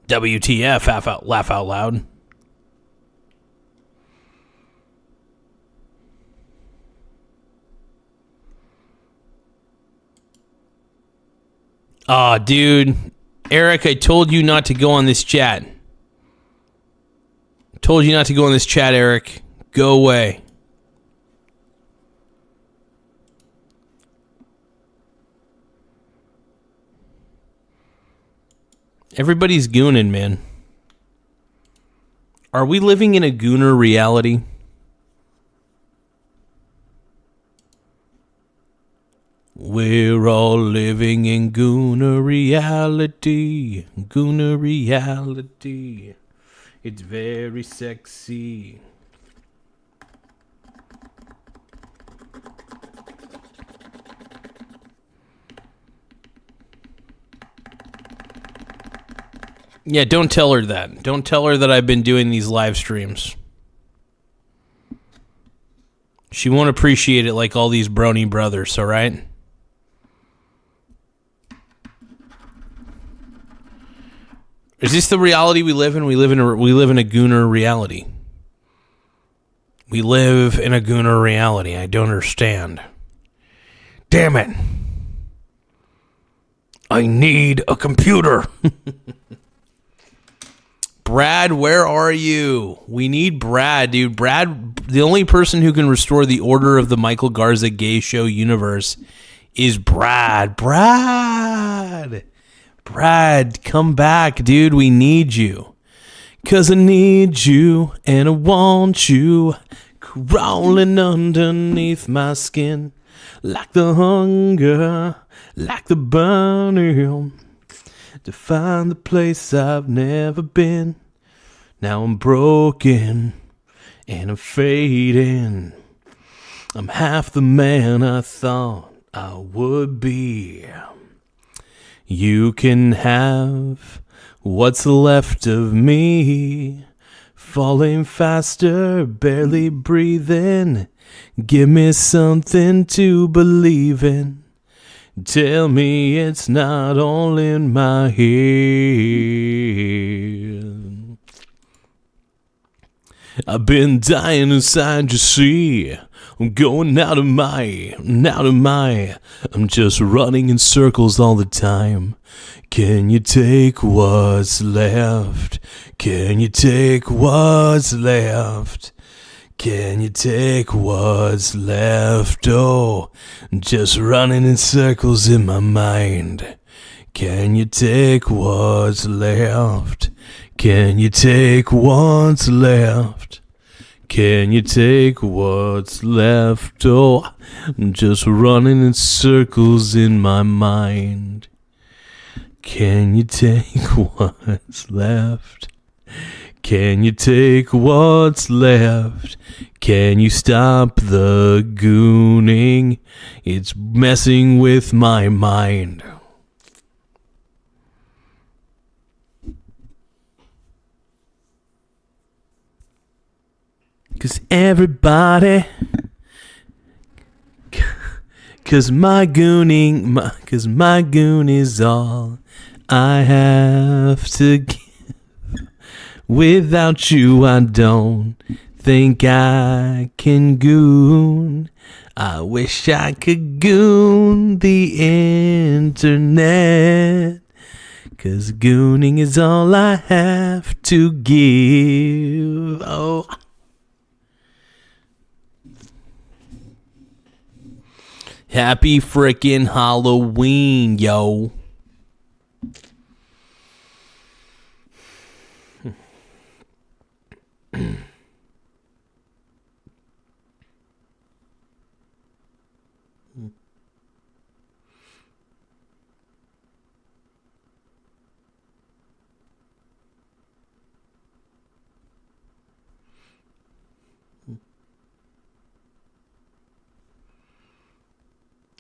WTF, laugh out loud. Aw, dude. Eric, I told you not to go on this chat. Told you not to go on this chat, Eric. Go away. Everybody's gooning, man. Are we living in a gooner reality? We're all living in gooner reality. Gooner reality. It's very sexy. Yeah, don't tell her that. Don't tell her that I've been doing these live streams. She won't appreciate it like all these brony brothers, all right? Is this the reality we live in? We live in a gooner reality. We live in a gooner reality. I don't understand. Damn it. I need a computer. Brad, where are you? We need Brad, dude. Brad, the only person who can restore the order of the Michael Garza Gay Show universe is Brad. Brad, come back, dude. We need you. 'Cause I need you and I want you crawling underneath my skin like the hunger, like the burning. To find the place I've never been. Now I'm broken and I'm fading. I'm half the man I thought I would be. You can have what's left of me. Falling faster, barely breathing. Give me something to believe in. Tell me it's not all in my head. I've been dying inside, you see. I'm going out of my. I'm just running in circles all the time. Can you take what's left? Can you take what's left? Can you take what's left? Oh, just running in circles in my mind. Can you take what's left? Can you take what's left? Can you take what's left? Oh, I'm just running in circles in my mind. Can you take what's left? Can you take what's left? Can you stop the gooning? It's messing with my mind. Cause everybody, cause my goon is all I have to give. Without you, I don't think I can goon. I wish I could goon the internet. 'Cause gooning is all I have to give. Oh. Happy frickin' Halloween, yo.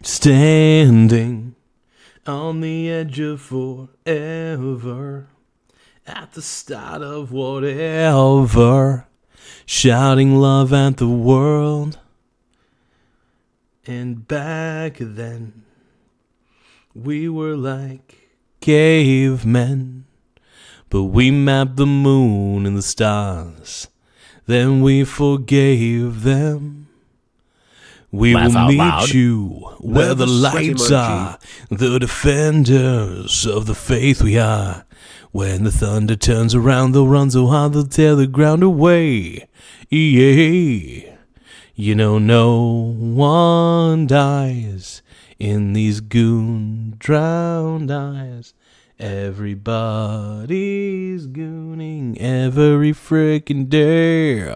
Standing on the edge of forever, at the start of whatever, shouting love at the world. And back then, we were like cavemen, but we mapped the moon and the stars, then we forgave them. We
Laugh
will
out
meet
loud.
you where the
Nervous, sweaty
lights
monkey.
are, the defenders of the faith we are. When the thunder turns around, they'll run so hard they'll tear the ground away. Yeah. You know no one dies in these goon drowned eyes. Everybody's gooning every freaking day.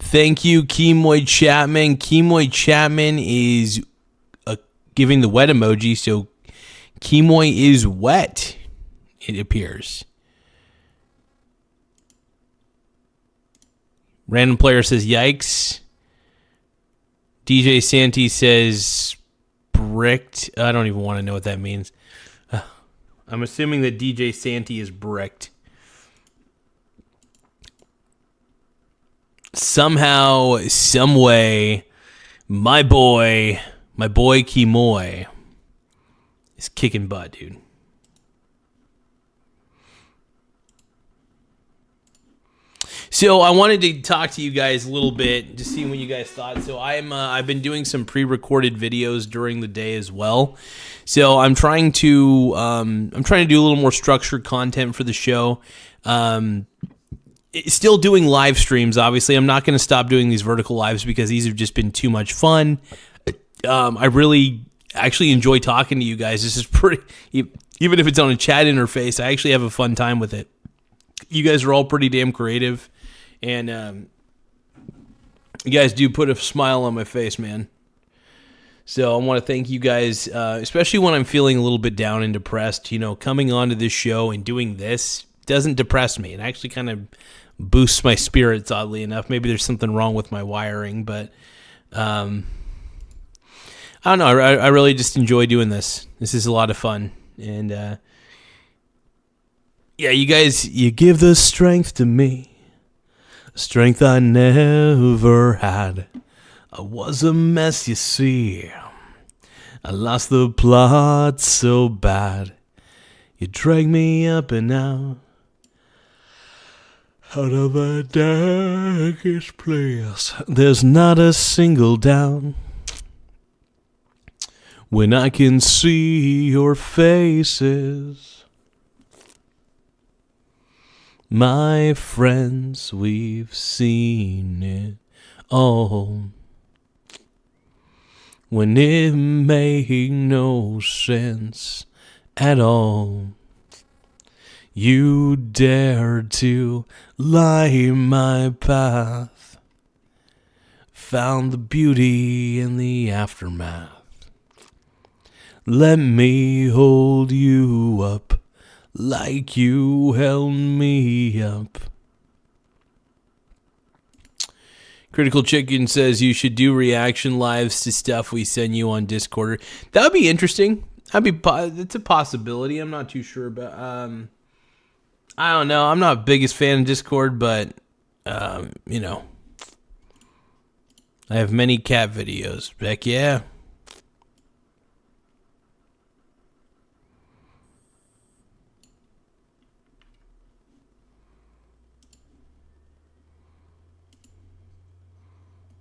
Thank you, Kemoy Chapman. Kemoy Chapman is giving the wet emoji, so Kemoy is wet, it appears. Random player says, yikes. DJ Santee says, bricked. I don't even want to know what that means. I'm assuming that DJ Santee is bricked. somehow, some way, my boy Kimoy is kicking butt, dude. So I wanted to talk to you guys a little bit to see what you guys thought. So I've been doing some pre-recorded videos during the day as well. So I'm trying to do a little more structured content for the show. Still doing live streams. Obviously, I'm not going to stop doing these vertical lives because these have just been too much fun. I really actually enjoy talking to you guys. This is pretty, even if it's on a chat interface, I actually have a fun time with it. You guys are all pretty damn creative. And you guys do put a smile on my face, man. So I want to thank you guys, especially when I'm feeling a little bit down and depressed. You know, coming onto this show and doing this doesn't depress me. It actually kind of boosts my spirits, oddly enough. Maybe there's something wrong with my wiring, but I don't know. I really just enjoy doing this. This is a lot of fun. And yeah, you guys, you give the strength to me. Strength I never had. I was a mess, you see. I lost the plot so bad. You drag me up and out of the darkest place. There's not a single doubt when I can see your faces. My friends, we've seen it all. When it made no sense at all. You dared to light my path. Found the beauty in the aftermath. Let me hold you up. Like you held me up. Critical Chicken says you should do reaction lives to stuff we send you on Discord. That would be interesting. It's a possibility. I'm not too sure, but I don't know. I'm not the biggest fan of Discord, but you know, I have many cat videos. Heck yeah.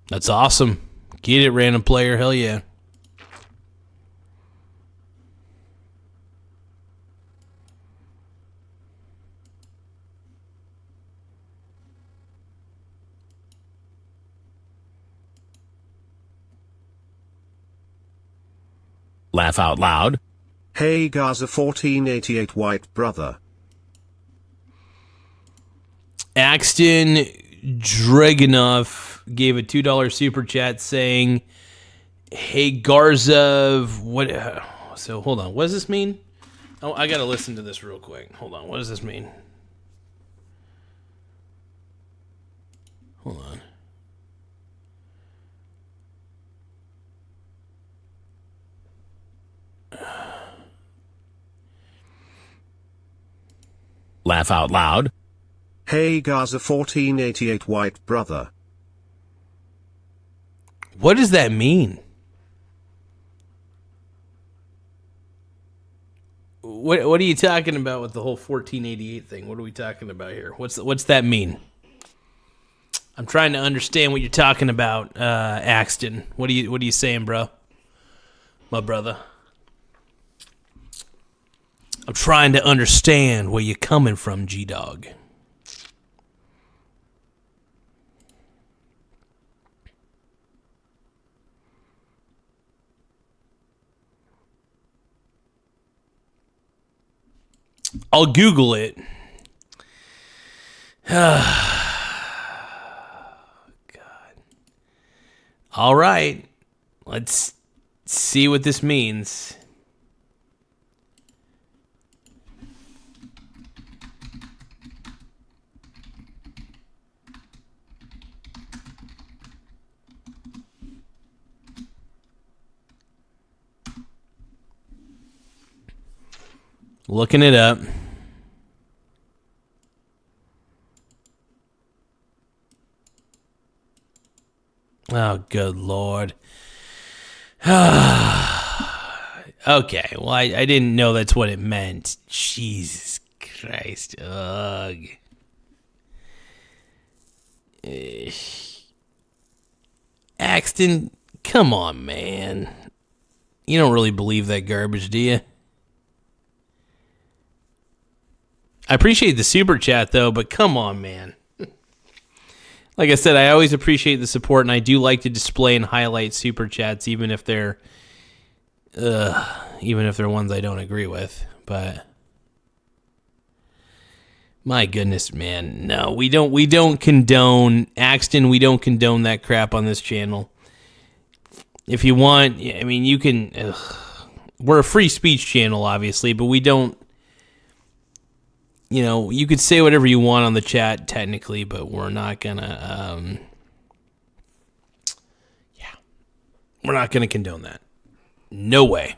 That's awesome. Get it, random player. Hell yeah.
Laugh out loud. Hey Gaza 1488 white brother.
Axton Dragunov gave a $2 super chat saying, "Hey Garza, what?" So hold on, what does this mean? Oh, I gotta listen to this real quick. Hold on, what does this mean? Hold on.
Laugh out loud. Hey Gaza 1488 white brother.
What does that mean? What are you talking about with the whole 1488 thing? What are we talking about here? What's that mean? I'm trying to understand what you're talking about, Axton. What are you saying, bro? My brother. I'm trying to understand where you're coming from, G-Dog. I'll Google it. God. All right. Let's see what this means. Looking it up. Oh, good Lord. Okay, well, I didn't know that's what it meant. Jesus Christ. Ugh. Axton, come on, man. You don't really believe that garbage, do you? I appreciate the super chat, though, but come on, man. Like I said, I always appreciate the support, and I do like to display and highlight super chats, even if they're ones I don't agree with. But my goodness, man, no, we don't condone Axton. We don't condone that crap on this channel. If you want, I mean, you can. We're a free speech channel, obviously, but we don't. You know, you could say whatever you want on the chat, technically, but we're not gonna, we're not gonna condone that. No way.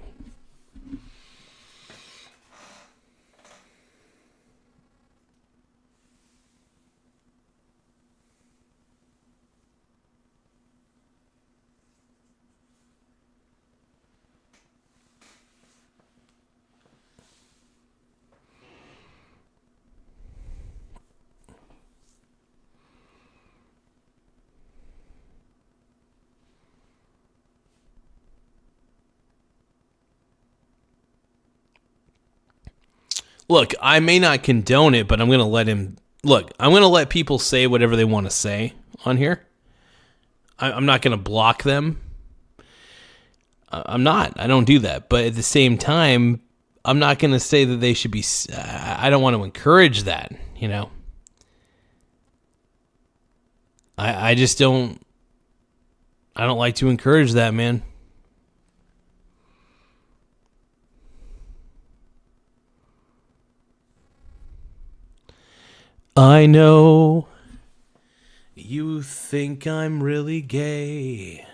Look, I may not condone it, but I'm going to let him... Look, I'm going to let people say whatever they want to say on here. I'm not going to block them. I'm not. I don't do that. But at the same time, I'm not going to say that they should be... I don't want to encourage that, you know? I just don't... I don't like to encourage that, man. I know you think I'm really gay.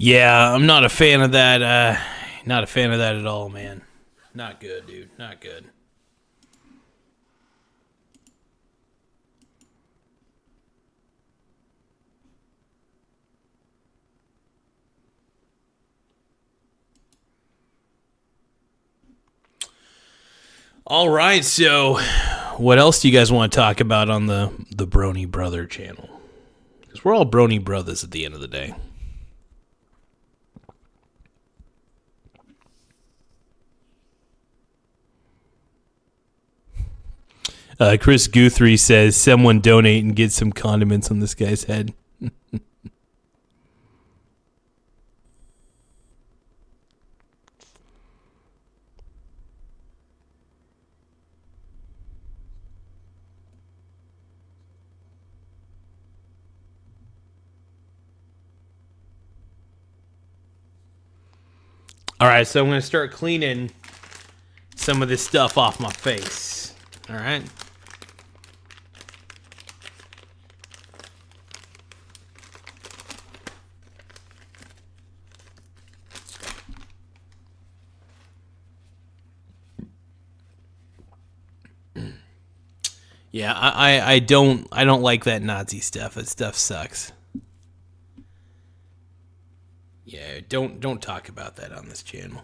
Yeah, I'm not a fan of that. Not a fan of that at all, man. Not good, dude. Not good. All right, so what else do you guys want to talk about on the Brony Brother channel? Because we're all Brony Brothers at the end of the day. Chris Guthrie says, someone donate and get some condiments on this guy's head. All right, so I'm going to start cleaning some of this stuff off my face. All right. Yeah, I don't like that Nazi stuff. That stuff sucks. Yeah, don't talk about that on this channel.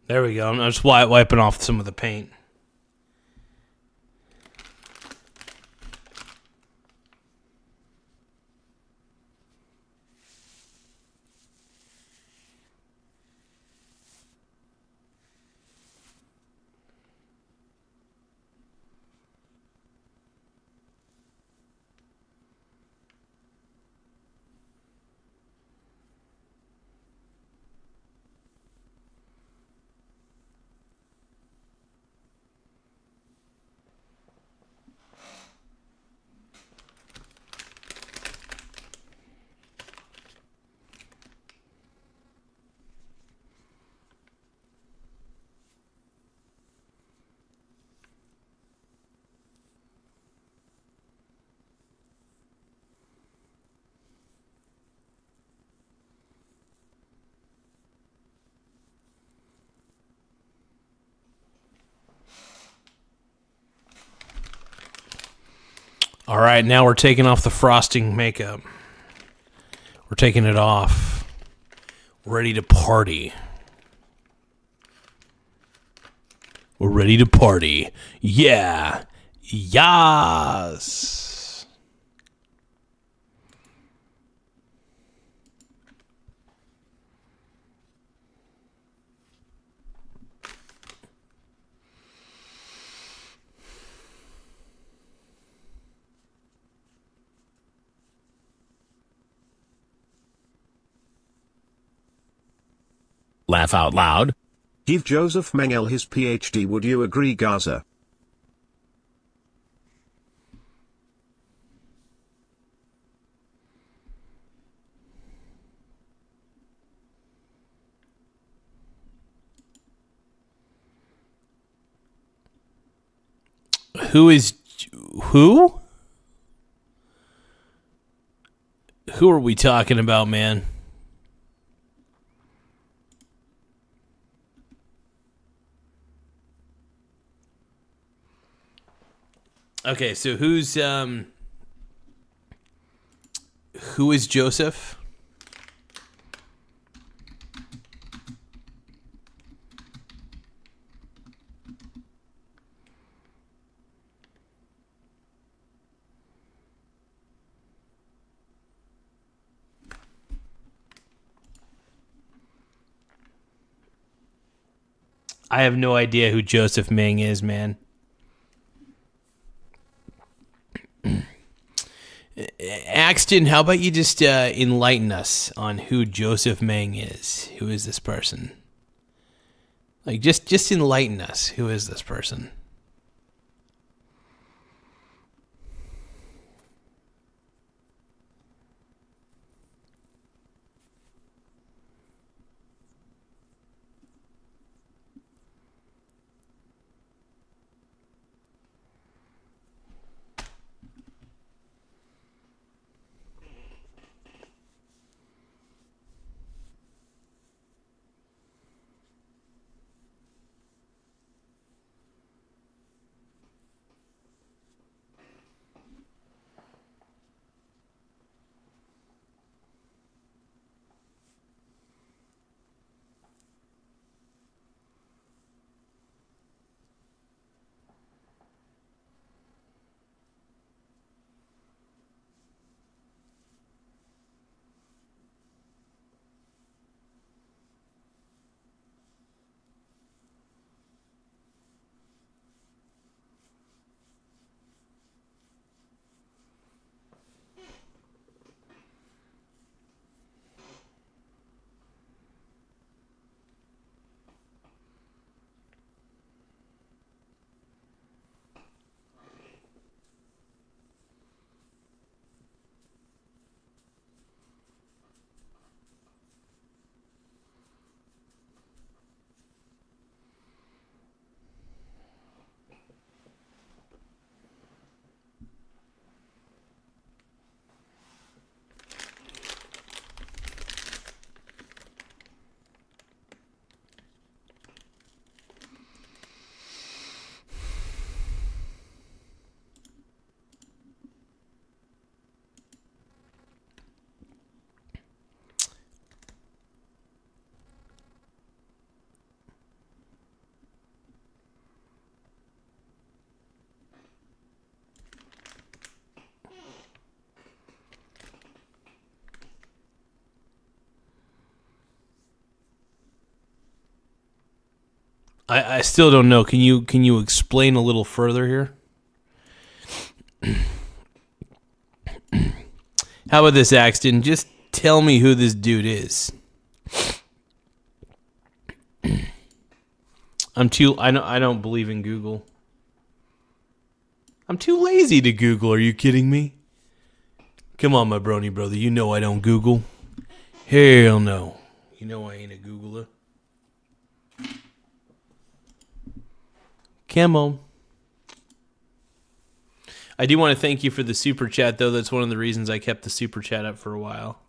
There we go. I'm just wiping off some of the paint. All right, now we're taking off the frosting makeup. We're taking it off. We're ready to party. We're ready to party. Yeah. Yas.
Laugh out loud.
Give Joseph Mengele his PhD, would you agree, Garza?
Who is who? Who are we talking about, man? Okay, so who is Joseph? I have no idea who Joseph Ming is, man. Axton, how about you just enlighten us on who Joseph Ming is? Who is this person? Like, just enlighten us. Who is this person? I still don't know. Can you explain a little further here? How about this, Axton? Just tell me who this dude is. I don't believe in Google. I'm too lazy to Google. Are you kidding me? Come on, my brony brother. You know I don't Google. Hell no. You know I ain't a Googler. Come on. I do want to thank you for the super chat, though. That's one of the reasons I kept the super chat up for a while.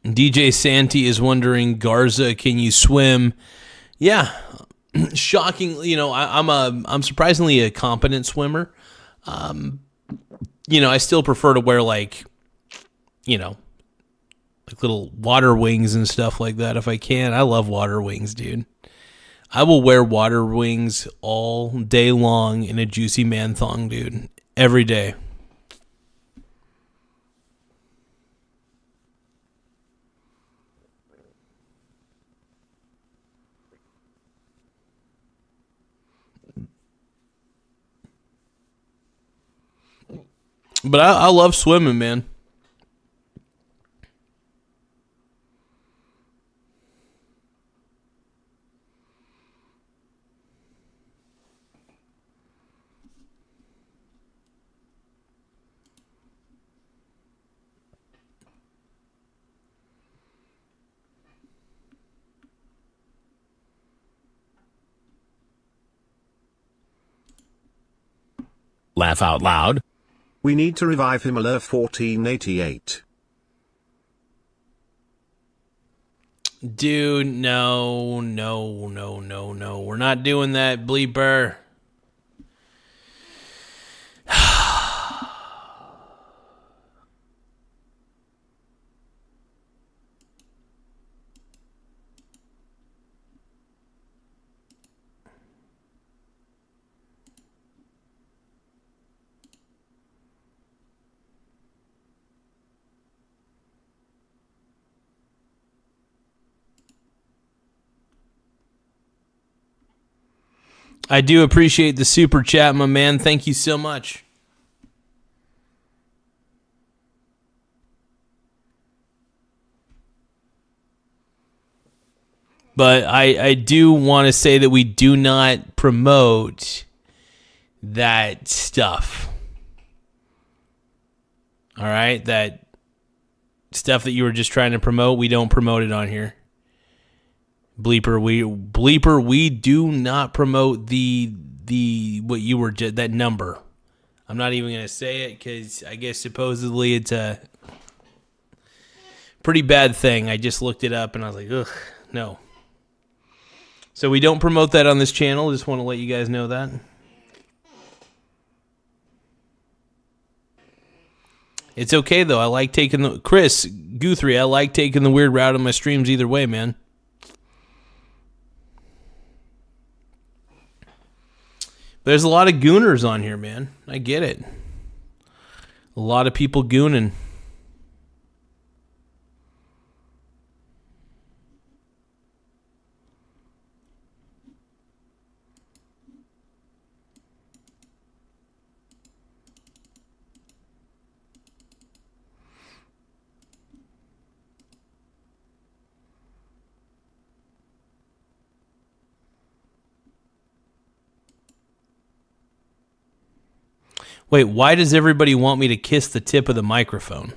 DJ Santi is wondering, Garza, can you swim? Yeah, shockingly, I'm surprisingly a competent swimmer. I still prefer to wear like little water wings and stuff like that if I can. I love water wings, dude. I will wear water wings all day long in a juicy man thong, dude. Every day. But I love swimming, man.
Laugh out loud. We need to revive him. 1488.
Dude, no. We're not doing that, bleeper. I do appreciate the super chat, my man. Thank you so much. But I do want to say that we do not promote that stuff. All right? That stuff that you were just trying to promote, we don't promote it on here. Bleeper, we do not promote the what you were just, that number. I'm not even gonna say it because I guess supposedly it's a pretty bad thing. I just looked it up and I was like, ugh, no. So we don't promote that on this channel. Just want to let you guys know that. It's okay though. I like taking the Chris Guthrie. I like taking the weird route on my streams either way, man. There's a lot of gooners on here, man. I get it. A lot of people gooning. Wait, why does everybody want me to kiss the tip of the microphone?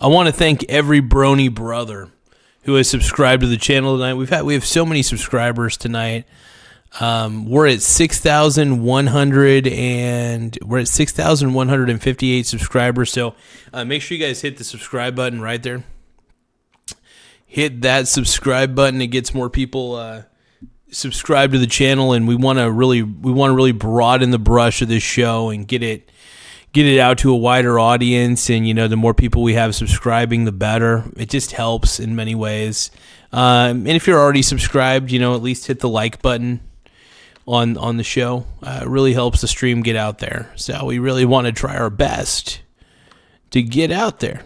I want to thank every brony brother who has subscribed to the channel tonight. We have so many subscribers tonight. We're at 6,158 subscribers. So make sure you guys hit the subscribe button right there. Hit that subscribe button. It gets more people subscribed to the channel, and we want to really broaden the brush of this show and get it out to a wider audience. And the more people we have subscribing, the better. It just helps in many ways. And if you're already subscribed, at least hit the like button on the show. It really helps the stream get out there. So we really want to try our best to get out there.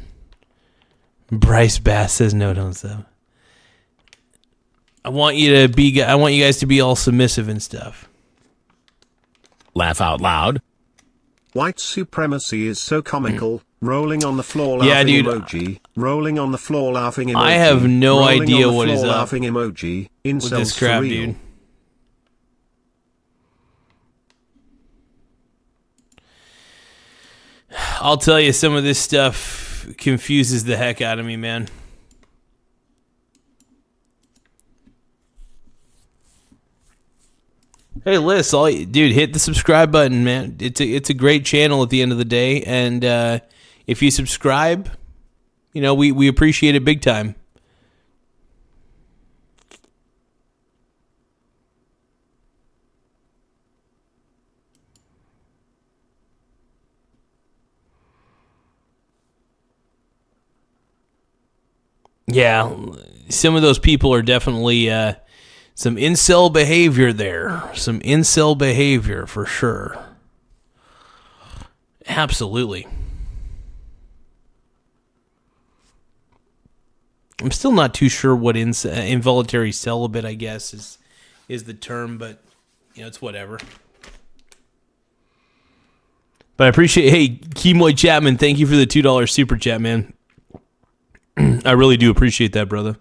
Bryce Bass says no, don't sub. I want you guys to be all submissive and stuff.
Laugh out loud. White supremacy is so comical. Rolling on the floor laughing emoji. Rolling on the floor laughing emoji.
I have no idea what is up
laughing emoji.
with this crap, dude. I'll tell you, some of this stuff confuses the heck out of me, man. Hey, Liz, dude, hit the subscribe button, man. It's a great channel at the end of the day, and if you subscribe, we appreciate it big time. Yeah, some of those people are definitely some incel behavior there. Some incel behavior for sure. Absolutely. I'm still not too sure what involuntary celibate, I guess, is the term, but it's whatever. But I appreciate, hey, Kemoy Chapman, thank you for the $2 super chat, man. I really do appreciate that, brother.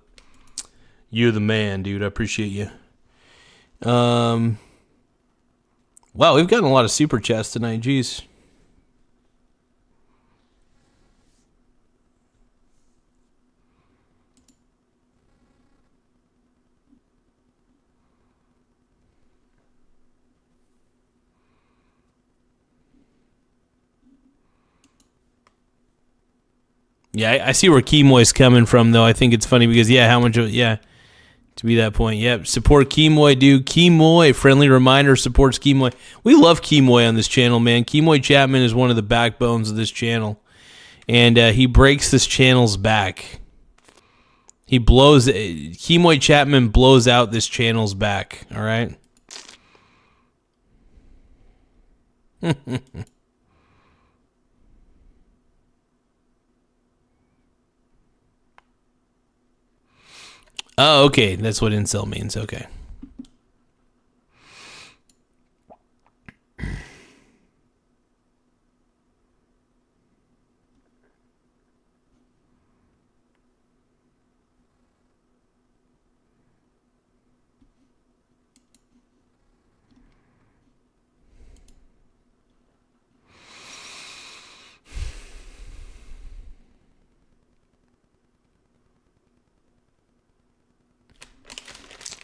You're the man, dude. I appreciate you. Wow, we've gotten a lot of super chats tonight. Jeez. Yeah, I see where Kemoy's coming from, though. I think it's funny because, how much of, to be that point. Yep, support Kemoy, dude. Kemoy, friendly reminder, supports Kemoy. We love Kemoy on this channel, man. Kemoy Chapman is one of the backbones of this channel, and he breaks this channel's back. Kemoy Chapman blows out this channel's back, all right? Oh, okay. That's what incel means. Okay.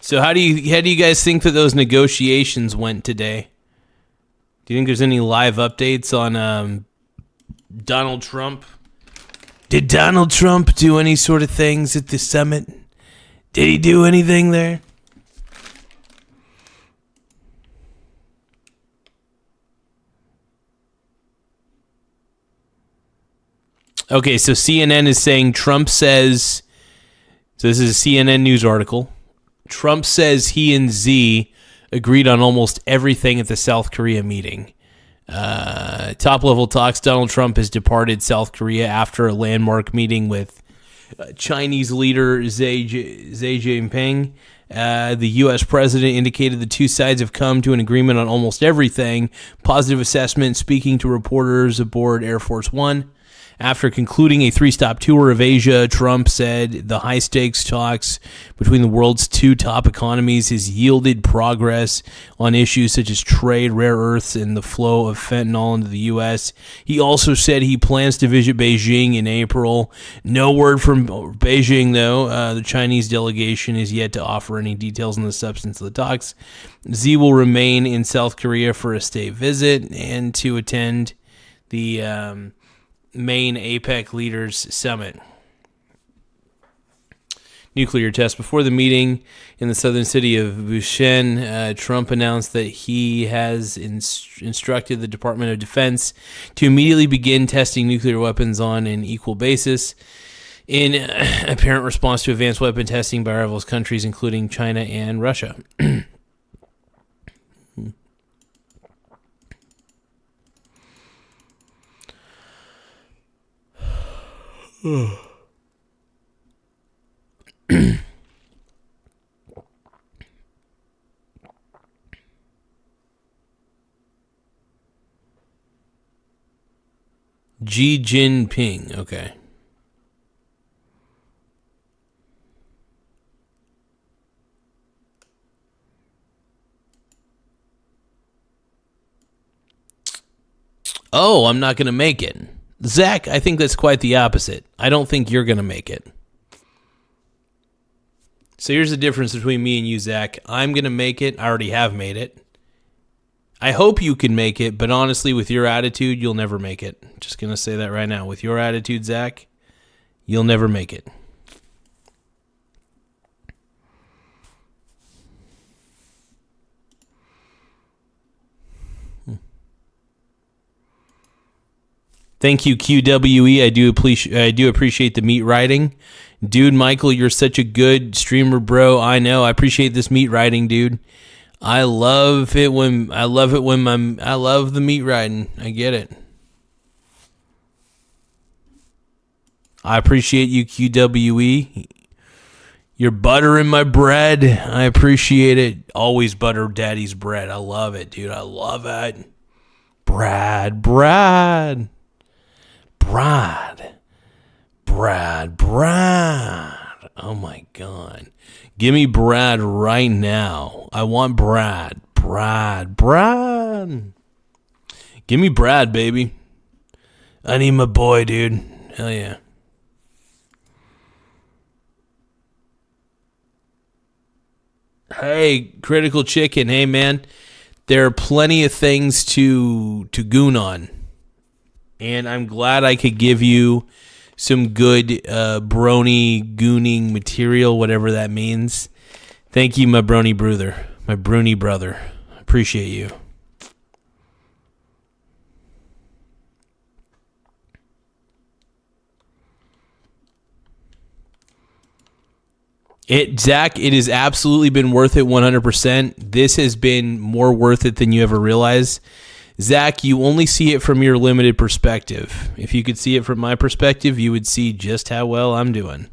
So how do you guys think that those negotiations went today? Do you think there's any live updates on Donald Trump? Did Donald Trump do any sort of things at the summit? Did he do anything there? Okay, so CNN is saying Trump says, so this is a CNN news article. Trump says he and Xi agreed on almost everything at the South Korea meeting. Top-level talks. Donald Trump has departed South Korea after a landmark meeting with Chinese leader Xi Jinping. The U.S. president indicated the two sides have come to an agreement on almost everything. Positive assessment, speaking to reporters aboard Air Force One. After concluding a 3-stop tour of Asia, Trump said the high-stakes talks between the world's two top economies has yielded progress on issues such as trade, rare earths, and the flow of fentanyl into the U.S. He also said he plans to visit Beijing in April. No word from Beijing, though. The Chinese delegation is yet to offer any details on the substance of the talks. Xi will remain in South Korea for a state visit and to attend the main APEC Leaders Summit. Nuclear test. Before the meeting in the southern city of Bushen, Trump announced that he has instructed the Department of Defense to immediately begin testing nuclear weapons on an equal basis in apparent response to advanced weapon testing by rival countries, including China and Russia. Xi Jinping. Okay. Oh, I'm not going to make it. Zach, I think that's quite the opposite. I don't think you're going to make it. So here's the difference between me and you, Zach. I'm going to make it. I already have made it. I hope you can make it, but honestly, with your attitude, you'll never make it. Just going to say that right now. With your attitude, Zach, you'll never make it. Thank you, QWE. I do appreciate the meat writing. Dude, Michael, you're such a good streamer, bro. I know. I appreciate this meat writing, dude. I love the meat writing. I get it. I appreciate you, QWE. You're buttering my bread. I appreciate it. Always butter daddy's bread. I love it, dude. I love it. Brad. Oh my God. Give me Brad right now. I want Brad. Give me Brad, baby. I need my boy, dude. Hell yeah. Hey, Critical Chicken. Hey, man. There are plenty of things to goon on. And I'm glad I could give you some good brony gooning material, whatever that means. Thank you, my brony brother. My brony brother. Appreciate you. Zach, it has absolutely been worth it 100%. This has been more worth it than you ever realize. Zach, you only see it from your limited perspective. If you could see it from my perspective, you would see just how well I'm doing.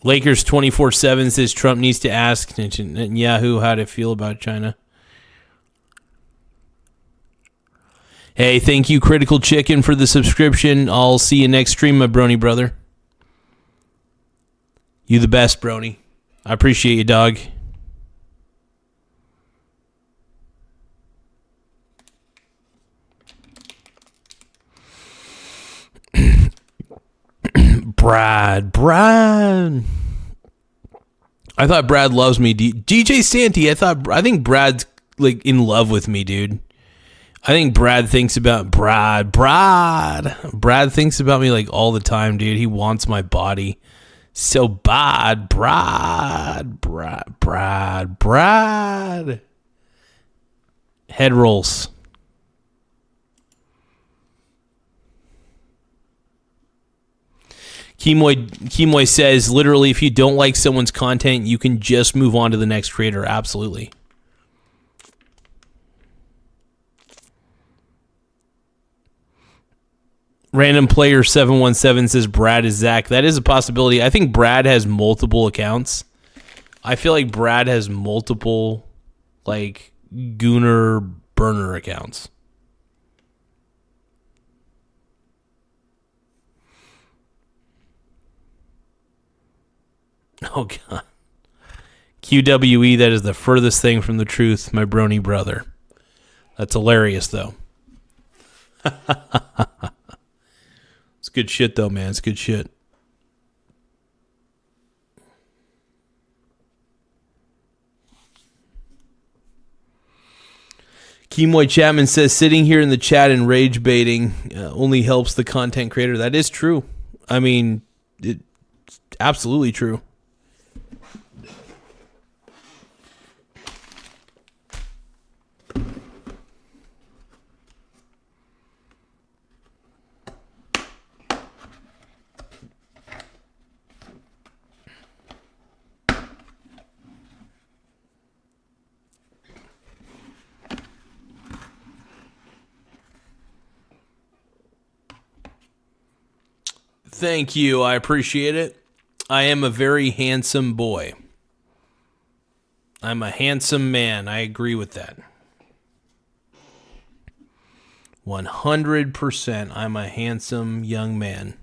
Lakers 24/7 says Trump needs to ask Netanyahu how to feel about China. Hey, thank you, Critical Chicken, for the subscription. I'll see you next stream, my brony brother. You the best, brony. I appreciate you, dog. Brad. I thought Brad loves me. DJ Santy, I think Brad's like in love with me, dude. I think Brad thinks about Brad thinks about me like all the time, dude. He wants my body so bad. Brad. Head rolls. Kimoy says, literally, if you don't like someone's content, you can just move on to the next creator. Absolutely. Random Player 717 says Brad is Zach. That is a possibility. I think Brad has multiple accounts. I feel like Brad has multiple, like, Gooner burner accounts. Oh, God. QWE, that is the furthest thing from the truth, my brony brother. That's hilarious, though. It's good shit, though, man. It's good shit. Kimoy Chapman says, sitting here in the chat and rage baiting only helps the content creator. That is true. I mean, it's absolutely true. Thank you. I appreciate it. I am a very handsome boy. I'm a handsome man. I agree with that. 100%. I'm a handsome young man.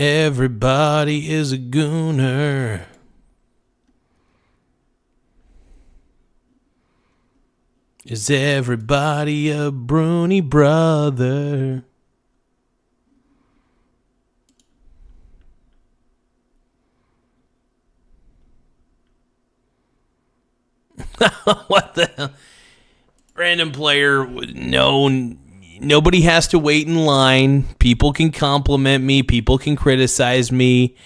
Everybody is a gooner. Is everybody a Bruni brother? What the hell? Random player, no. Nobody has to wait in line. People can compliment me. People can criticize me.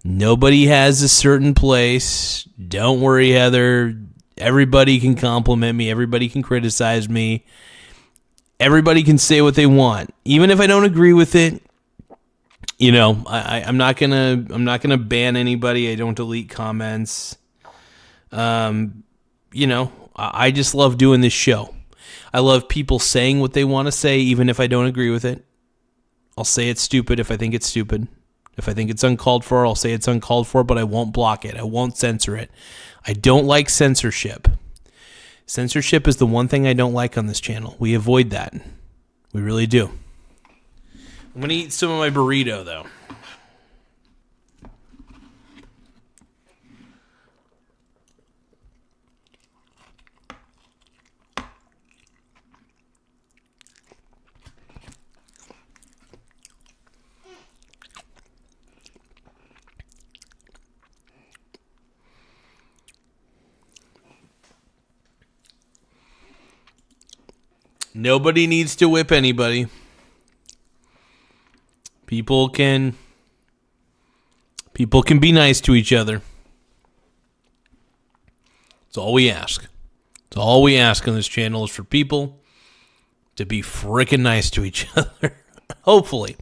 Nobody has a certain place. Don't worry, Heather. Everybody can compliment me. Everybody can criticize me. Everybody can say what they want, even if I don't agree with it. You know, I'm not gonna ban anybody. I don't delete comments. You know, I just love doing this show. I love people saying what they want to say, even if I don't agree with it. I'll say it's stupid if I think it's stupid. If I think it's uncalled for, I'll say it's uncalled for, but I won't block it. I won't censor it. I don't like censorship. Censorship is the one thing I don't like on this channel. We avoid that. We really do. I'm going to eat some of my burrito, though. Nobody needs to whip anybody. People can be nice to each other. That's all we ask. That's all we ask on this channel is for people to be frickin' nice to each other. Hopefully.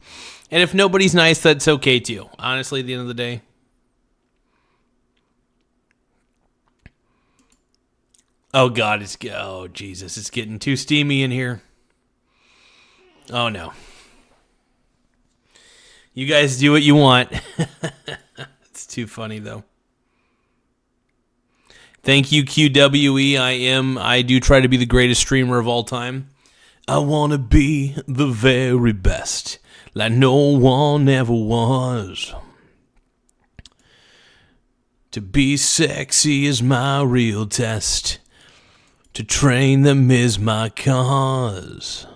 And if nobody's nice, that's okay too. Honestly, at the end of the day. Oh, God, oh, Jesus, it's getting too steamy in here. Oh, no. You guys do what you want. It's too funny, though. Thank you, QWE. I do try to be the greatest streamer of all time. I want to be the very best, like no one ever was. To be sexy is my real test. To train them is my cause.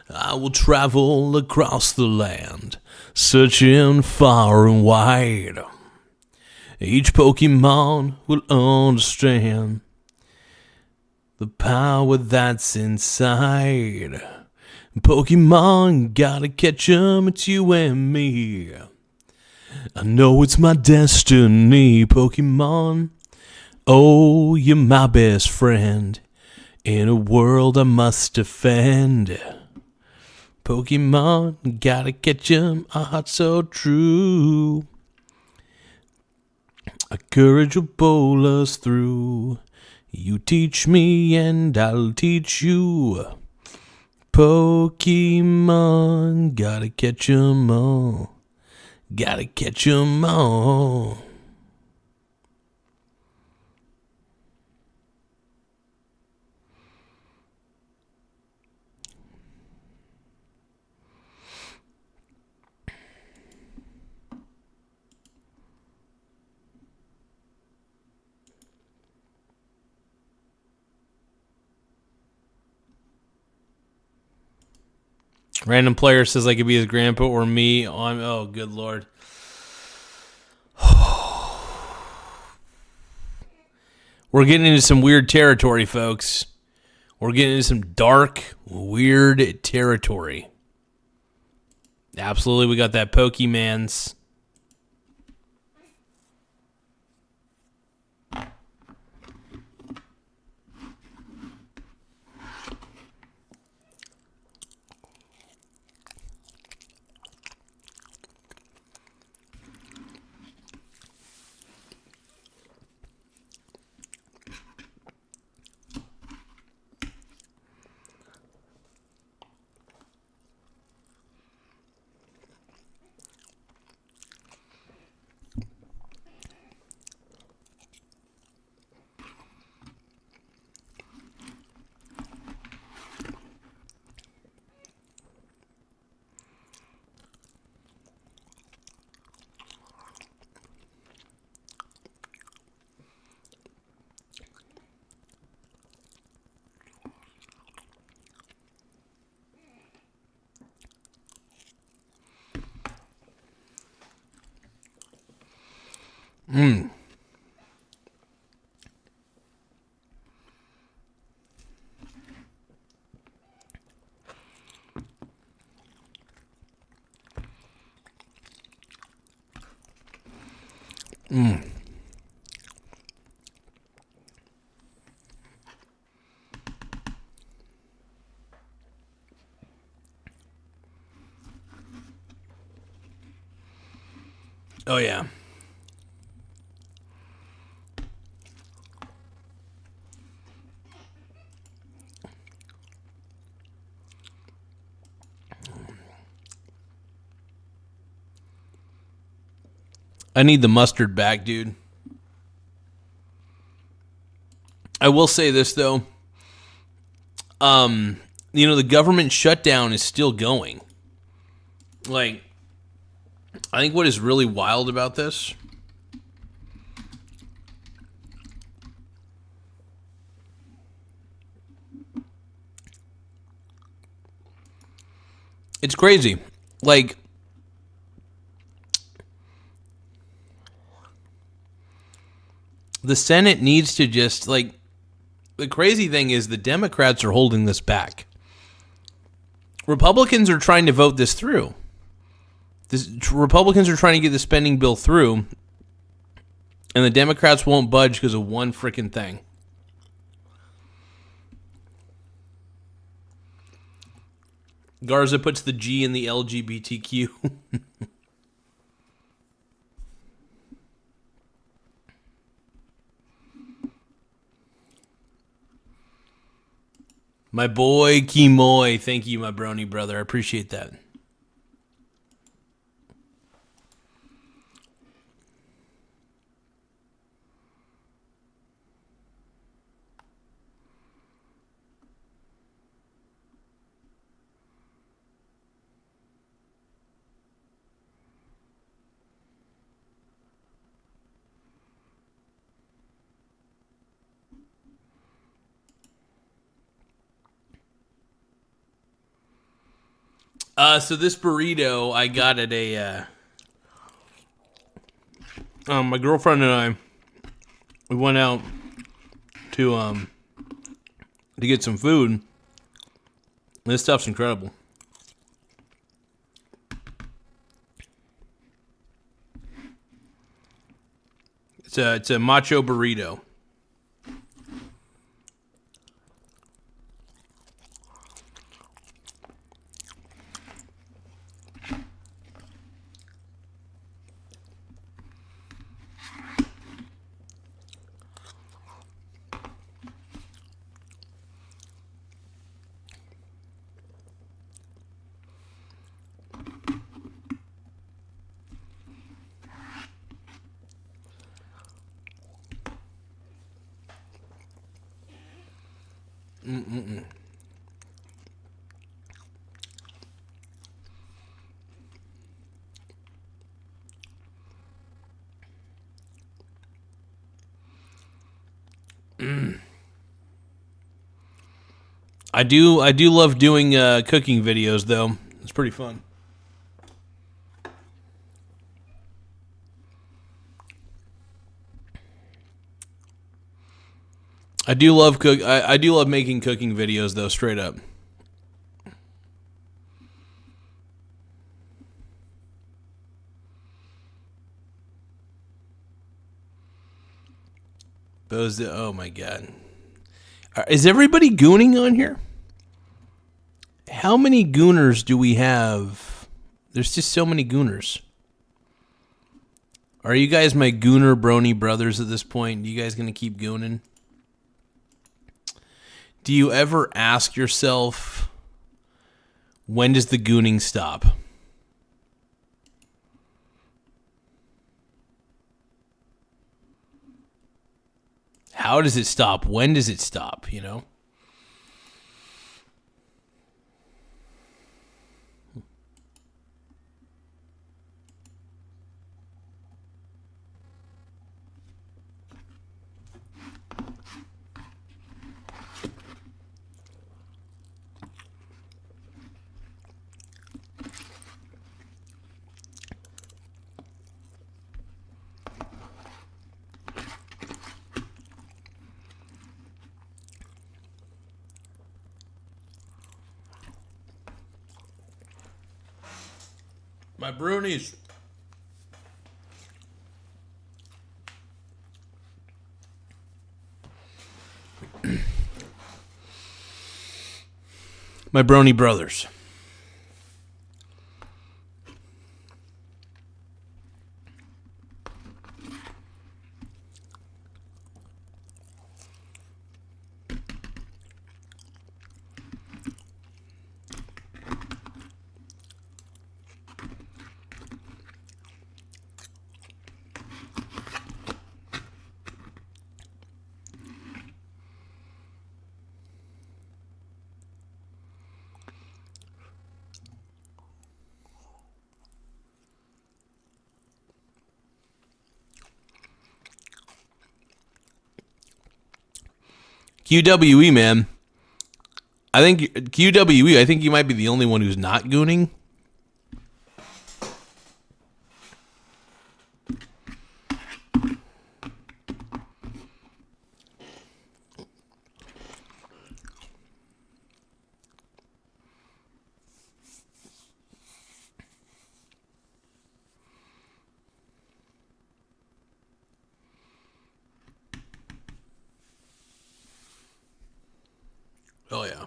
I will travel across the land, searching far and wide. Each Pokemon will understand the power that's inside. Pokemon, gotta catch 'em, it's you and me. I know it's my destiny, Pokemon. Oh, you're my best friend in a world I must defend. Pokemon, gotta catch 'em, a heart so true. A courage will bowl us through. You teach me and I'll teach you. Pokemon, gotta catch 'em all. Gotta catch 'em all. Random player says I could be his grandpa or me. Oh, good Lord. We're getting into some weird territory, folks. We're getting into some dark, weird territory. Absolutely, we got that Pokemans. Oh, yeah. I need the mustard back, dude. I will say this, though. The government shutdown is still going. Like, I think what is really wild about this it's crazy. Like, the Senate needs to just, like, the crazy thing is the Democrats are holding this back. Republicans are trying to vote this through. Republicans are trying to get the spending bill through, and the Democrats won't budge because of one freaking thing. Garza puts the G in the LGBTQ. My boy Kimoy, thank you, my brony brother. I appreciate that. So this burrito I got at a. My girlfriend and I, we went out to get some food. This stuff's incredible. It's a macho burrito. Mm-mm-mm. I do love doing cooking videos though. It's pretty fun. I do love making cooking videos though, straight up. Oh my god. Is everybody gooning on here? How many gooners do we have? There's just so many gooners. Are you guys my gooner brony brothers at this point? You guys gonna keep gooning? Do you ever ask yourself, when does the gooning stop? How does it stop? When does it stop, you know? My bronies. My brony brothers. QWE, man. I think QWE, I think you might be the only one who's not gooning. Oh, yeah.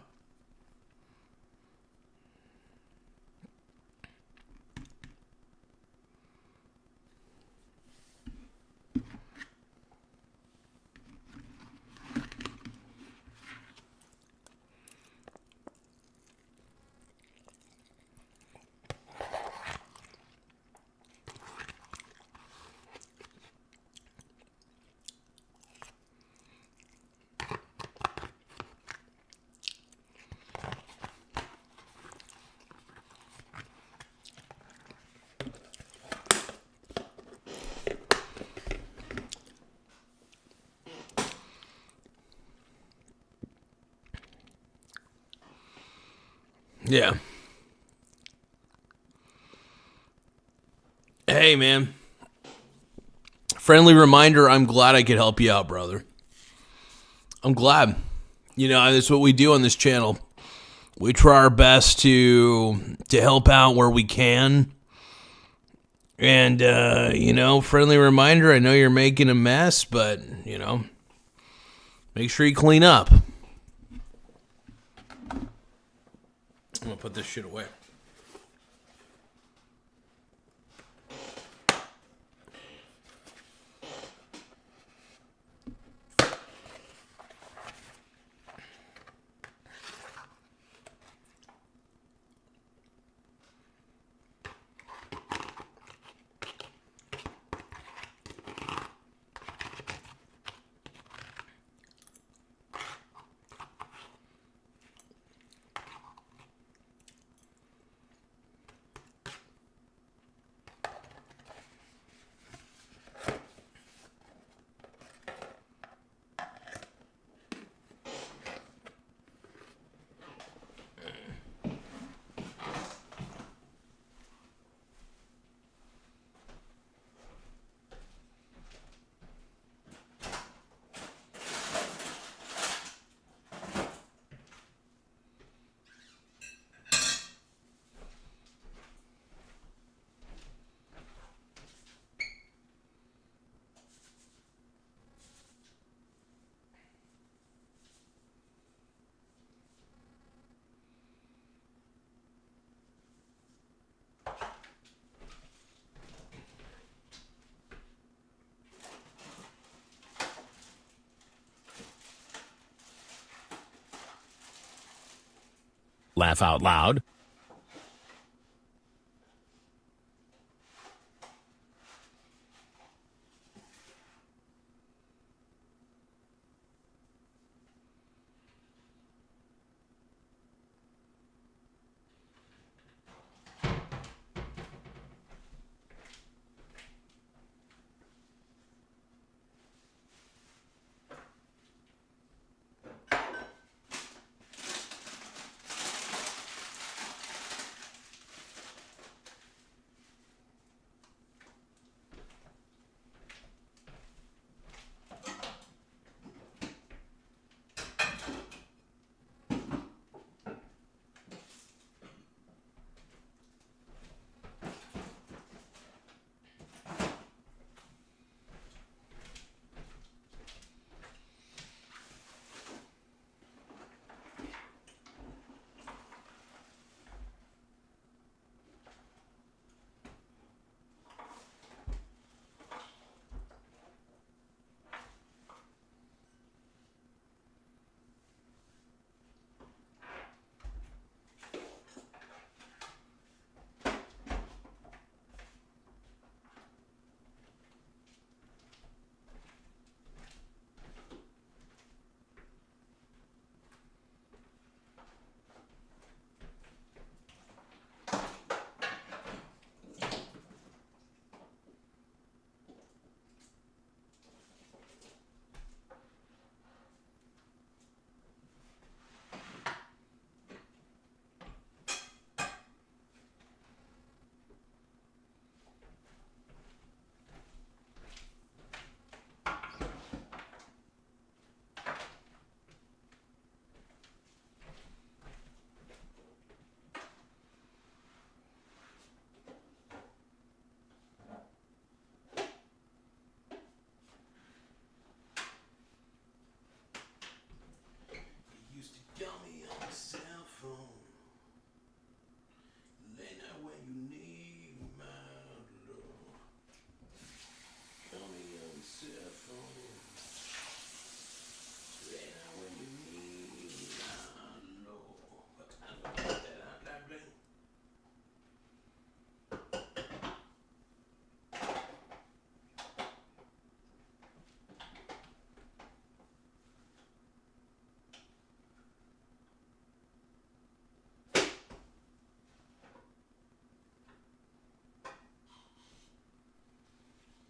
Yeah. Hey, man. Friendly reminder, I'm glad I could help you out, brother. I'm glad. You know, that's what we do on this channel. We try our best to help out where we can. And, you know, friendly reminder, I know you're making a mess, but, you know, make sure you clean up. I'm going to put this shit away.
Laugh out loud.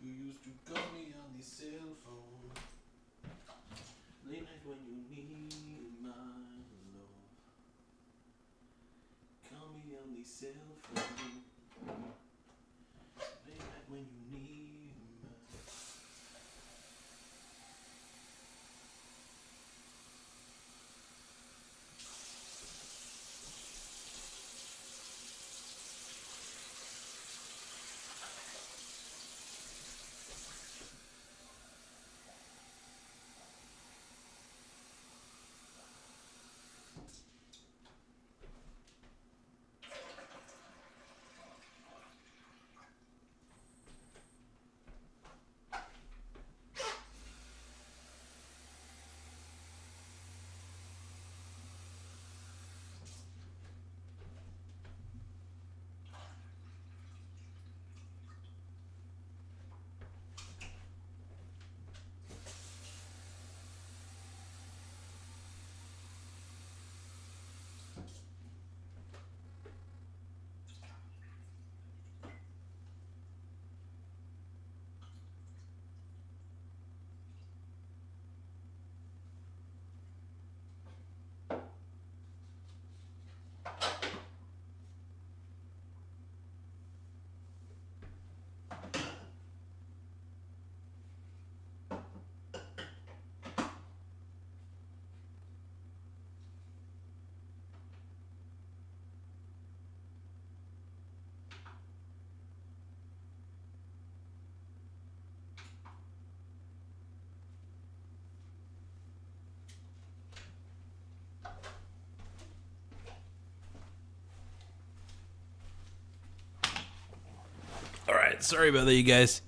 You used to call me on the cell phone late night when you need my love. Call me on the cell phone late night when right, sorry about that, you guys.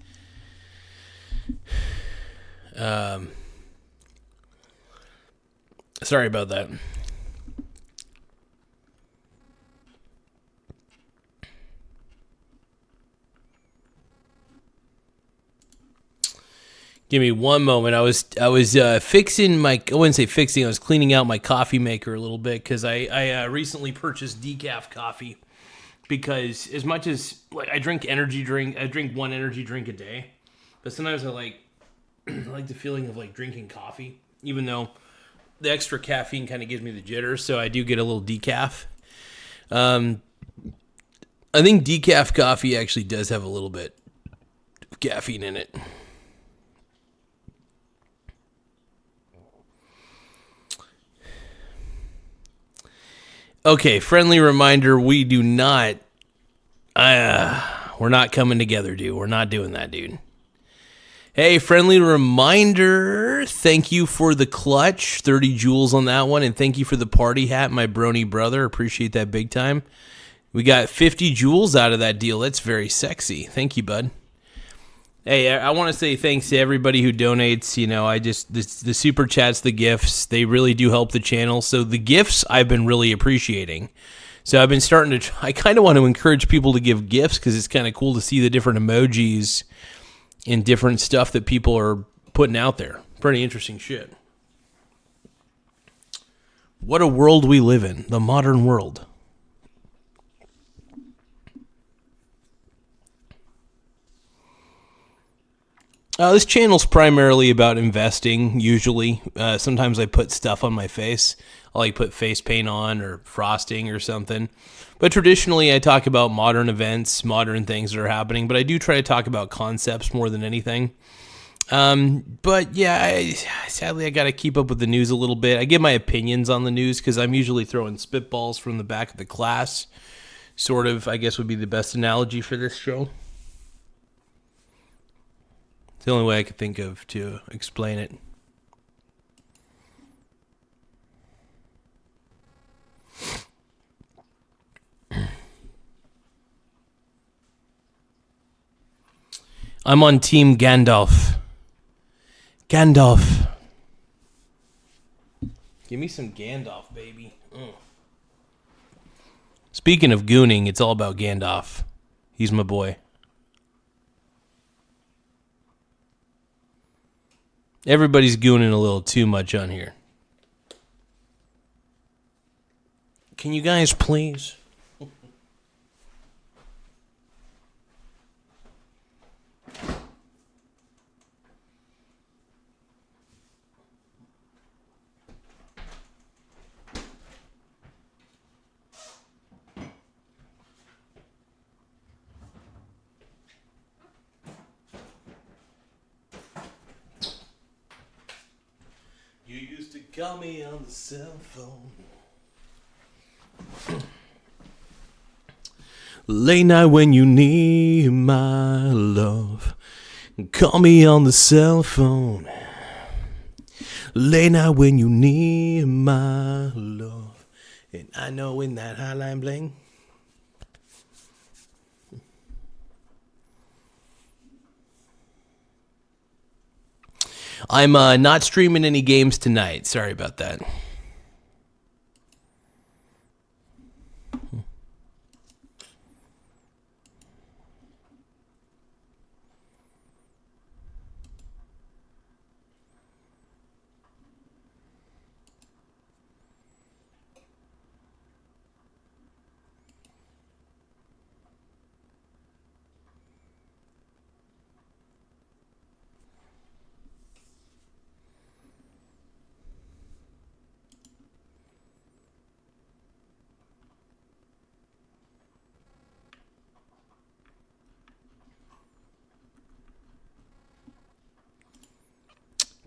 Sorry about that. Give me one moment. I was fixing my, I wouldn't say fixing, I was cleaning out my coffee maker a little bit because I recently purchased decaf coffee because as much as like I drink one energy drink a day, but sometimes I like the feeling of like drinking coffee, even though the extra caffeine kind of gives me the jitters, so I do get a little decaf. I think decaf coffee actually does have a little bit of caffeine in it. Okay, friendly reminder, we do not, we're not coming together, dude. We're not doing that, dude. Hey, friendly reminder, thank you for the clutch, 30 joules on that one, and thank you for the party hat, my brony brother. Appreciate that big time. We got 50 joules out of that deal. That's very sexy. Thank you, bud. Hey, I want to say thanks to everybody who donates. You know, the super chats, the gifts, they really do help the channel. So the gifts I've been really appreciating. So I've been starting to, I kind of want to encourage people to give gifts because it's kind of cool to see the different emojis and different stuff that people are putting out there. Pretty interesting shit. What a world we live in, the modern world. This channel's primarily about investing, usually. Sometimes I put stuff on my face. I'll like put face paint on or frosting or something. But traditionally, I talk about modern events, modern things that are happening. But I do try to talk about concepts more than anything. But yeah, sadly, I got to keep up with the news a little bit. I give my opinions on the news because I'm usually throwing spitballs from the back of the class. Sort of, I guess, would be the best analogy for this show. The only way I could think of to explain it. I'm on Team Gandalf. Gandalf. Give me some Gandalf, baby. Speaking of gooning, it's all about Gandalf. He's my boy. Everybody's gooning a little too much on here. Can you guys please? Call me on the cell phone. Late night when you need my love. Call me on the cell phone. Late night when you need my love. And I know when that hotline bling. I'm not streaming any games tonight. Sorry about that.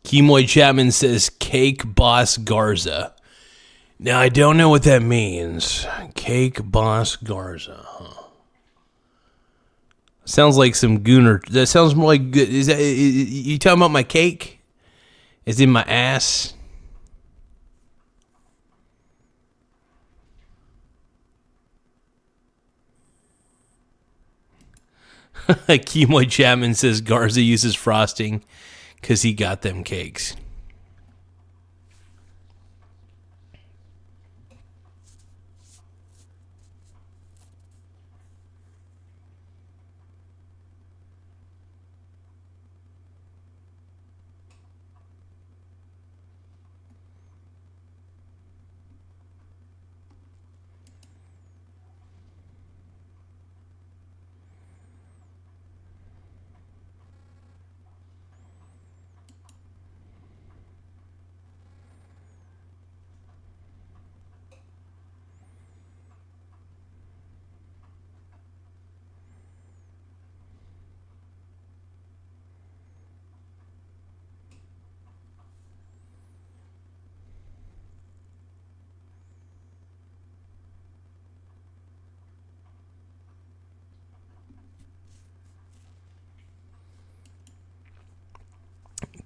Kemoy Chapman says Cake Boss Garza. Now, I don't know what that means. Cake Boss Garza, huh? Sounds like some gooner. That sounds more like... Is that... You talking about my cake? Is in my ass? Kimoy Chapman says Garza uses frosting because he got them cakes.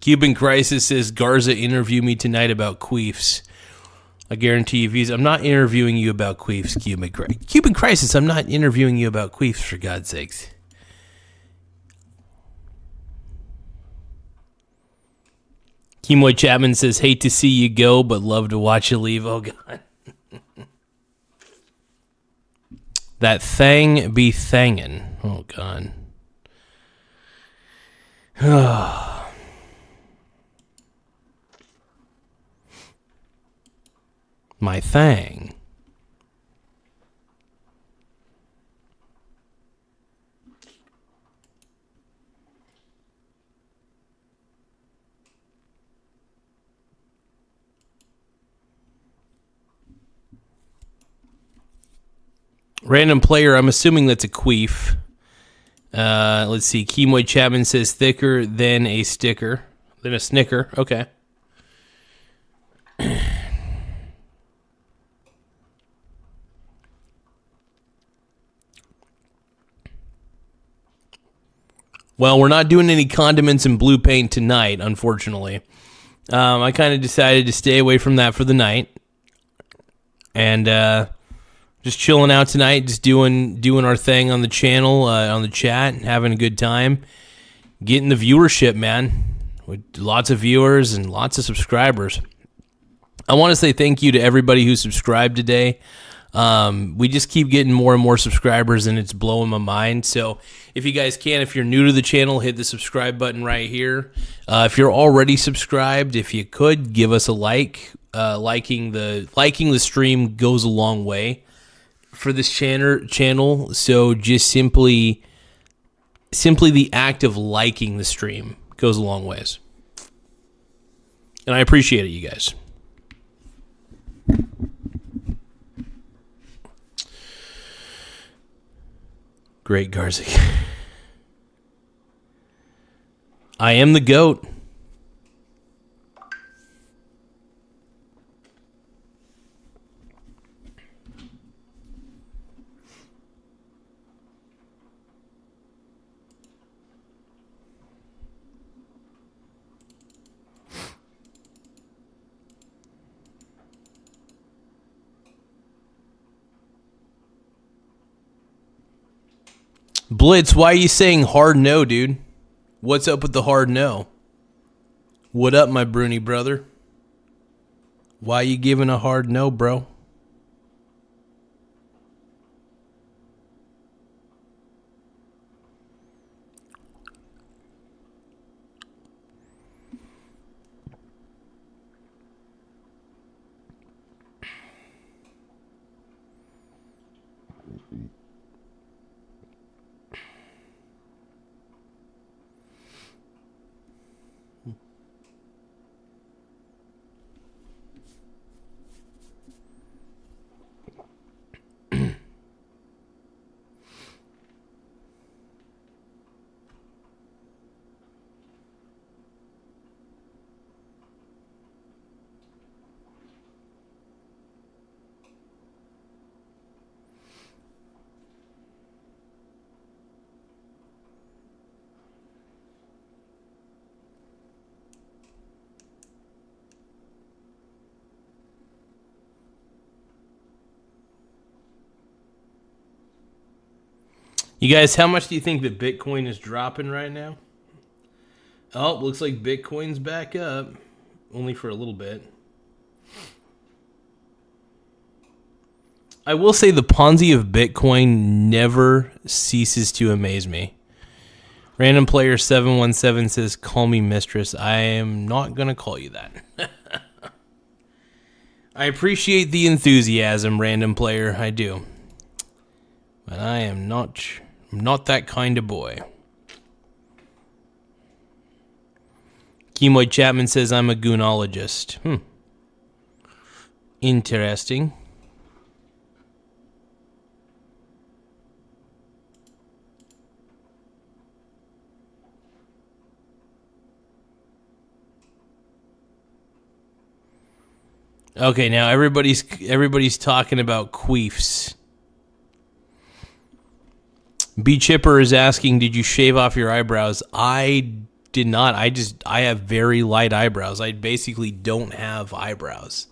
Cuban Crisis says, Garza, interview me tonight about queefs. I guarantee you views. I'm not interviewing you about queefs, Cuban Crisis, I'm not interviewing you about queefs, for God's sakes. Kimoy Chapman says, hate to see you go, but love to watch you leave. Oh, God. That thang be thangin'. Oh, God. My thang. Random player, I'm assuming that's a queef. Let's see. Kimoy Chapman says thicker than a sticker. Than a snicker. Okay. Well, we're not doing any condiments and blue paint tonight, unfortunately. I kind of decided to stay away from that for the night. And just chilling out tonight, just doing our thing on the channel, on the chat, having a good time. Getting the viewership, man. With lots of viewers and lots of subscribers. I want to say thank you to everybody who subscribed today. We just keep getting more and more subscribers, and it's blowing my mind. So if you guys can, if you're new to the channel, hit the subscribe button right here. If you're already subscribed, if you could, give us a like. Liking the stream goes a long way for this channel. So just simply the act of liking the stream goes a long ways. And I appreciate it, you guys. Great Garza. I am the GOAT. Blitz, why are you saying hard no, dude? What's up with the hard no? What up, my Bruni brother? Why you giving a hard no, bro? You guys, how much do you think that Bitcoin is dropping right now? Oh, looks like Bitcoin's back up. Only for a little bit. I will say the Ponzi of Bitcoin never ceases to amaze me. Random Player 717 says, call me mistress. I am not going to call you that. I appreciate the enthusiasm, Random Player. I do. But I am not that kind of boy. Kemoy Chapman says, I'm a goonologist. Interesting. Okay, now everybody's talking about queefs. B Chipper is asking, did you shave off your eyebrows? I did not. I have very light eyebrows. I basically don't have eyebrows.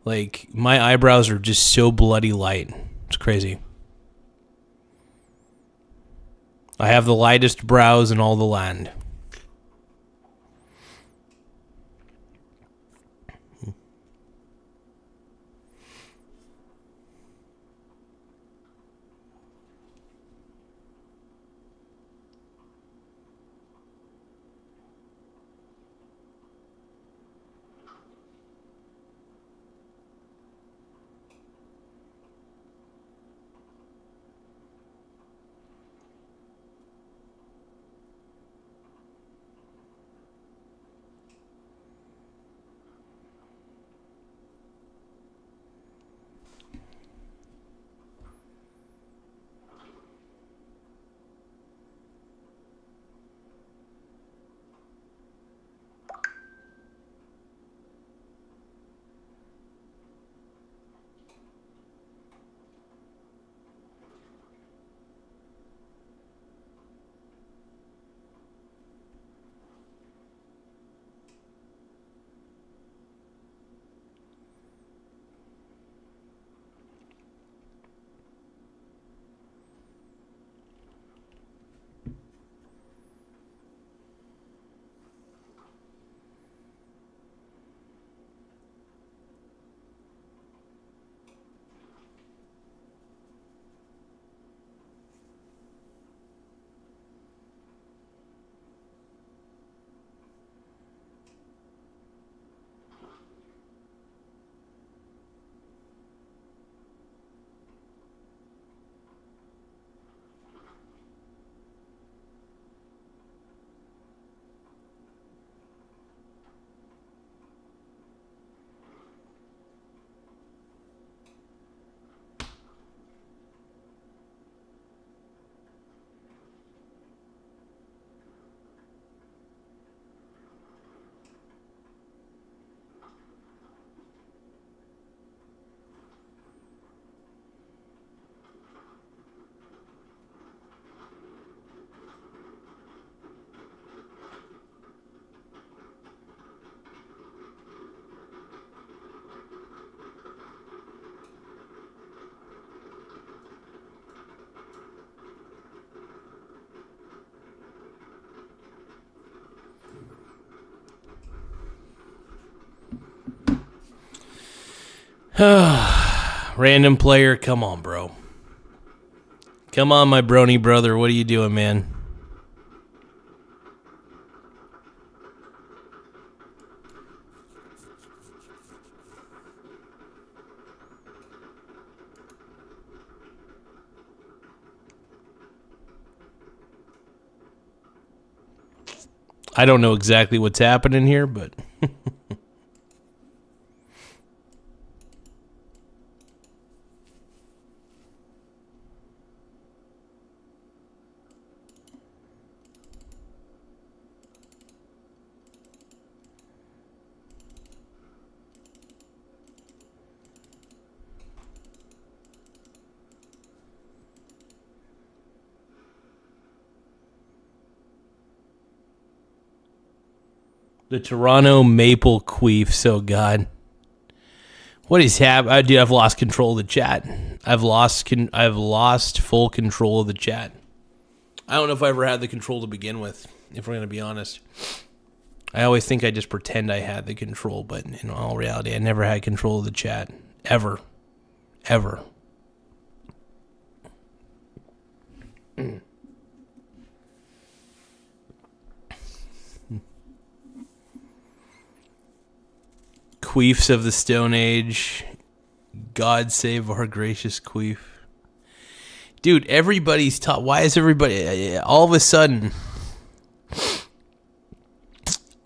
Like, my eyebrows are just so bloody light. It's crazy. I have the lightest brows in all the land. Random Player, come on, bro. Come on, my brony brother. What are you doing, man? I don't know exactly what's happening here, but... The Toronto Maple Queef, oh God. What is happening? Dude, I've lost control of the chat. I've lost full control of the chat. I don't know if I ever had the control to begin with, if we're going to be honest. I always think I just pretend I had the control, but in all reality, I never had control of the chat. Ever. Ever. Queefs of the Stone Age. God save our gracious queef. Dude, everybody's why is everybody all of a sudden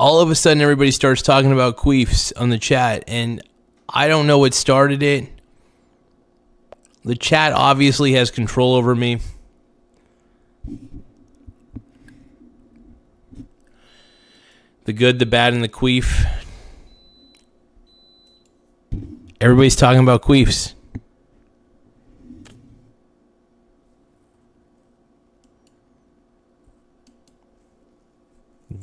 everybody starts talking about queefs on the chat, and I don't know what started it. The chat obviously has control over me. The good, the bad, and the queef. Everybody's talking about queefs.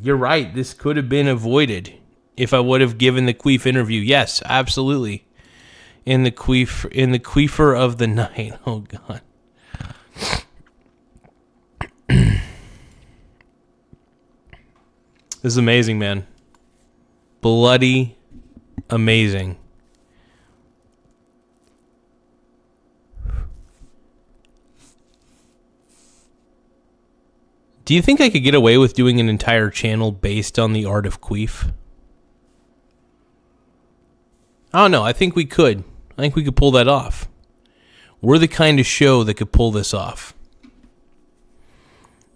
You're right. This could have been avoided if I would have given the queef interview. Yes, absolutely. In the queefer of the night. Oh God. This is amazing, man. Bloody amazing. Do you think I could get away with doing an entire channel based on the art of queef? I don't know. I think we could. I think we could pull that off. We're the kind of show that could pull this off.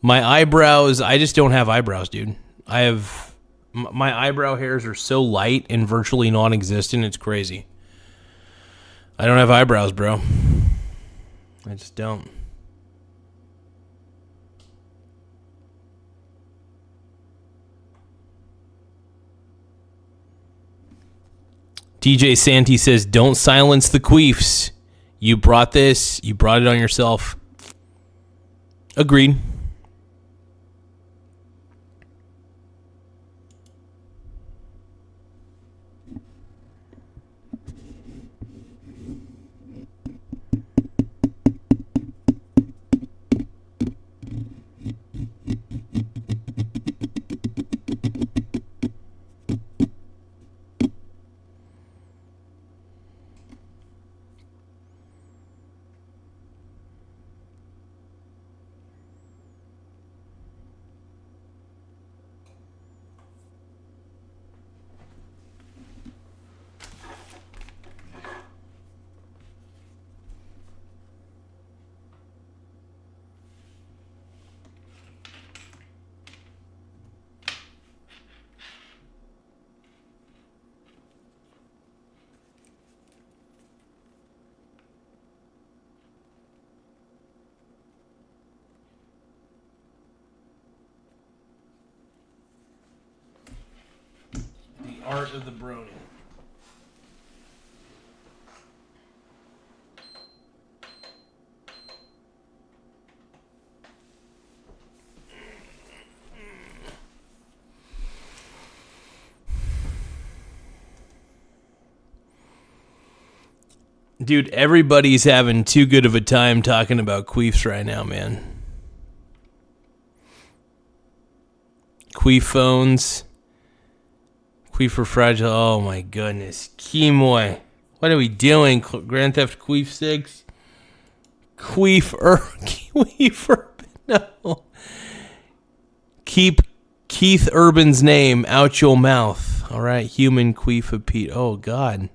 My eyebrows, I just don't have eyebrows, dude. My eyebrow hairs are so light and virtually non-existent, it's crazy. I don't have eyebrows, bro. I just don't. DJ Santi says, don't silence the queefs. You brought this. You brought it on yourself. Agreed. Art of the brony. Dude, everybody's having too good of a time talking about queefs right now, man. Queef phones. Queef fragile. Oh my goodness. Kimoy. What are we doing? Grand Theft Queef 6? Queef no. Keep Keith Urban's name out your mouth. Alright, human queef of Pete. Oh God.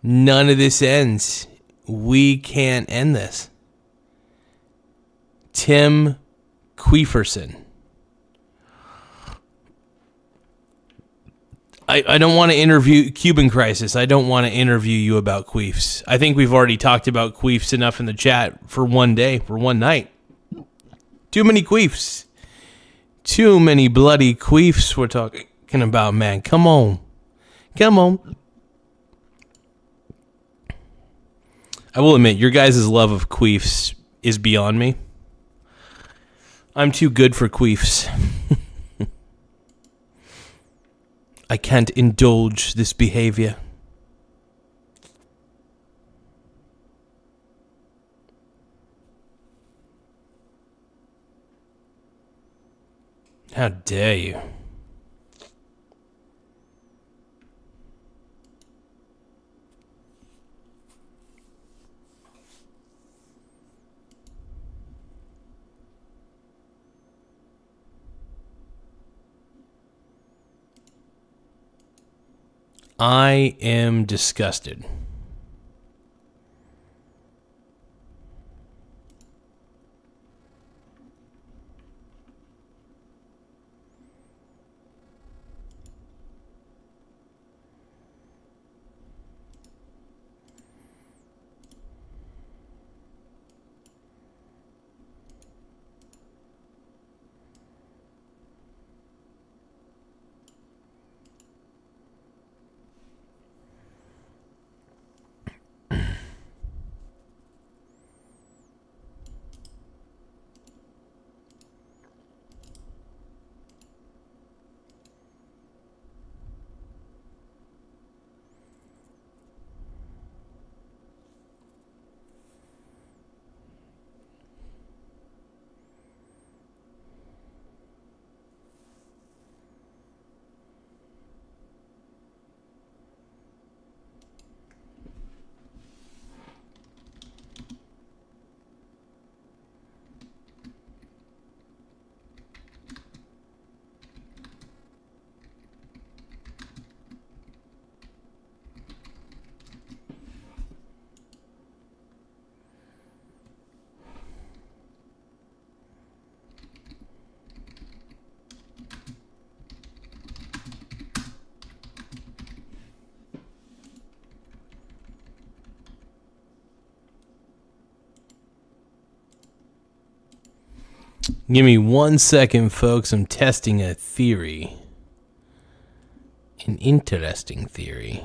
None of this ends. We can't end this. Tim Queeferson. I don't want to interview Cuban Crisis. I don't want to interview you about queefs. I think we've already talked about queefs enough in the chat for one day, for one night. Too many queefs. Too many bloody queefs we're talking about, man. Come on. Come on. I will admit, your guys' love of queefs is beyond me. I'm too good for queefs. I can't indulge this behavior. How dare you? I am disgusted. Give me 1 second, folks. I'm testing a theory. An interesting theory.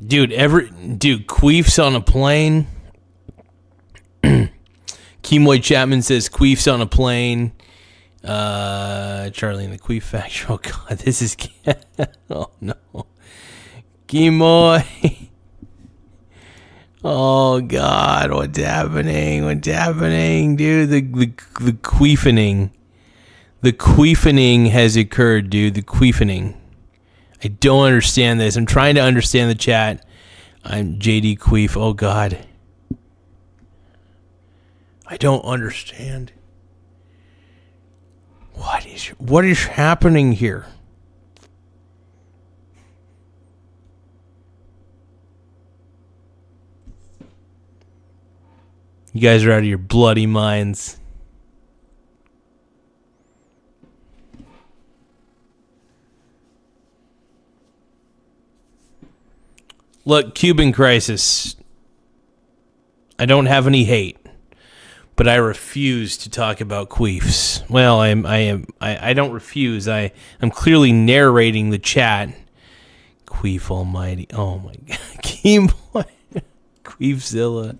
Dude, queefs on a plane. Kemoy Chapman says queefs on a plane. Charlie in the Queef Factory. Oh God, this is oh no, Kemoy. Oh God, what's happening? What's happening, dude? The queefening. The queefening has occurred, dude. The queefening. I don't understand this. I'm trying to understand the chat. I'm JD Queef. Oh, God. I don't understand. What is happening here? You guys are out of your bloody minds. Look, Cuban crisis. I don't have any hate, but I refuse to talk about queefs. Well, I don't refuse. I'm clearly narrating the chat. Queef almighty. Oh my God. Queefzilla.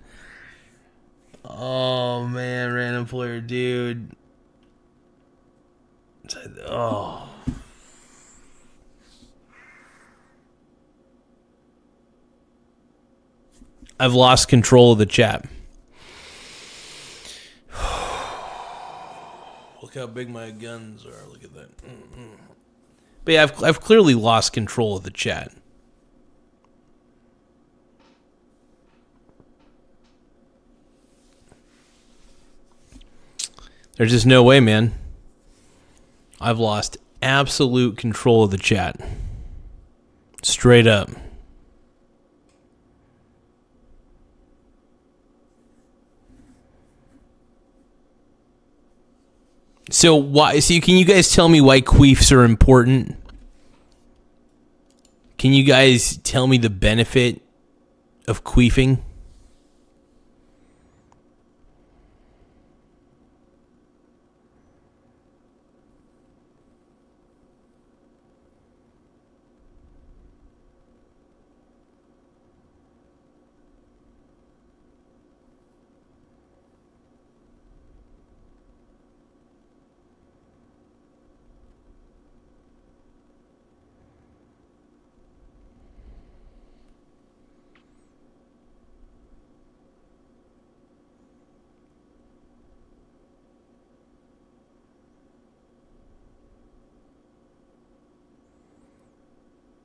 Oh man, random player dude. Oh. I've lost control of the chat. Look how big my guns are. Look at that. But yeah, I've clearly lost control of the chat. There's just no way, man. I've lost absolute control of the chat. Straight up. So can you guys tell me why queefs are important? Can you guys tell me the benefit of queefing?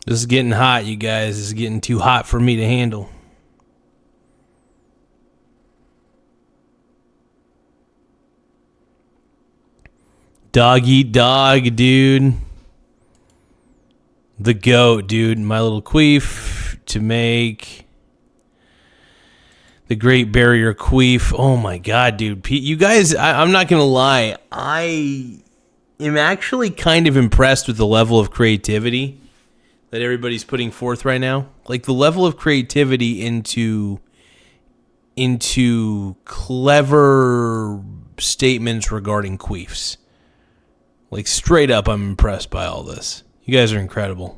This is getting hot, you guys. This is getting too hot for me to handle. Dog eat dog, dude. The goat, dude. My little queef to make the Great Barrier Queef. Oh my god, dude. You guys, I'm not going to lie. I am actually kind of impressed with the level of creativity that everybody's putting forth right now. Like the level of creativity into clever statements regarding queefs. Like straight up, I'm impressed by all this. You guys are incredible.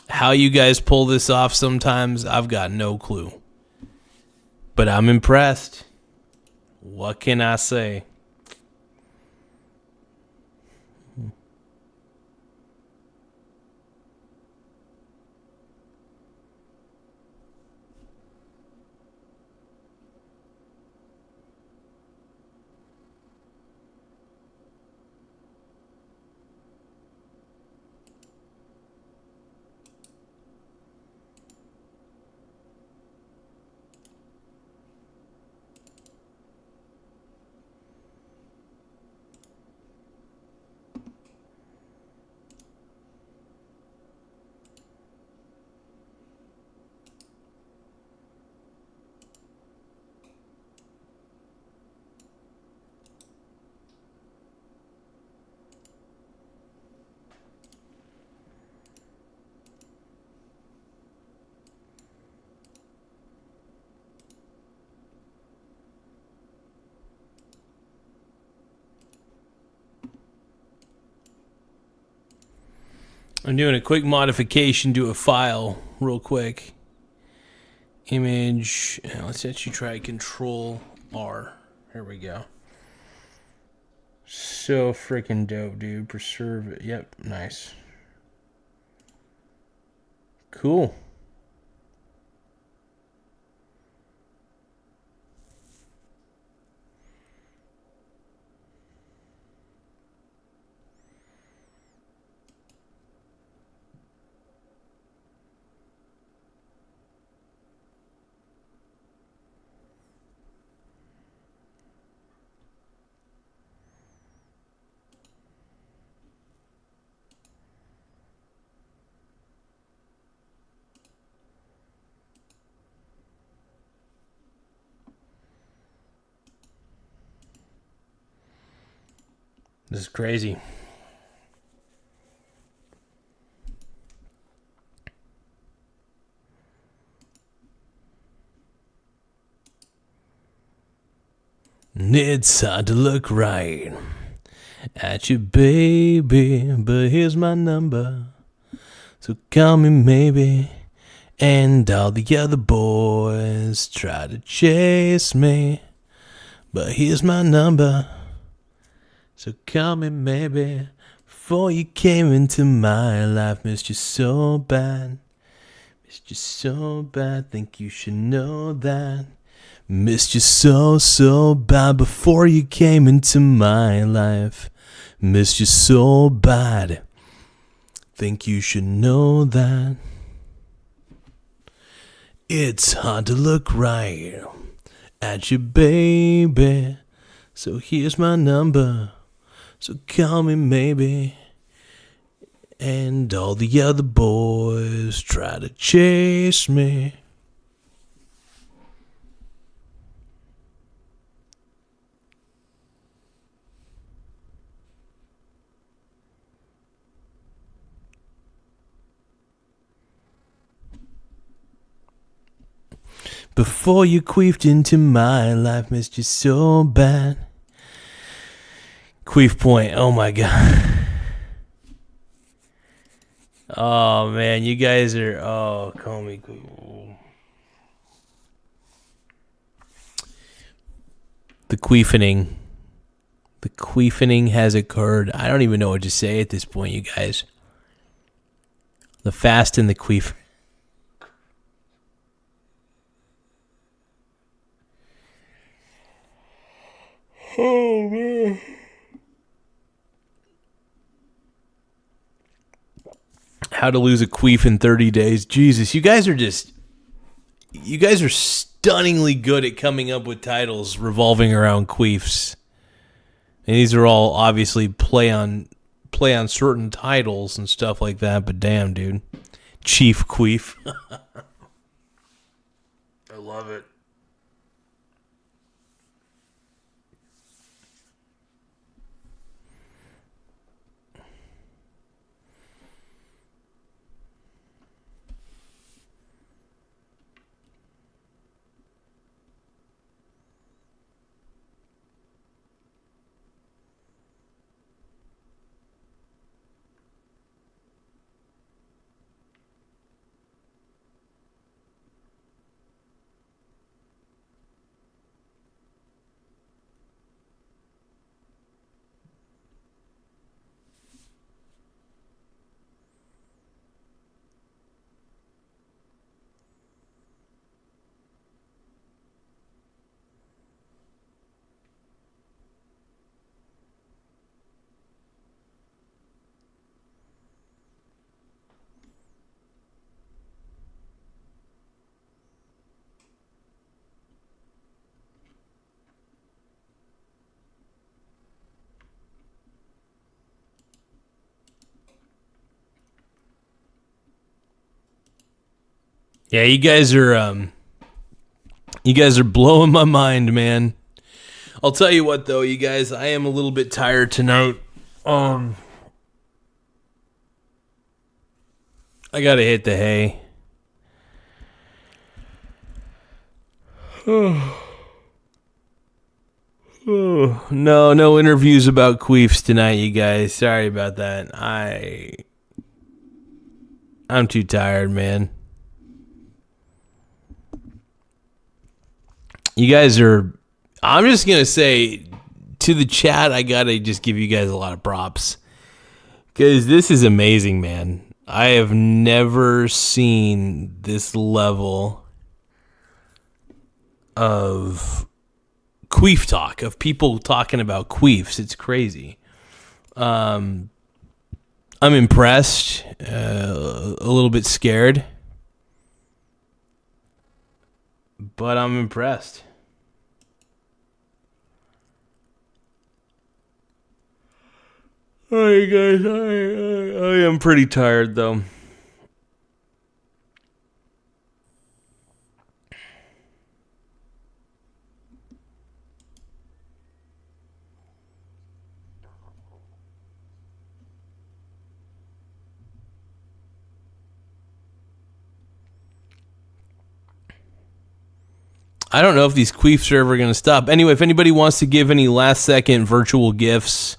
How you guys pull this off sometimes, I've got no clue. But I'm impressed. What can I say? I'm doing a quick modification to a file real quick. Image. Let's actually try Control R. Here we go. So freaking dope, dude. Preserve it. Yep, nice. Cool. This is crazy. It's hard to look right at you, baby, but here's my number, so call me maybe. And all the other boys try to chase me, but here's my number, so call me maybe. Before you came into my life, missed you so bad. Missed you so bad, think you should know that. Missed you so, so bad before you came into my life. Missed you so bad, think you should know that. It's hard to look right at you, baby, so here's my number, so call me maybe. And all the other boys try to chase me. Before you queefed into my life, missed you so bad. Queef point. Oh my god. Oh man, you guys are. Oh, call me queef. The queefening. The queefening has occurred. I don't even know what to say at this point, you guys. The fast and the queef. Oh man. How to lose a queef in 30 days. Jesus, you guys are stunningly good at coming up with titles revolving around queefs. And these are all obviously play on certain titles and stuff like that, but damn, dude. Chief Queef. I love it. Yeah, you guys are blowing my mind, man. I'll tell you what though, you guys, I am a little bit tired tonight. I gotta hit the hay. No interviews about queefs tonight, you guys. Sorry about that. I'm too tired, man. You guys are, I'm just going to say to the chat, I got to just give you guys a lot of props. Because this is amazing, man. I have never seen this level of queef talk, of people talking about queefs. It's crazy. I'm impressed, a little bit scared, but I'm impressed. All right, guys, I am pretty tired, though. I don't know if these queefs are ever going to stop. Anyway, if anybody wants to give any last-second virtual gifts,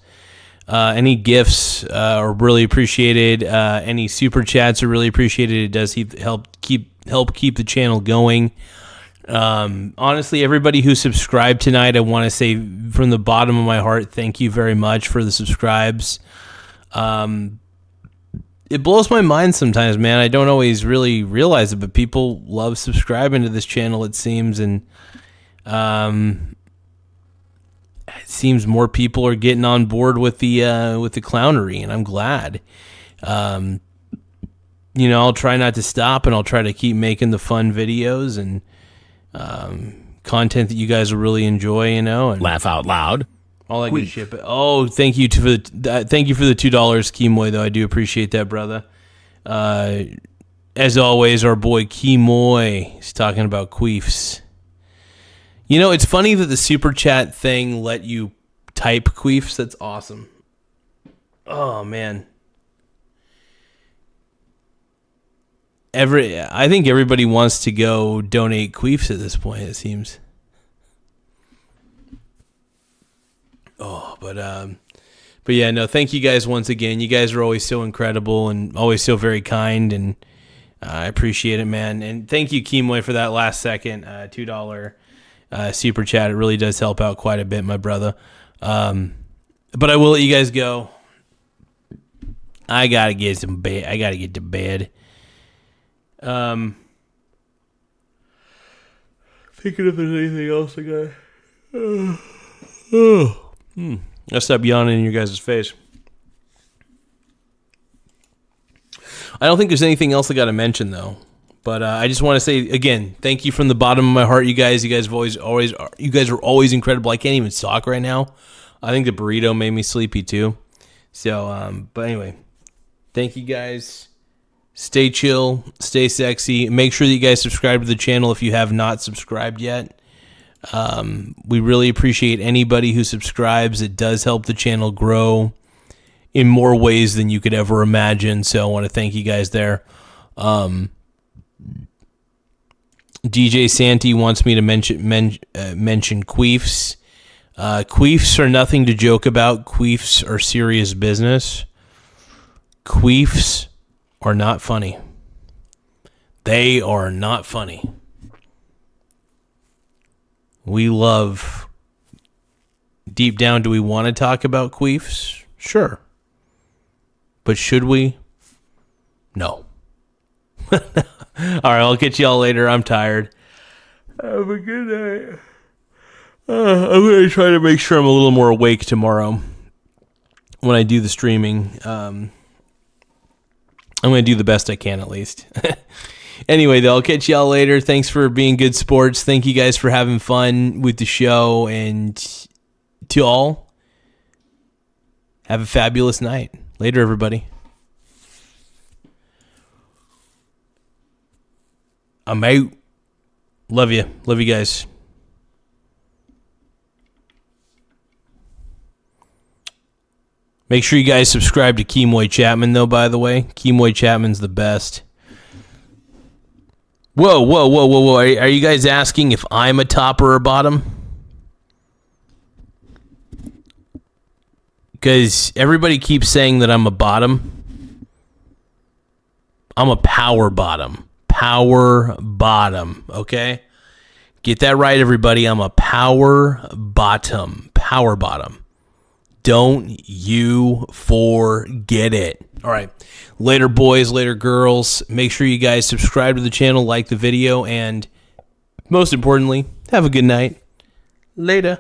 any gifts are really appreciated. Any super chats are really appreciated. It does help keep the channel going. Honestly, everybody who subscribed tonight, I want to say from the bottom of my heart, thank you very much for the subscribes. It blows my mind sometimes, man. I don't always really realize it, but people love subscribing to this channel, it seems, and it seems more people are getting on board with the clownery, and I'm glad. I'll try not to stop, and I'll try to keep making the fun videos and content that you guys will really enjoy. And
laugh out loud.
All that good shit. But, thank you for the $2, Kimoy. Though I do appreciate that, brother. As always, our boy Kimoy is talking about queefs. It's funny that the super chat thing let you type queefs. That's awesome. Oh, man. I think everybody wants to go donate queefs at this point, it seems. Oh, but yeah, no, thank you guys once again. You guys are always so incredible and always so very kind, and I appreciate it, man. And thank you, Keemway, for that last second $2 super chat. It really does help out quite a bit, my brother. But I will let you guys go. I gotta get to bed. Thinking if there's anything else I got. I'll stop yawning in your guys' face. I don't think there's anything else I got to mention, though. But I just want to say, again, thank you from the bottom of my heart, you guys. You guys have you guys are always incredible. I can't even talk right now. I think the burrito made me sleepy, too. So, but anyway, thank you guys. Stay chill. Stay sexy. Make sure that you guys subscribe to the channel if you have not subscribed yet. We really appreciate anybody who subscribes. It does help the channel grow in more ways than you could ever imagine. So I want to thank you guys there. DJ Santi wants me to mention queefs. Queefs are nothing to joke about. Queefs are serious business. Queefs are not funny. They are not funny. We love, deep down, do we want to talk about queefs? Sure. But should we? No. All right, I'll catch y'all later. I'm tired. Have a good night. I'm going to try to make sure I'm a little more awake tomorrow when I do the streaming. I'm going to do the best I can, at least. Anyway, though, I'll catch y'all later. Thanks for being good sports. Thank you guys for having fun with the show. And to all, have a fabulous night. Later, everybody. I'm out. Love you. Love you guys. Make sure you guys subscribe to Keemway Chapman, though, by the way. Keemway Chapman's the best. Whoa. Are you guys asking if I'm a top or a bottom? Because everybody keeps saying that I'm a bottom. I'm a power bottom. Power bottom, okay? Get that right, everybody. I'm a power bottom. Power bottom. Don't you forget it. All right. Later, boys. Later, girls. Make sure you guys subscribe to the channel, like the video, and most importantly, have a good night. Later.